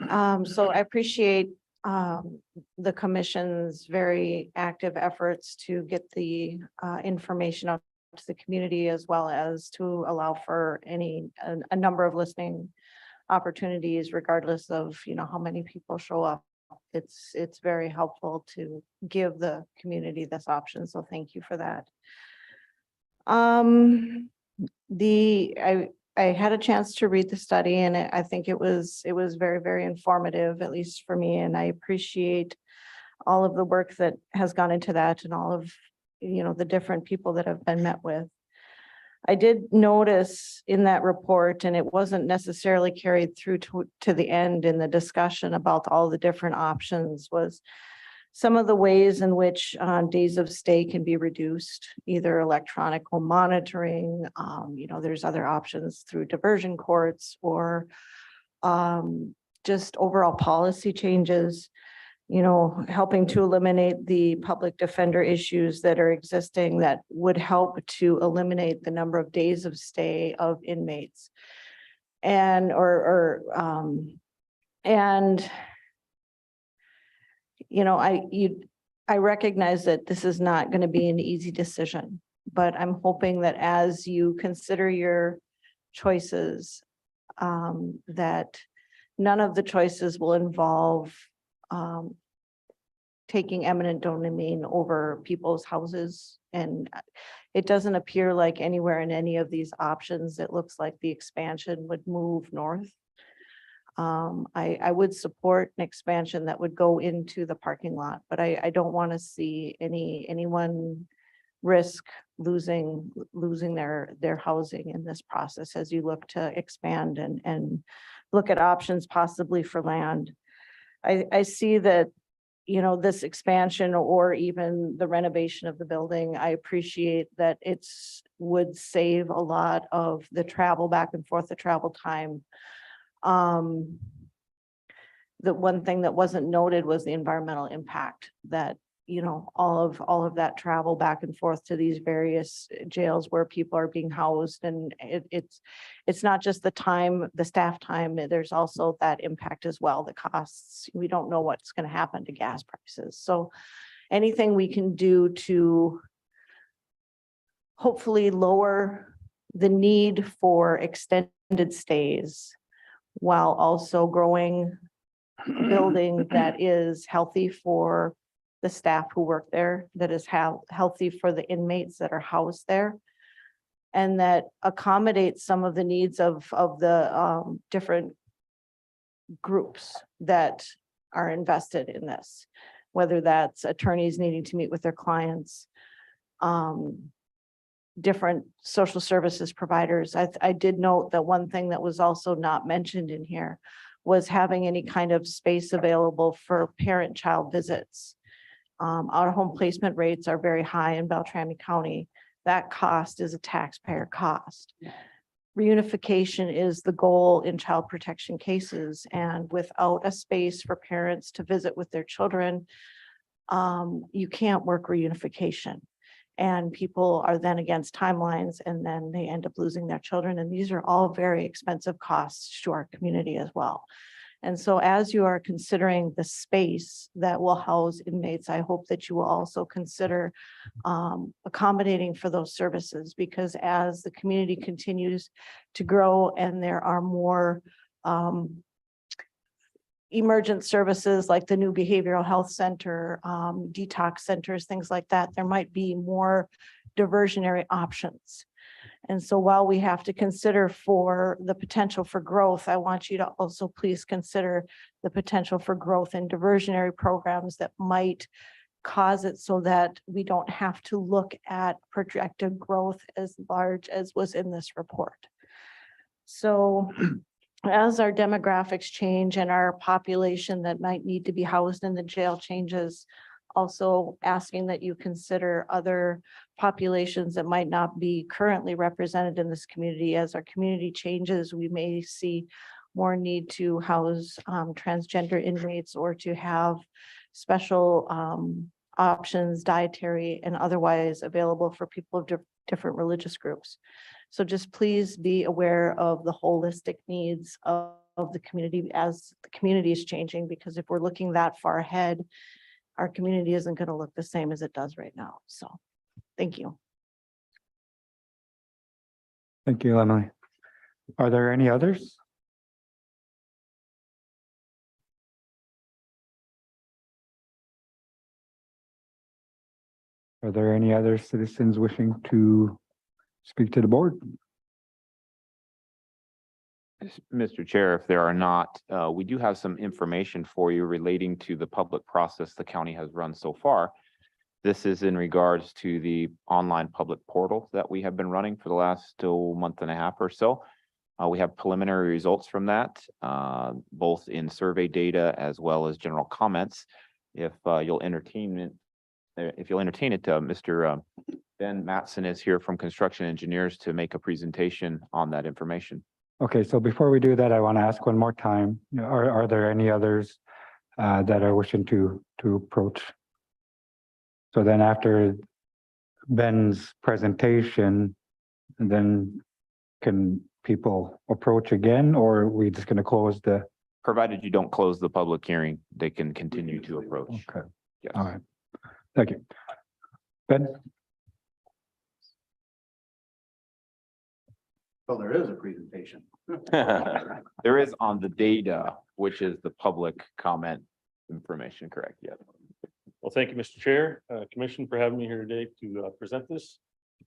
So I appreciate the commission's very active efforts to get the information out to the community, as well as to allow for a number of listening opportunities, regardless of, how many people show up. It's very helpful to give the community this option. So thank you for that. I had a chance to read the study, and I think it was very, very informative, at least for me, and I appreciate all of the work that has gone into that and all of, the different people that have been met with. I did notice in that report, and it wasn't necessarily carried through to the end in the discussion about all the different options, was some of the ways in which days of stay can be reduced, either electronic home monitoring, there's other options through diversion courts, or just overall policy changes, helping to eliminate the public defender issues that are existing that would help to eliminate the number of days of stay of inmates. I recognize that this is not going to be an easy decision, but I'm hoping that as you consider your choices, that none of the choices will involve taking eminent domain over people's houses. And it doesn't appear like anywhere in any of these options, it looks like the expansion would move north. I would support an expansion that would go into the parking lot, but I don't want to see anyone risk losing their housing in this process as you look to expand and look at options possibly for land. I see that, you know, this expansion or even the renovation of the building, I appreciate that would save a lot of the travel back and forth, the travel time. The one thing that wasn't noted was the environmental impact that, you know, all of that travel back and forth to these various jails where people are being housed. And it's not just the time, the staff time, there's also that impact as well, the costs. We don't know what's going to happen to gas prices. So anything we can do to hopefully lower the need for extended stays while also growing a building that is healthy for the staff who work there, that is healthy for the inmates that are housed there, and that accommodates some of the needs of the different groups that are invested in this, whether that's attorneys needing to meet with their clients, different social services providers. I did note that one thing that was also not mentioned in here was having any kind of space available for parent-child visits. Out-of-home placement rates are very high in Beltrami County. That cost is a taxpayer cost. Reunification is the goal in child protection cases, and without a space for parents to visit with their children, you can't work reunification. And people are then against timelines, and then they end up losing their children. And these are all very expensive costs to our community as well. And so as you are considering the space that will house inmates, I hope that you will also consider accommodating for those services, because as the community continues to grow and there are more emergent services like the new behavioral health center, detox centers, things like that, there might be more diversionary options. And so while we have to consider for the potential for growth, I want you to also please consider the potential for growth in diversionary programs that might cause it so that we don't have to look at projected growth as large as was in this report. So as our demographics change and our population that might need to be housed in the jail changes, also asking that you consider other populations that might not be currently represented in this community. As our community changes, we may see more need to house transgender inmates or to have special options, dietary and otherwise, available for people of different religious groups. So just please be aware of the holistic needs of the community as the community is changing, because if we're looking that far ahead, our community isn't going to look the same as it does right now. So thank you. Thank you, Emily. Are there any others? Are there any other citizens wishing to speak to the board? Mr. Chair, if there are not, we do have some information for you relating to the public process the county has run so far. This is in regards to the online public portal that we have been running for the last month and a half or so. We have preliminary results from that, both in survey data as well as general comments. If you'll entertain it, Mr. Ben Matson is here from Construction Engineers to make a presentation on that information. Okay, so before we do that, I want to ask one more time, are there any others that are wishing to approach? So then after Ben's presentation, then can people approach again, or are we just going to close the? Provided you don't close the public hearing, they can continue to approach. Okay, Yes. all right. Thank you. Ben? So there is a presentation. There is on the data, which is the public comment information, correct? Yeah. Well, thank you, Mr. Chair, Commission, for having me here today to present this.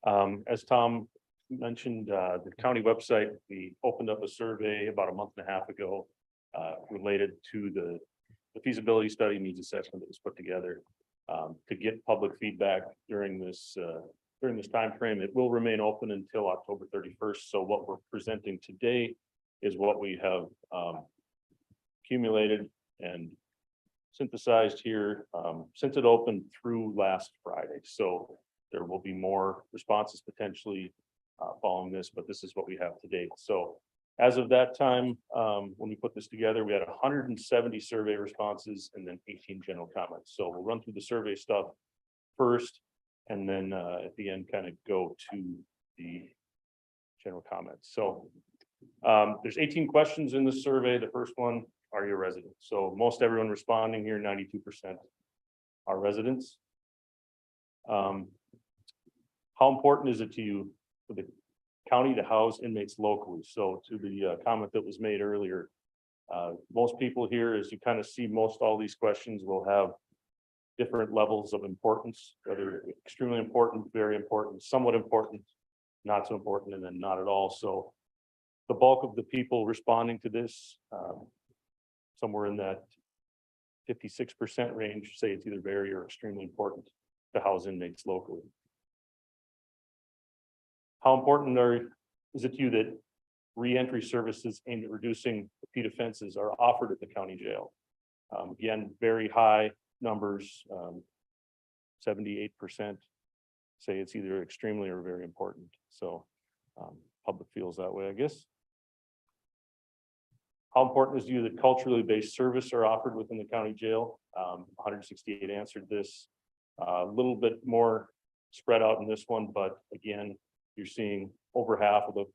As Tom mentioned, the county website, we opened up a survey about a month and a half ago related to the feasibility study needs assessment that was put together to get public feedback during this timeframe. It will remain open until October 31st. So what we're presenting today is what we have accumulated and synthesized here since it opened through last Friday. So there will be more responses potentially following this, but this is what we have to date. So as of that time, when we put this together, we had 170 survey responses and then 18 general comments. So we'll run through the survey stuff first, and then at the end, kind of go to the general comments. So there's 18 questions in the survey. The first one, are you a resident? So most everyone responding here, 92% are residents. How important is it to you for the county to house inmates locally? So to the comment that was made earlier, most people here, as you kind of see, most all these questions will have different levels of importance, whether extremely important, very important, somewhat important, not so important, and then not at all. So the bulk of the people responding to this, somewhere in that 56% range, say it's either very or extremely important to house inmates locally. How important is it to you that reentry services aimed at reducing repeat offenses are offered at the county jail? Again, very high numbers, 78% say it's either extremely or very important. So public feels that way, I guess. How important is to you that culturally based service are offered within the county jail? 168 answered this. A little bit more spread out in this one, but again, you're seeing over half of the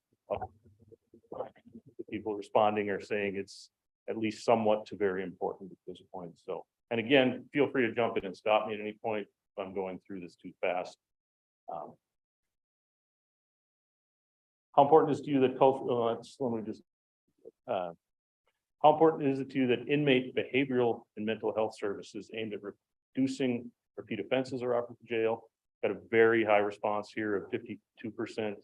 people responding are saying it's at least somewhat to very important at this point. So, and again, feel free to jump in and stop me at any point if I'm going through this too fast. How important is it to you that how important is it to you that inmate behavioral and mental health services aimed at reducing repeat offenses are offered to jail? Got a very high response here of 52% and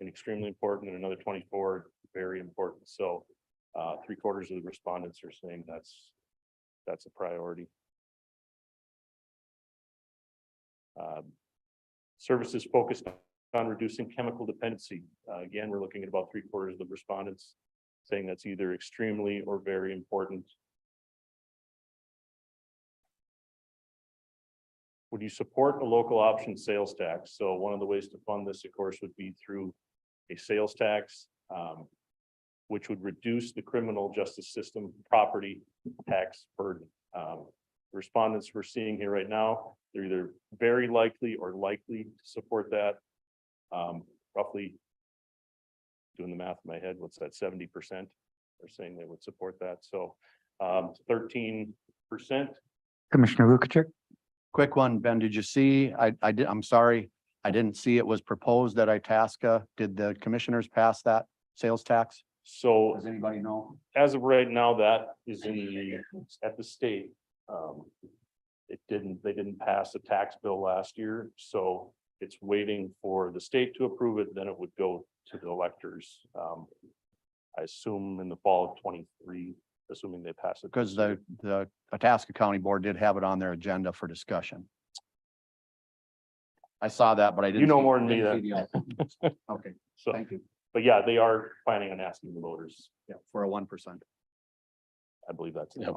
extremely important, and another 24 very important. So 3/4 of the respondents are saying that's a priority. Services focused on reducing chemical dependency. Again, we're looking at about 3/4 of the respondents saying that's either extremely or very important. Would you support a local option sales tax? So one of the ways to fund this, of course, would be through a sales tax, which would reduce the criminal justice system property tax burden. Respondents we're seeing here right now, they're either very likely or likely to support that. Roughly, doing the math in my head, what's that, 70% are saying they would support that. So 13%. Commissioner Lukic. Quick one, Ben, did you see, I'm sorry, I didn't see it was proposed at Itasca. Did the commissioners pass that sales tax? So Does anybody know? as of right now, that is at the state. They didn't pass a tax bill last year, so it's waiting for the state to approve it, then it would go to the electors. I assume in the fall of 23, assuming they pass it. Because the Itasca County Board did have it on their agenda for discussion. I saw that, but I didn't. You know see- more than me didn't see then. the- Okay, So, thank you. but yeah, they are planning on asking the voters. Yeah, for a 1%. I believe that's. Yep.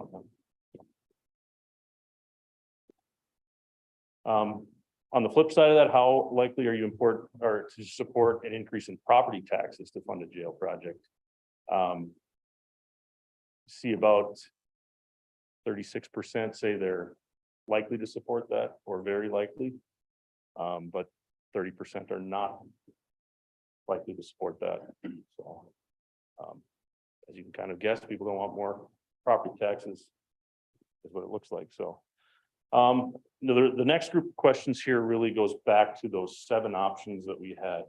On the flip side of that, how likely are you to support an increase in property taxes to fund a jail project? See about 36% say they're likely to support that or very likely. But 30% are not likely to support that. So as you can kind of guess, people don't want more property taxes is what it looks like. So the next group of questions here really goes back to those 7 options that we had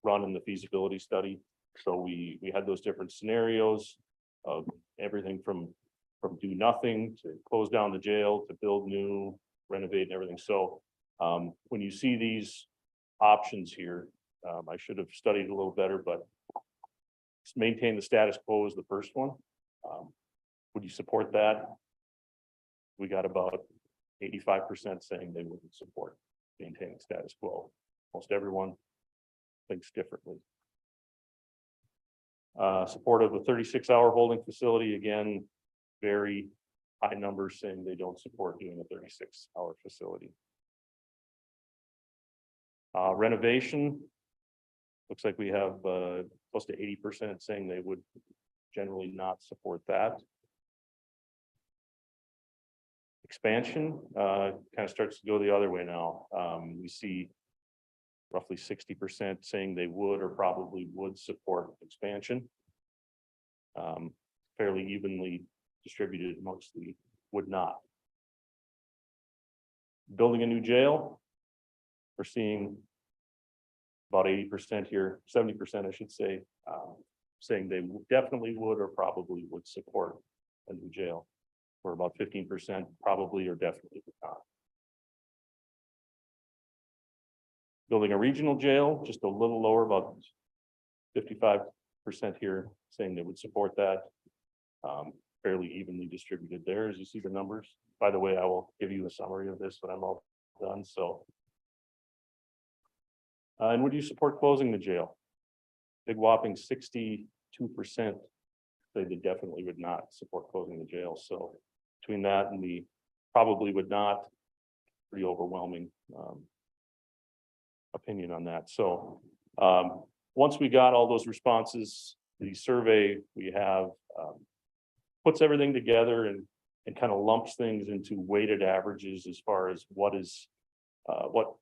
run in the feasibility study. So we had those different scenarios of everything from do nothing to close down the jail to build new, renovate and everything. So when you see these options here. I should have studied a little better, but maintain the status quo is the first one. Would you support that? We got about 85% saying they wouldn't support maintaining status quo. Most everyone thinks differently. Support of a 36-hour holding facility, again, very high numbers saying they don't support doing a 36-hour facility. Renovation, looks like we have close to 80% saying they would generally not support that. Expansion kind of starts to go the other way now. We see roughly 60% saying they would or probably would support expansion. Fairly evenly distributed, mostly would not. Building a new jail, we're seeing about 80% here, 70% I should say, saying they definitely would or probably would support a new jail. For about 15% probably or definitely would not. Building a regional jail, just a little lower, about 55% here saying they would support that. Fairly evenly distributed there as you see the numbers. By the way, I will give you a summary of this when I'm all done. So, and would you support closing the jail? Big whopping 62% say they definitely would not support closing the jail. So between that and the probably would not, pretty overwhelming opinion on that. So once we got all those responses, the survey we have puts everything together and kind of lumps things into weighted averages as far as what is what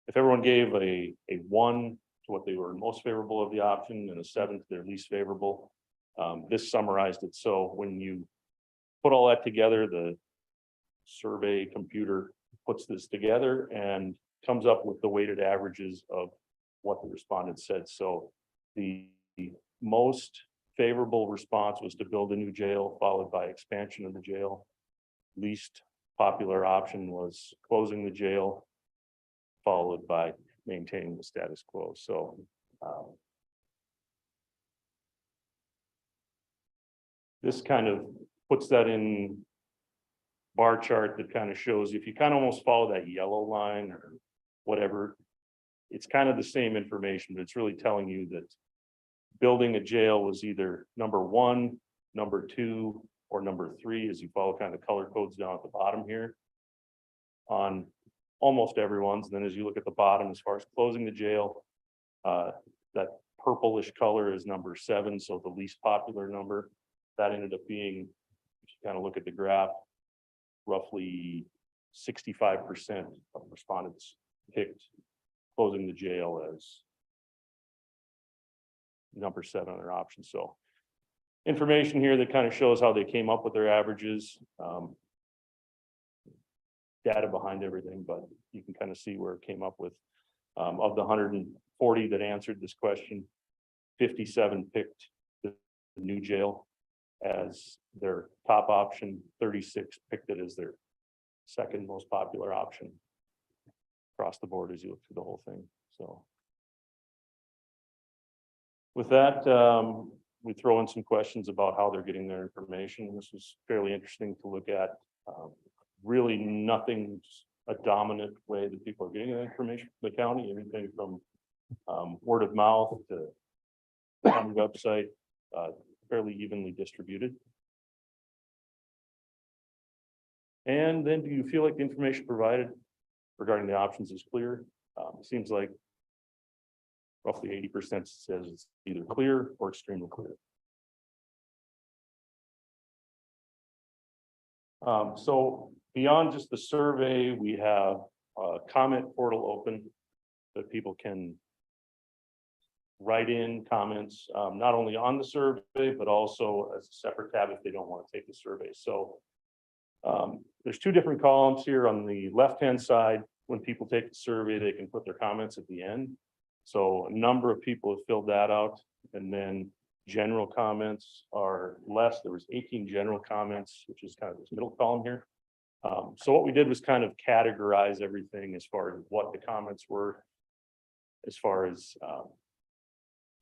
if everyone gave a 1 to what they were most favorable of the option and a 7 to their least favorable. This summarized it. So when you put all that together, the survey computer puts this together and comes up with the weighted averages of what the respondents said. So the most favorable response was to build a new jail, followed by expansion of the jail. Least popular option was closing the jail, followed by maintaining the status quo. So this kind of puts that in bar chart that kind of shows if you kind of almost follow that yellow line or whatever, it's kind of the same information, but it's really telling you that building a jail was either number 1, number 2, or number 3, as you follow kind of color codes down at the bottom here on almost everyone's. And then as you look at the bottom, as far as closing the jail, that purplish color is number 7. So the least popular number that ended up being, if you kind of look at the graph, roughly 65% of respondents picked closing the jail as number 7 on their option. So information here that kind of shows how they came up with their averages, data behind everything, but you can kind of see where it came up with. Of the 140 that answered this question, 57 picked the new jail as their top option, 36 picked it as their second most popular option across the board as you look through the whole thing. So with that, we throw in some questions about how they're getting their information. This was fairly interesting to look at. Really nothing a dominant way that people are getting that information from the county, everything from word of mouth to county website, fairly evenly distributed. And then do you feel like the information provided regarding the options is clear? It seems like roughly 80% says it's either clear or extremely clear. So beyond just the survey, we have a comment portal open that people can write in comments, not only on the survey, but also as a separate tab if they don't want to take the survey. So there's 2 different columns here. On the left-hand side, when people take the survey, they can put their comments at the end. So a number of people have filled that out, and then general comments are less. There was 18 general comments, which is kind of this middle column here. So what we did was kind of categorize everything as far as what the comments were. as far as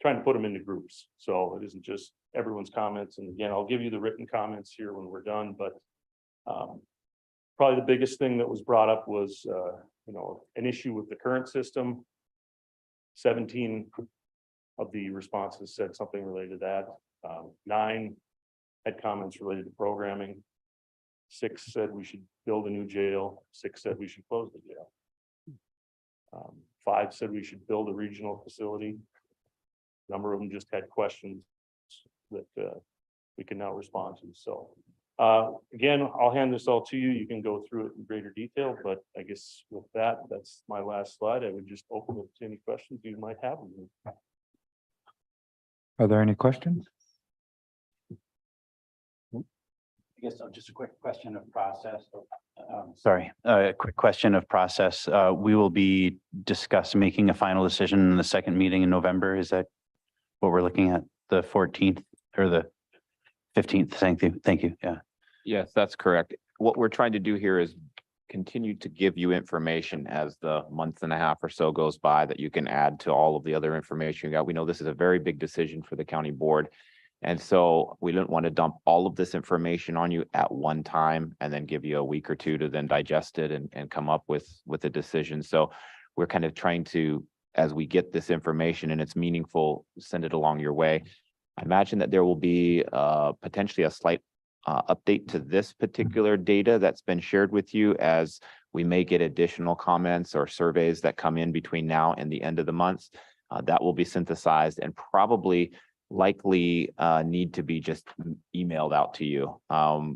trying to put them into groups. So it isn't just everyone's comments. And again, I'll give you the written comments here when we're done, but probably the biggest thing that was brought up was, an issue with the current system. 17 of the responses said something related to that. 9 had comments related to programming. 6 said we should build a new jail. 6 said we should close the jail. 5 said we should build a regional facility. A number of them just had questions that we can now respond to. So again, I'll hand this all to you. You can go through it in greater detail, but I guess with that, that's my last slide. I would just open it to any questions you might have. Are there any questions? I guess just a quick question of process. Sorry, a quick question of process. We will be making a final decision in the second meeting in November. Is that what we're looking at? The 14th or the 15th? Thank you. Thank you. Yeah. Yes, that's correct. What we're trying to do here is continue to give you information as the month and a half or so goes by that you can add to all of the other information you got. We know this is a very big decision for the county board. And so we don't want to dump all of this information on you at one time and then give you a week or two to then digest it and come up with a decision. So we're kind of trying to, as we get this information and it's meaningful, send it along your way. I imagine that there will be potentially a slight update to this particular data that's been shared with you, as we may get additional comments or surveys that come in between now and the end of the month. That will be synthesized and probably likely need to be just emailed out to you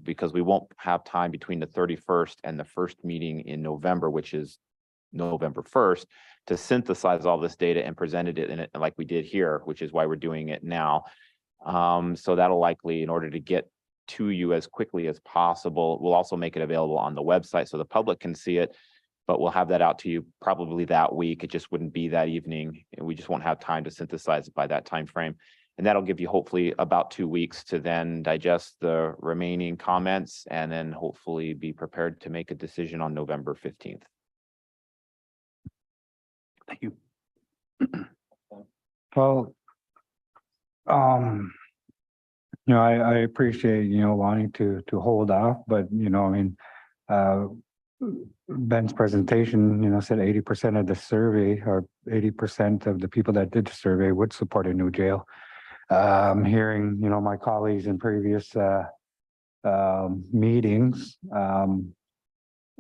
because we won't have time between the 31st and the first meeting in November, which is November 1st, to synthesize all this data and presented it in it like we did here, which is why we're doing it now. So that'll likely, in order to get to you as quickly as possible, we'll also make it available on the website so the public can see it, but we'll have that out to you probably that week. It just wouldn't be that evening, and we just won't have time to synthesize it by that time frame. And that'll give you hopefully about 2 weeks to then digest the remaining comments and then hopefully be prepared to make a decision on November 15th. Thank you. Well, I appreciate, wanting to hold off, but, I mean, Ben's presentation, said 80% of the survey or 80% of the people that did the survey would support a new jail. Hearing, my colleagues in previous meetings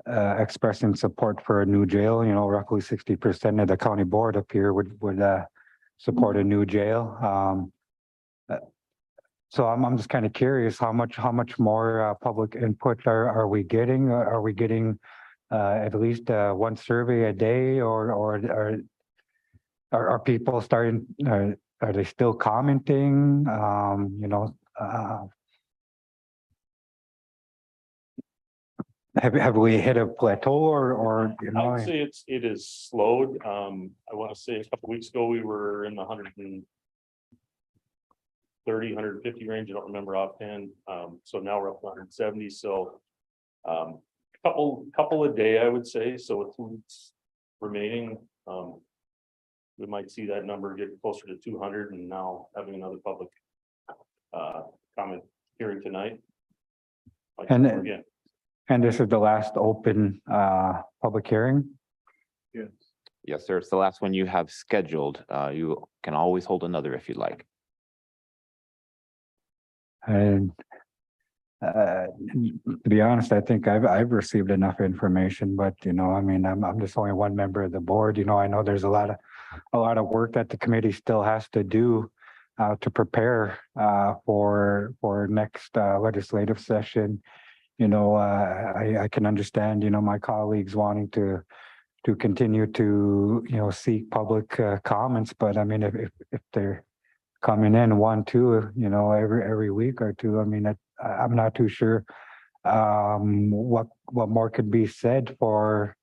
expressing support for a new jail, roughly 60% of the county board up here would support a new jail. So I'm just kind of curious how much more public input are we getting? Are we getting at least one survey a day, or are people starting? Are they still commenting? Have we hit a plateau, or I would say it is slowed. I want to say a couple weeks ago we were in the 130, 150 range. I don't remember offhand. So now we're up to 170. So couple a day, I would say. So with 2 weeks remaining, we might see that number get closer to 200, and now having another public comment hearing tonight. And this is the last open public hearing? Yes. Yes, sir. It's the last one you have scheduled. You can always hold another if you'd like. And to be honest, I think I've received enough information, but I mean, I'm just only one member of the board. I know there's a lot of work that the committee still has to do to prepare for next legislative session. I can understand, my colleagues wanting to continue to, seek public comments, but I mean, if they're coming in 1, 2, every week or two, I mean, I'm not too sure what more could be said for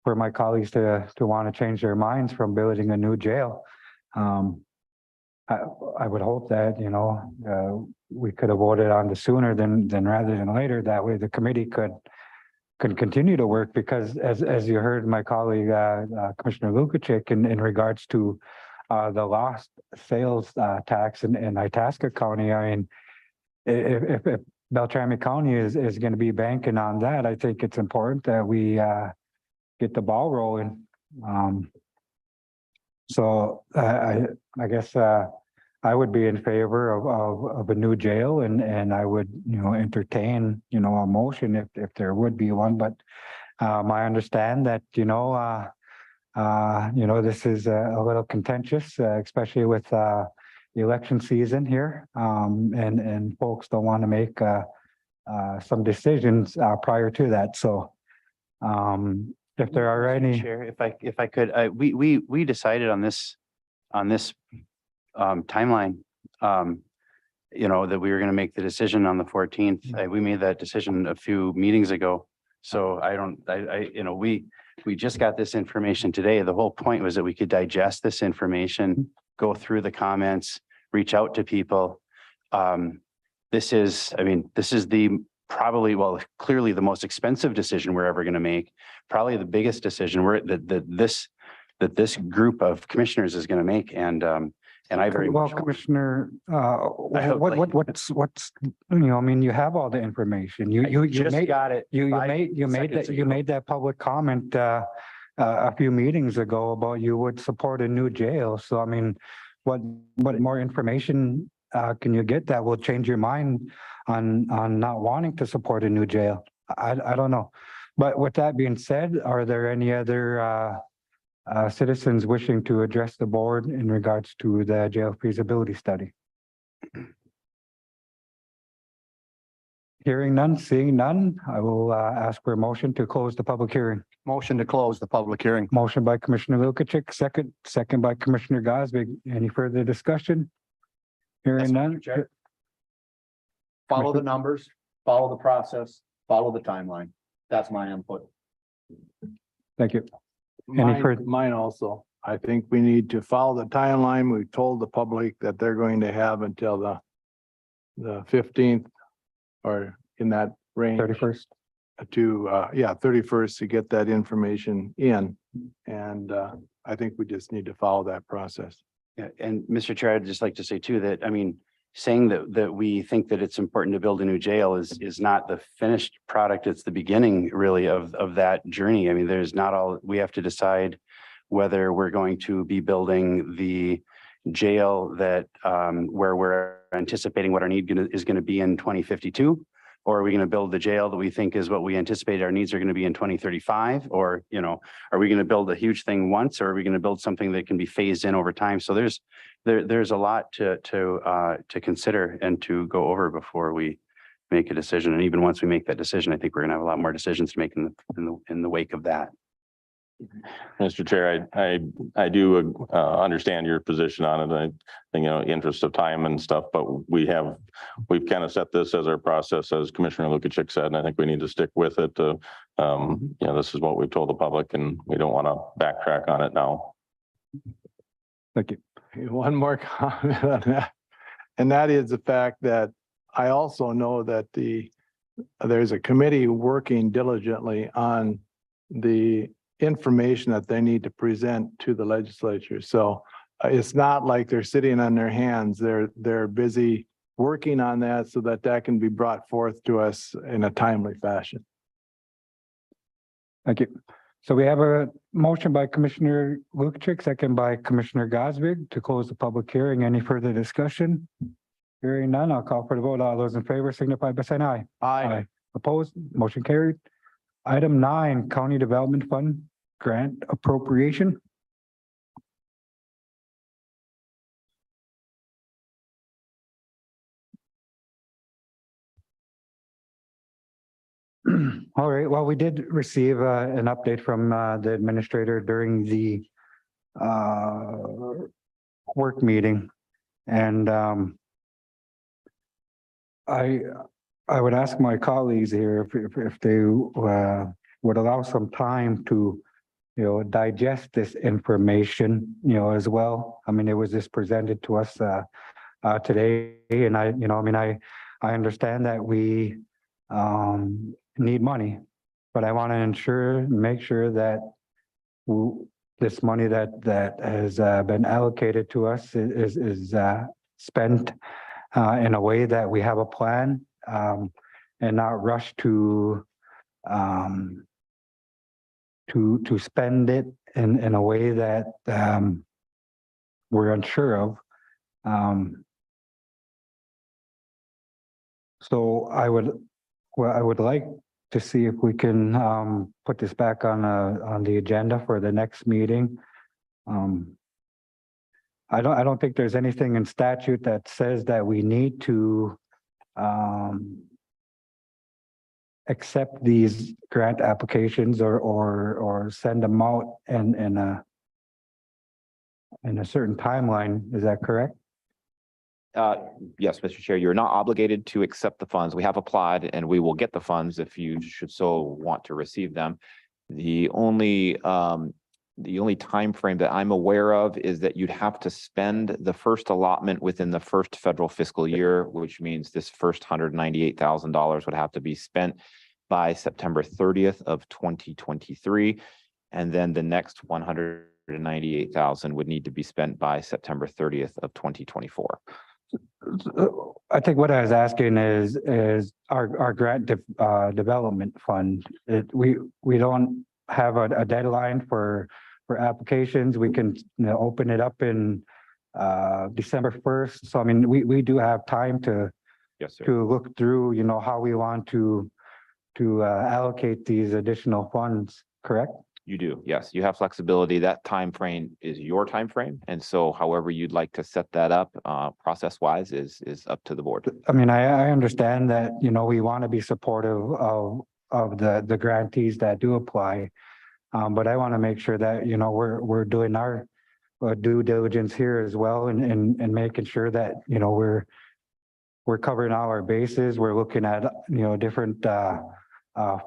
my colleagues to want to change their minds from building a new jail. I would hope that, we could have voted on this sooner than rather than later. That way the committee could can continue to work because as you heard my colleague, Commissioner Lukic in regards to the lost sales tax in Itasca County, I mean, if Beltrami County is going to be banking on that, I think it's important that we get the ball rolling. So I guess I would be in favor of a new jail and I would, entertain, a motion if there would be one, but I understand that, this is a little contentious, especially with election season here. And folks don't want to make some decisions prior to that. So if there are Mr. any. Chair, if I could, we decided on this timeline, that we were going to make the decision on the 14th. We made that decision a few meetings ago. So we just got this information today. The whole point was that we could digest this information, go through the comments, reach out to people. This is clearly the most expensive decision we're ever going to make. Probably the biggest decision that this group of commissioners is going to make. And I very Well, much. Commissioner, hope, what's, you have all the information. You just made, got it. you 5 made seconds that, you ago. made that public comment, a few meetings ago about you would support a new jail. So I mean, what more information, can you get that will change your mind on not wanting to support a new jail? I don't know. But with that being said, are there any other, citizens wishing to address the board in regards to the jail feasibility study? Hearing none, seeing none, I will ask for a motion to close the public hearing. Motion to close the public hearing. Motion by Commissioner Lukic, second by Commissioner Gosvick. Any further discussion? Hearing none. Follow the numbers, follow the process, follow the timeline. That's my input. Thank you. Any further? Mine also. I think we need to follow the timeline. We've told the public that they're going to have until the 15th or in that range. 31st. To 31st to get that information in. And I think we just need to follow that process. Yeah, and Mr. Chair, I'd just like to say too, that, saying that we think that it's important to build a new jail is not the finished product. It's the beginning really of that journey. There's not all, we have to decide whether we're going to be building the jail that, where we're anticipating what our need is going to be in 2052, or are we going to build the jail that we think is what we anticipate our needs are going to be in 2035? Or, are we going to build a huge thing once, or are we going to build something that can be phased in over time? So there's a lot to consider and to go over before we make a decision. And even once we make that decision, I think we're going to have a lot more decisions to make in the wake of that. Mr. Chair, I do understand your position on it. I think, interest of time and stuff, but we've kind of set this as our process, as Commissioner Lukic said, and I think we need to stick with it. This is what we've told the public and we don't want to backtrack on it now. Thank you. One more comment on that. And that is the fact that I also know that there's a committee working diligently on the information that they need to present to the legislature. So it's not like they're sitting on their hands. They're busy working on that so that can be brought forth to us in a timely fashion. Thank you. So we have a motion by Commissioner Lukic, second by Commissioner Gosvick to close the public hearing. Any further discussion? Hearing none, I'll call for the vote. All those in favor signify by saying aye. Aye. Opposed, motion carried. Item 9, County Development Fund Grant Appropriation. All right, well, we did receive an update from the administrator during the work meeting. And I would ask my colleagues here if they would allow some time to, digest this information, as well. It was just presented to us today, and I understand that we need money, but I want to make sure that this money that has been allocated to us is spent in a way that we have a plan, and not rush to spend it in a way that we're unsure of. So I would like to see if we can put this back on the agenda for the next meeting. I don't think there's anything in statute that says that we need to accept these grant applications or send them out in a certain timeline. Is that correct? Yes, Mr. Chair, you're not obligated to accept the funds. We have applied and we will get the funds if you should so want to receive them. The only timeframe that I'm aware of is that you'd have to spend the first allotment within the first federal fiscal year, which means this first $198,000 would have to be spent by September 30th of 2023. And then the next 198,000 would need to be spent by September 30th of 2024. I think what I was asking is our grant development fund. We don't have a deadline for applications. We can open it up in December 1st. So I mean, we do have time to Yes, sir. to look through, how we want to allocate these additional funds. Correct? You do, yes. You have flexibility. That time frame is your time frame, and so however you'd like to set that up, process-wise, is up to the board. I mean, I understand that, we want to be supportive of the grantees that do apply. But I want to make sure that, we're doing our due diligence here as well and making sure that, we're covering all our bases. We're looking at, different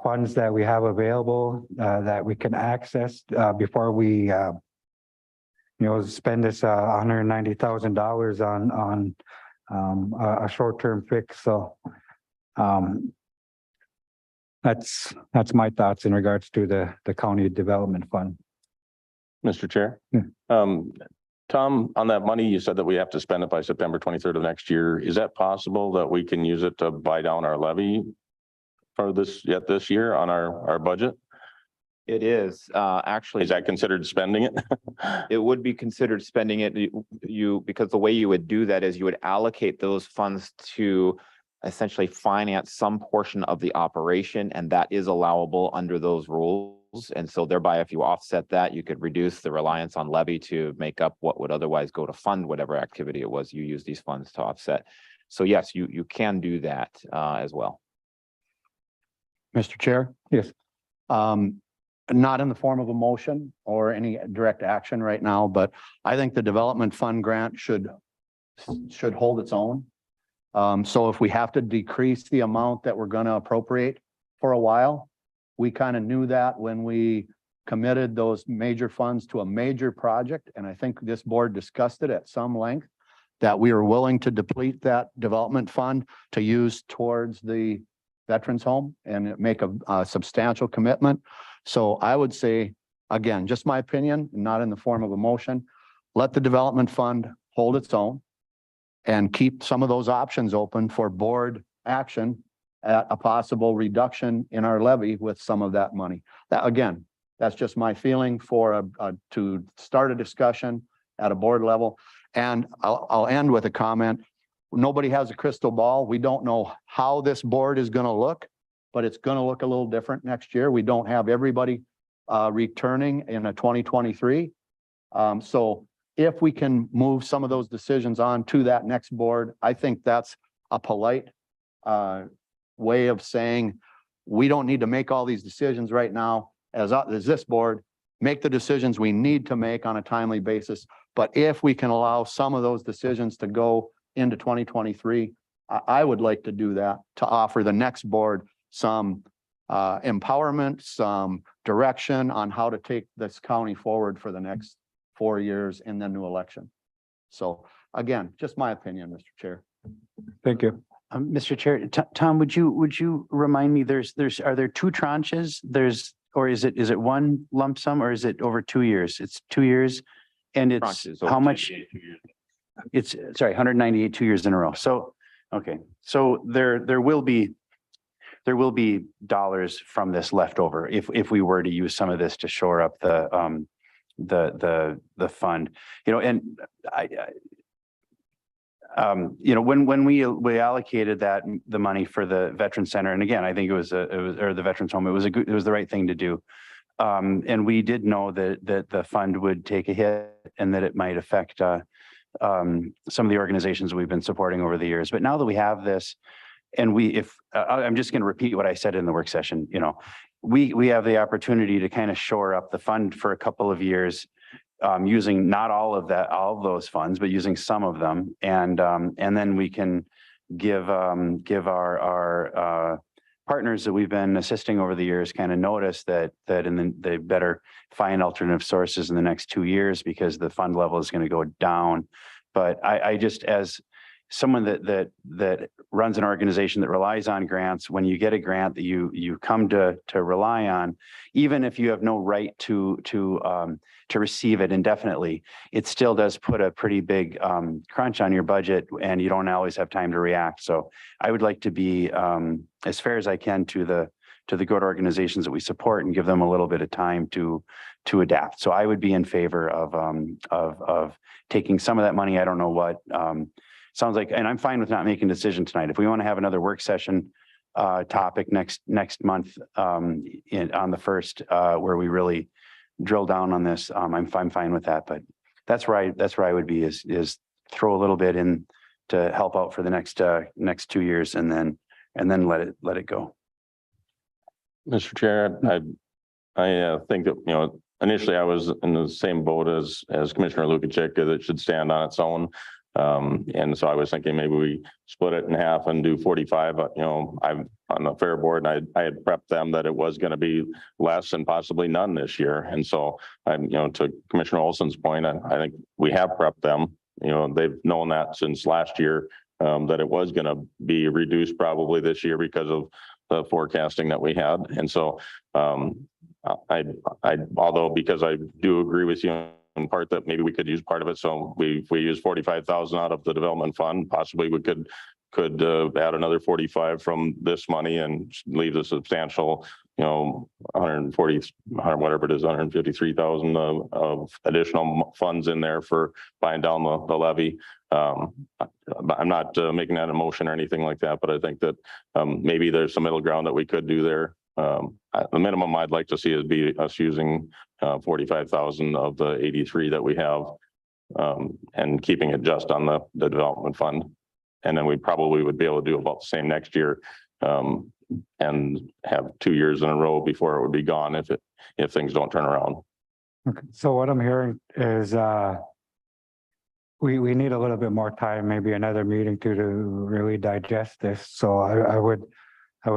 funds that we have available that we can access before we, spend this $190,000 on a short-term fix. So that's my thoughts in regards to the county development fund. Mr. Chair. Tom, on that money, you said that we have to spend it by September 23rd of next year. Is that possible that we can use it to buy down our levy for this year on our budget? It is, actually. Is that considered spending it? It would be considered spending it. Because the way you would do that is you would allocate those funds to essentially finance some portion of the operation, and that is allowable under those rules. And so thereby, if you offset that, you could reduce the reliance on levy to make up what would otherwise go to fund whatever activity it was you use these funds to offset. So yes, you can do that as well. Mr. Chair? Yes. Not in the form of a motion or any direct action right now, but I think the development fund grant should hold its own. So if we have to decrease the amount that we're going to appropriate for a while, we kind of knew that when we committed those major funds to a major project. And I think this board discussed it at some length, that we are willing to deplete that development fund to use towards the veterans home and make a substantial commitment. So I would say, again, just my opinion, not in the form of a motion, let the development fund hold its own and keep some of those options open for board action at a possible reduction in our levy with some of that money. That, again, that's just my feeling to start a discussion at a board level. And I'll end with a comment. Nobody has a crystal ball. We don't know how this board is going to look, but it's going to look a little different next year. We don't have everybody returning in a 2023. So if we can move some of those decisions on to that next board, I think that's a polite way of saying we don't need to make all these decisions right now as this board. Make the decisions we need to make on a timely basis. But if we can allow some of those decisions to go into 2023, I would like to do that, to offer the next board some empowerment, some direction on how to take this county forward for the next 4 years in the new election. So again, just my opinion, Mr. Chair. Thank you. Mr. Chair, Tom, would you remind me, are there two tranches? Or is it one lump sum or is it over 2 years? It's 2 years. And it's Tranches over how 2 much? It's, sorry, 198, 2 years in a row. So, okay, so there will be dollars from this left over if we were to use some of this to shore up the fund, and when we allocated the money for the Veteran Center, and again, I think or the Veterans Home, it was the right thing to do. And we did know that the fund would take a hit and that it might affect some of the organizations we've been supporting over the years. But now that we have this, and I'm just going to repeat what I said in the work session, we have the opportunity to kind of shore up the fund for a couple of years, using not all of those funds, but using some of them. And then we can give our partners that we've been assisting over the years kind of notice that they better find alternative sources in the next 2 years because the fund level is going to go down. But I just, as someone that runs an organization that relies on grants, when you get a grant that you come to rely on, even if you have no right to receive it indefinitely, it still does put a pretty big crunch on your budget, and you don't always have time to react. So I would like to be as fair as I can to the good organizations that we support and give them a little bit of time to adapt. So I would be in favor of taking some of that money. I don't know what sounds like, and I'm fine with not making a decision tonight. If we want to have another work session topic next month on the first, where we really drill down on this, I'm fine with that. But that's where I would be is throw a little bit in to help out for the next 2 years and then let it go. Mr. Chair, I think that, initially I was in the same boat as Commissioner Lukic, that it should stand on its own. And so I was thinking maybe we split it in half and do 45, I'm on the fair board and I had prepped them that it was going to be less and possibly none this year. And so I'm, to Commissioner Olson's point, I think we have prepped them, they've known that since last year, that it was going to be reduced probably this year because of the forecasting that we had. And so, although, because I do agree with you in part that maybe we could use part of it. So we use 45,000 out of the development fund, possibly we could add another 45 from this money and leave a substantial, 140, whatever it is, 153,000 of additional funds in there for buying down the levy. I'm not making that a motion or anything like that, but I think that maybe there's some middle ground that we could do there. The minimum I'd like to see is be us using 45,000 of the 83 that we have, and keeping it just on the development fund. And then we probably would be able to do about the same next year, and have 2 years in a row before it would be gone if things don't turn around. Okay, so what I'm hearing is we need a little bit more time, maybe another meeting to really digest this. So I would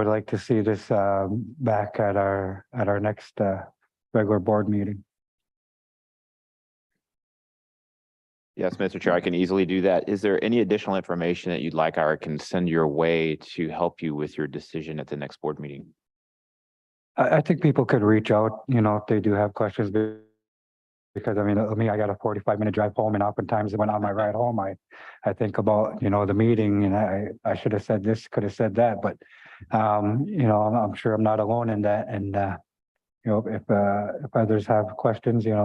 like to see this back at our next regular board meeting. Yes, Mr. Chair, I can easily do that. Is there any additional information that you'd like I can send your way to help you with your decision at the next board meeting? I think people could reach out, if they do have questions. Because I mean, I got a 45-minute drive home, and oftentimes when on my ride home, I think about, the meeting, and I should have said this, could have said that, but I'm sure I'm not alone in that. And if others have questions, reach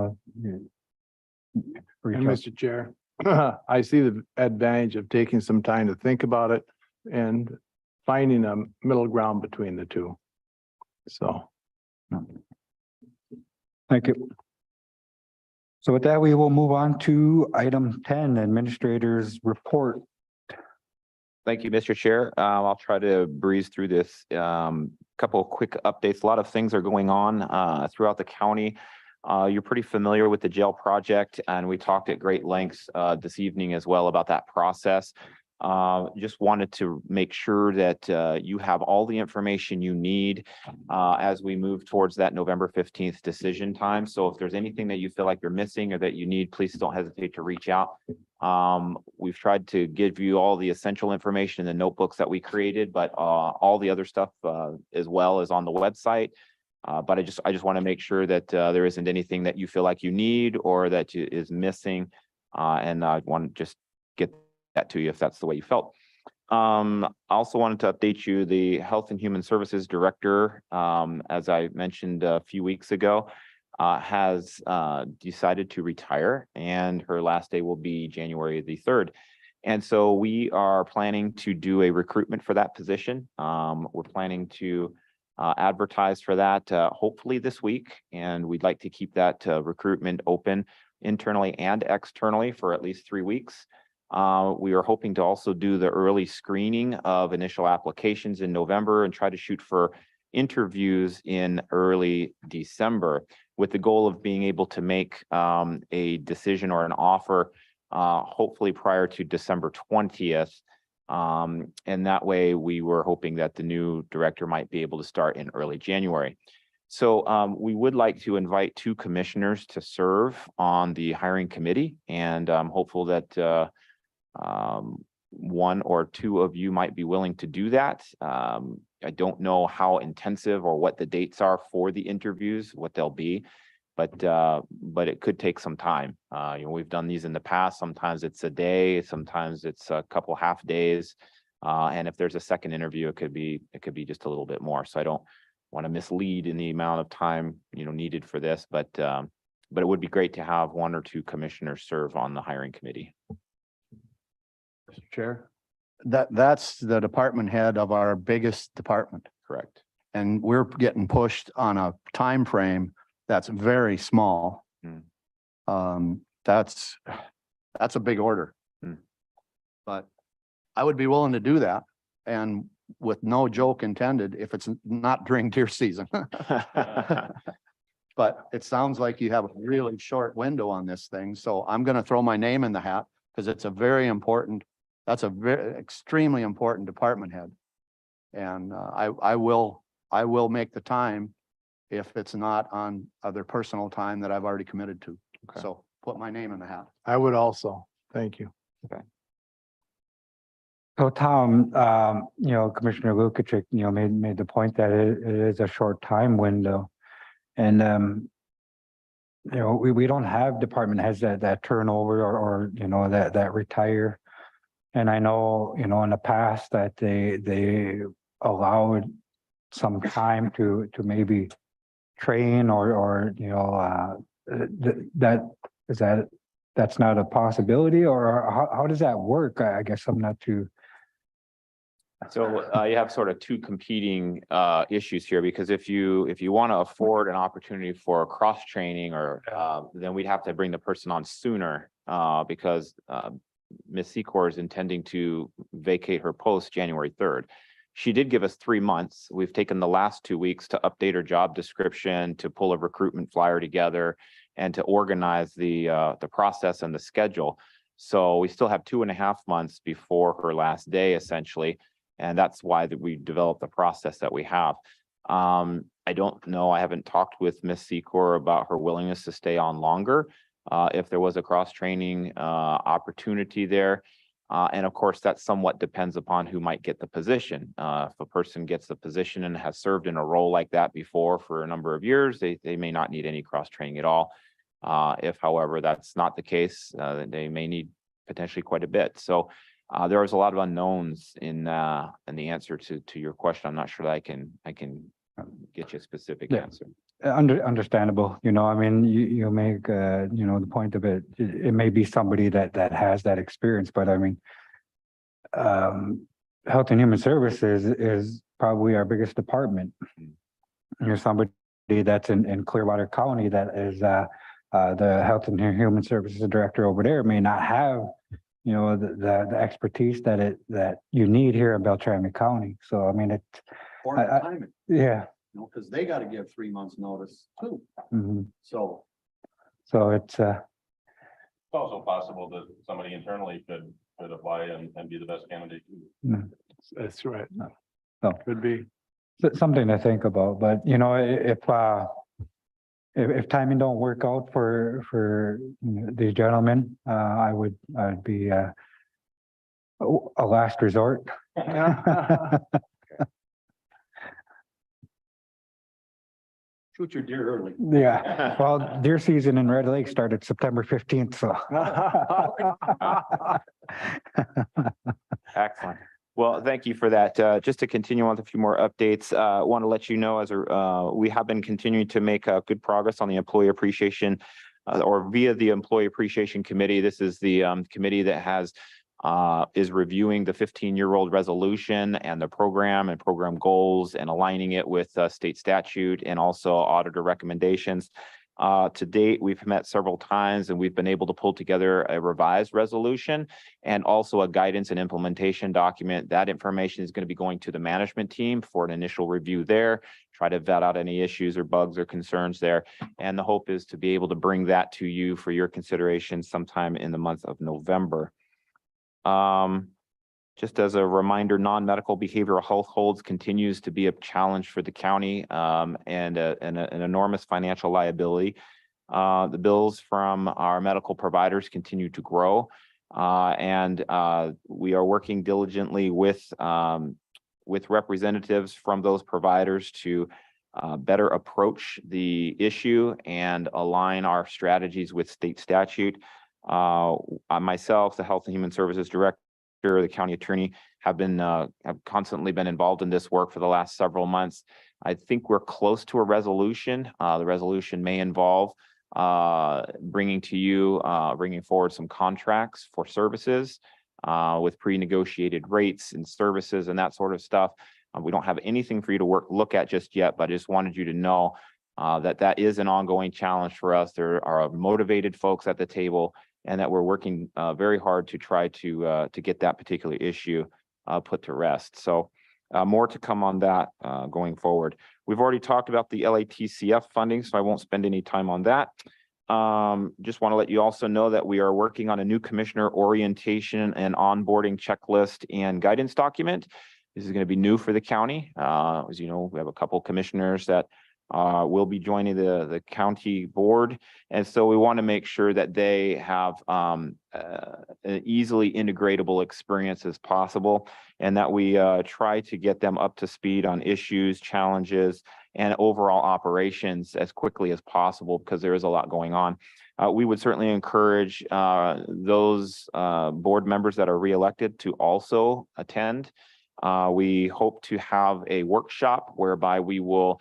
And out. Mr. Chair, I see the advantage of taking some time to think about it and finding a middle ground between the two. So. Thank you. So with that, we will move on to item 10, Administrator's Report. Thank you, Mr. Chair. I'll try to breeze through this. Couple of quick updates. A lot of things are going on throughout the county. You're pretty familiar with the jail project, and we talked at great lengths this evening as well about that process. Just wanted to make sure that you have all the information you need as we move towards that November 15th decision time. So if there's anything that you feel like you're missing or that you need, please don't hesitate to reach out. We've tried to give you all the essential information in the notebooks that we created, but all the other stuff as well is on the website. But I just want to make sure that there isn't anything that you feel like you need or that is missing. And I want to just get that to you if that's the way you felt. I also wanted to update you, the Health and Human Services Director, as I mentioned a few weeks ago, has decided to retire, and her last day will be January the 3rd. And so we are planning to do a recruitment for that position. We're planning to advertise for that hopefully this week, and we'd like to keep that recruitment open internally and externally for at least 3 weeks. We are hoping to also do the early screening of initial applications in November and try to shoot for interviews in early December, with the goal of being able to make a decision or an offer hopefully prior to December 20th. And that way we were hoping that the new director might be able to start in early January. So we would like to invite 2 commissioners to serve on the hiring committee, and I'm hopeful that 1 or 2 of you might be willing to do that. I don't know how intensive or what the dates are for the interviews, what they'll be, but it could take some time. We've done these in the past. Sometimes it's a day, sometimes it's a couple half days. And if there's a second interview, it could be just a little bit more. So I don't want to mislead in the amount of time, needed for this, but it would be great to have 1 or 2 commissioners serve on the hiring committee. Mr. Chair, that's the department head of our biggest department. Correct. And we're getting pushed on a time frame that's very small. That's a big order. But I would be willing to do that, and with no joke intended, if it's not during deer season. But it sounds like you have a really short window on this thing, so I'm gonna throw my name in the hat, because it's a very important, that's a very extremely important department head. And I will make the time if it's not on other personal time that I've already committed to. Okay. So put my name in the hat. I would also, thank you. So Tom, Commissioner Lukic, made the point that it is a short time window. And, we don't have department heads that turnover or that retire. And I know, in the past that they allowed some time to maybe train or that's not a possibility, or how does that work? I guess I'm not too. So you have sort of 2 competing issues here, because if you want to afford an opportunity for cross training, or then we'd have to bring the person on sooner, because Ms. Secor is intending to vacate her post January 3rd. She did give us 3 months. We've taken the last 2 weeks to update her job description, to pull a recruitment flyer together, and to organize the process and the schedule. So we still have 2.5 months before her last day, essentially. And that's why we developed the process that we have. I don't know, I haven't talked with Ms. Secor about her willingness to stay on longer, if there was a cross-training opportunity there. And of course, that somewhat depends upon who might get the position. If a person gets the position and has served in a role like that before for a number of years, they may not need any cross-training at all. If, however, that's not the case, they may need potentially quite a bit. So there was a lot of unknowns in the answer to your question. I'm not sure that I can get you a specific answer. Understandable, you make the point of it. It may be somebody that has that experience, but I mean, Health and Human Services is probably our biggest department. Somebody that's in Clearwater County that is the Health and Human Services Director over there may not have the expertise that you need here in Beltrami County. So I mean Or the timing, yeah. because they got to give 3 months notice too. So it's It's also possible that somebody internally could could apply and be the best candidate. That's right. So. Could be. Something to think about, but you know, if timing don't work out for these gentlemen, I'd be a last resort. Shoot your deer early. Yeah, well, deer season in Red Lake started September 15th, so. Excellent. Well, thank you for that. Just to continue on with a few more updates, want to let you know we have been continuing to make good progress on the employee appreciation or via the Employee Appreciation Committee. This is the committee that is reviewing the 15-year-old resolution and the program and program goals and aligning it with state statute and also auditor recommendations. To date, we've met several times and we've been able to pull together a revised resolution and also a guidance and implementation document. That information is going to be going to the management team for an initial review there, try to vet out any issues or bugs or concerns there. And the hope is to be able to bring that to you for your consideration sometime in the month of November. Just as a reminder, non-medical behavioral health holds continues to be a challenge for the county and an enormous financial liability. The bills from our medical providers continue to grow, and we are working diligently with representatives from those providers to better approach the issue and align our strategies with state statute. Myself, the Health and Human Services Director, the county attorney have constantly been involved in this work for the last several months. I think we're close to a resolution. The resolution may involve bringing forward some contracts for services with pre-negotiated rates and services and that sort of stuff. We don't have anything for you to look at just yet, but I just wanted you to know that is an ongoing challenge for us. There are motivated folks at the table, and that we're working very hard to try to get that particular issue put to rest. So more to come on that going forward. We've already talked about the LATCF funding, so I won't spend any time on that. Just want to let you also know that we are working on a new commissioner orientation and onboarding checklist and guidance document. This is going to be new for the county. As you know, we have a couple commissioners that will be joining the county board. And so we want to make sure that they have an easily integratable experience as possible, and that we try to get them up to speed on issues, challenges, and overall operations as quickly as possible, because there is a lot going on. We would certainly encourage those board members that are reelected to also attend. We hope to have a workshop whereby we will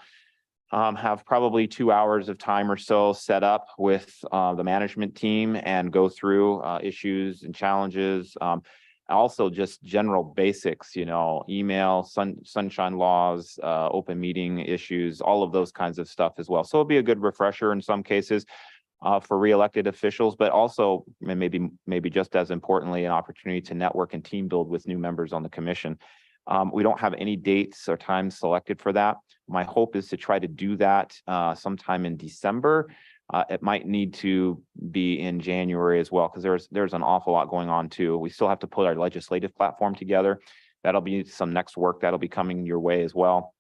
have probably 2 hours of time or so set up with the management team and go through issues and challenges. Also just general basics, email, sunshine laws, open meeting issues, all of those kinds of stuff as well. So it'll be a good refresher in some cases for reelected officials, but also maybe just as importantly, an opportunity to network and team build with new members on the commission. We don't have any dates or times selected for that. My hope is to try to do that sometime in December. It might need to be in January as well, because there's an awful lot going on too. We still have to put our legislative platform together. That'll be some next work that'll be coming your way as well.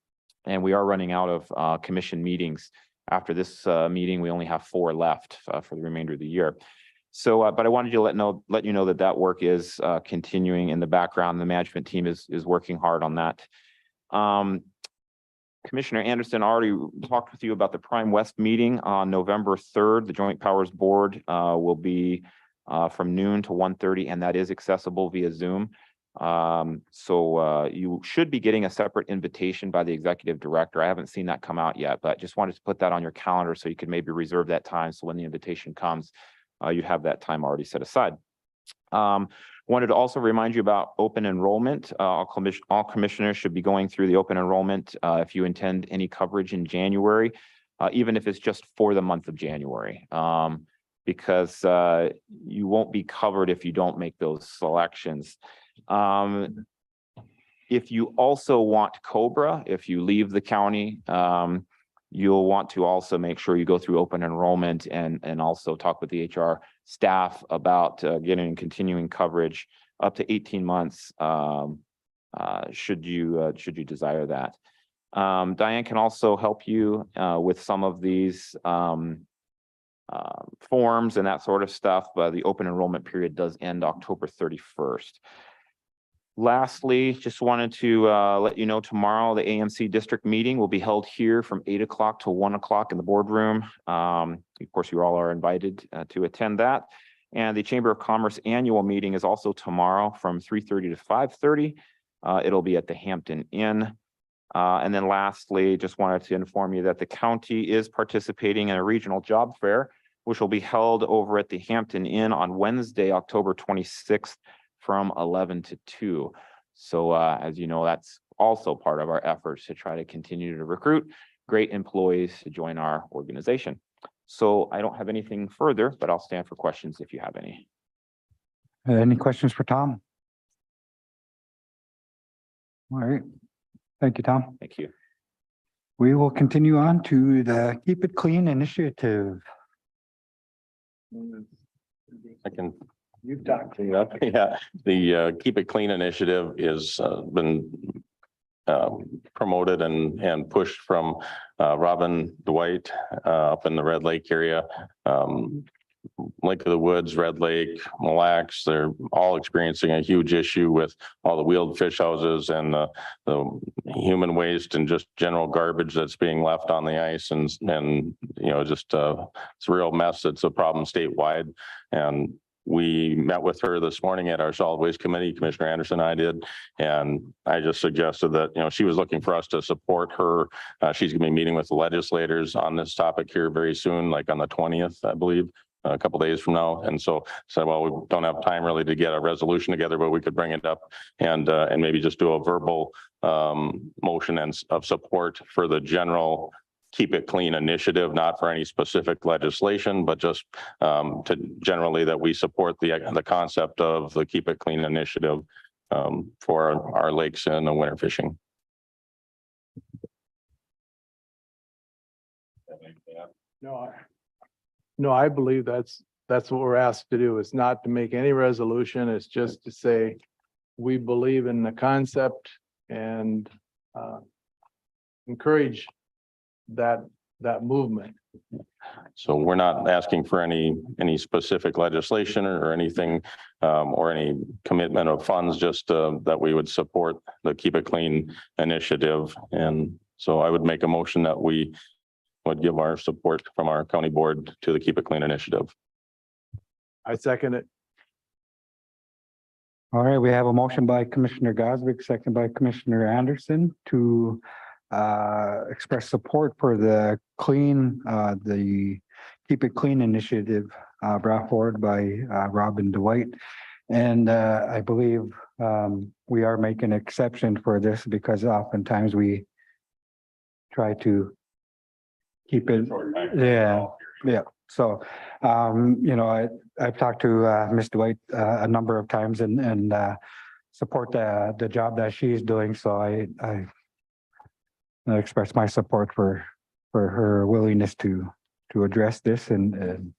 And we are running out of commission meetings. After this meeting, we only have 4 left for the remainder of the year. So, but I wanted to let you know that work is continuing in the background. The management team is working hard on that. Commissioner Anderson already talked with you about the Prime West meeting on November 3rd. The Joint Powers Board will be from noon to 1:30, and that is accessible via Zoom. So you should be getting a separate invitation by the executive director. I haven't seen that come out yet, but just wanted to put that on your calendar so you could maybe reserve that time. So when the invitation comes, you have that time already set aside. Wanted to also remind you about open enrollment. All commissioners should be going through the open enrollment if you intend any coverage in January, even if it's just for the month of January, because you won't be covered if you don't make those selections. If you also want COBRA, if you leave the county, you'll want to also make sure you go through open enrollment and also talk with the HR staff about getting continuing coverage up to 18 months, should you desire that. Diane can also help you with some of these forms and that sort of stuff, but the open enrollment period does end October 31st. Lastly, just wanted to let you know tomorrow, the AMC district meeting will be held here from 8 o'clock to 1 o'clock in the boardroom. Of course, you all are invited to attend that. And the Chamber of Commerce annual meeting is also tomorrow from 3:30 to 5:30. It'll be at the Hampton Inn. And then lastly, just wanted to inform you that the county is participating in a regional job fair, which will be held over at the Hampton Inn on Wednesday, October 26th from 11 to 2. So as you know, that's also part of our efforts to try to continue to recruit great employees to join our organization. So I don't have anything further, but I'll stand for questions if you have any. Any questions for Tom? All right. Thank you, Tom. Thank you. We will continue on to the Keep It Clean initiative. I can. You've talked. Yeah, the Keep It Clean initiative is been promoted and pushed from Robin Dwight up in the Red Lake area. Lake of the Woods, Red Lake, Mille Lacs, they're all experiencing a huge issue with all the wheeled fish houses and the human waste and just general garbage that's being left on the ice and you know, just it's a real mess. It's a problem statewide. And we met with her this morning at our solid waste committee, Commissioner Anderson and I did, and I just suggested that, you know, she was looking for us to support her. She's gonna be meeting with the legislators on this topic here very soon, like on the 20th, I believe, a couple days from now. And so said, well, we don't have time really to get a resolution together, but we could bring it up and maybe just do a verbal motion of support for the general Keep It Clean initiative, not for any specific legislation, but just to generally that we support the concept of the Keep It Clean initiative for our lakes and the winter fishing. No, I believe that's what we're asked to do. It's not to make any resolution. It's just to say we believe in the concept and encourage that movement. So we're not asking for any specific legislation or anything or any commitment of funds, just that we would support the Keep It Clean initiative. And so I would make a motion that we would give our support from our county board to the Keep It Clean initiative. I second it. All right, we have a motion by Commissioner Goswick, second by Commissioner Anderson to express support for the Keep It Clean initiative brought forward by Robin Dwight. And I believe we are making an exception for this because oftentimes we try to keep it. Yeah. So, you know, I've talked to Ms. Dwight a number of times and support the job that she's doing. So I express my support for her willingness to address this and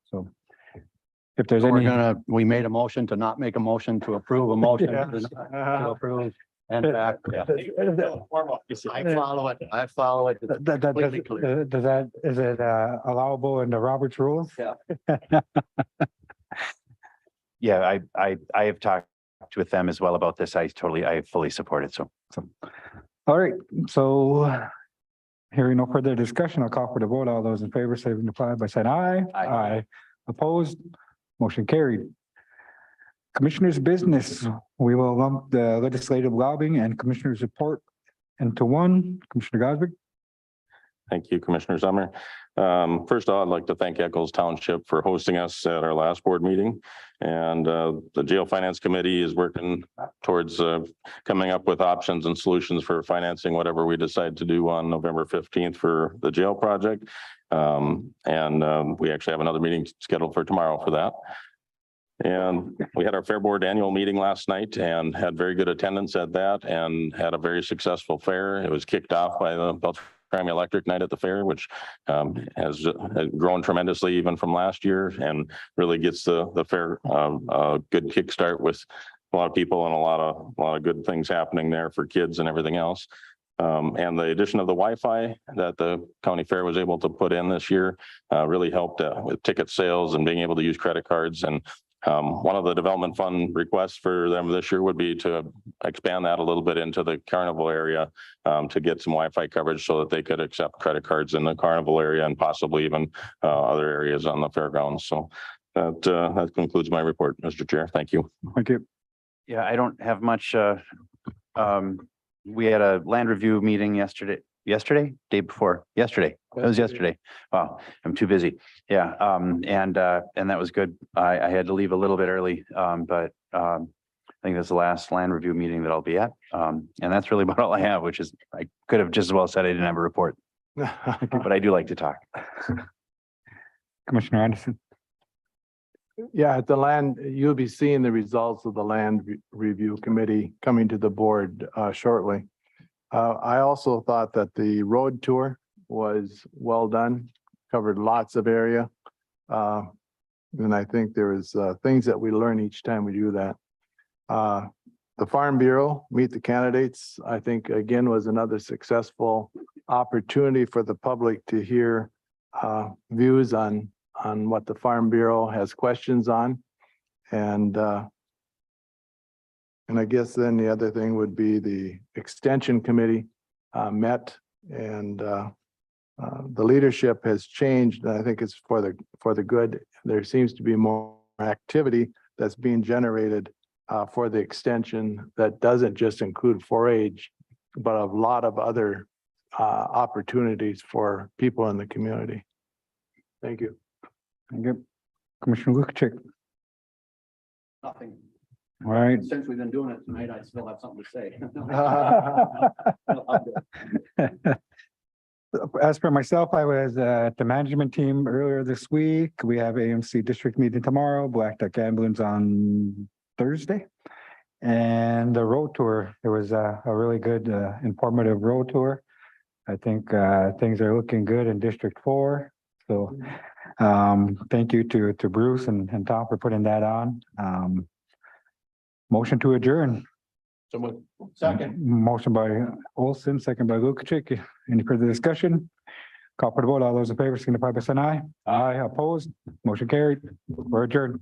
so if there's any. We made a motion to not make a motion to approve a motion to approve. And back, yeah. I follow it. Completely clear. Is it allowable in the Roberts rules? Yeah. Yeah, I have talked with them as well about this. I fully support it. So. All right, so hearing no further discussion, I'll call for the vote. All those in favor signify by saying aye. Aye. Opposed, motion carried. Commissioner's business, we will lump the legislative lobbying and commissioner's report into one. Commissioner Goswick. Thank you, Commissioner Summer. First of all, I'd like to thank Eccles Township for hosting us at our last board meeting. And the Jail Finance Committee is working towards coming up with options and solutions for financing whatever we decide to do on November 15th for the jail project. And we actually have another meeting scheduled for tomorrow for that. And we had our Fair Board annual meeting last night and had very good attendance at that and had a very successful fair. It was kicked off by the Beltrami Beltrami Electric Night at the fair, which has grown tremendously even from last year and really gets the fair a good kickstart with a lot of people and a lot of good things happening there for kids and everything else. And the addition of the Wi-Fi that the county fair was able to put in this year really helped with ticket sales and being able to use credit cards. And one of the development fund requests for them this year would be to expand that a little bit into the carnival area to get some Wi-Fi coverage so that they could accept credit cards in the carnival area and possibly even other areas on the fairgrounds. So that concludes my report, Mr. Chair. Thank you. Thank you. Yeah, I don't have much. We had a land review meeting yesterday, day before, yesterday. It was yesterday. Wow, I'm too busy. Yeah, and that was good. I had to leave a little bit early, but I think that's the last land review meeting that I'll be at. And that's really about all I have, which is, I could have just as well said I didn't have a report, but I do like to talk. Commissioner Anderson. Yeah, at the land, you'll be seeing the results of the land review committee coming to the board shortly. I also thought that the road tour was well done, covered lots of area. And I think there is things that we learn each time we do that. The Farm Bureau, Meet the Candidates, I think again was another successful opportunity for the public to hear views on what the Farm Bureau has questions on. And I guess then the other thing would be the Extension Committee met, and the leadership has changed. And I think it's for the good. There seems to be more activity that's being generated for the extension that doesn't just include 4-H, but a lot of other opportunities for people in the community. Thank you. Thank you. Commissioner Lukic. Nothing. All right. Since we've been doing it tonight, I still have something to say. As per myself, I was at the management team earlier this week. We have AMC district meeting tomorrow, Black Duck Ambulance on Thursday. And the road tour, it was a really good informative road tour. I think things are looking good in District 4. So thank you to Bruce and Tom for putting that on. Motion to adjourn. Second. Motion by Olson, second by Lukic. Any further discussion? Call for the vote. All those in favor signify by saying aye. Aye, opposed. Motion carried. We're adjourned.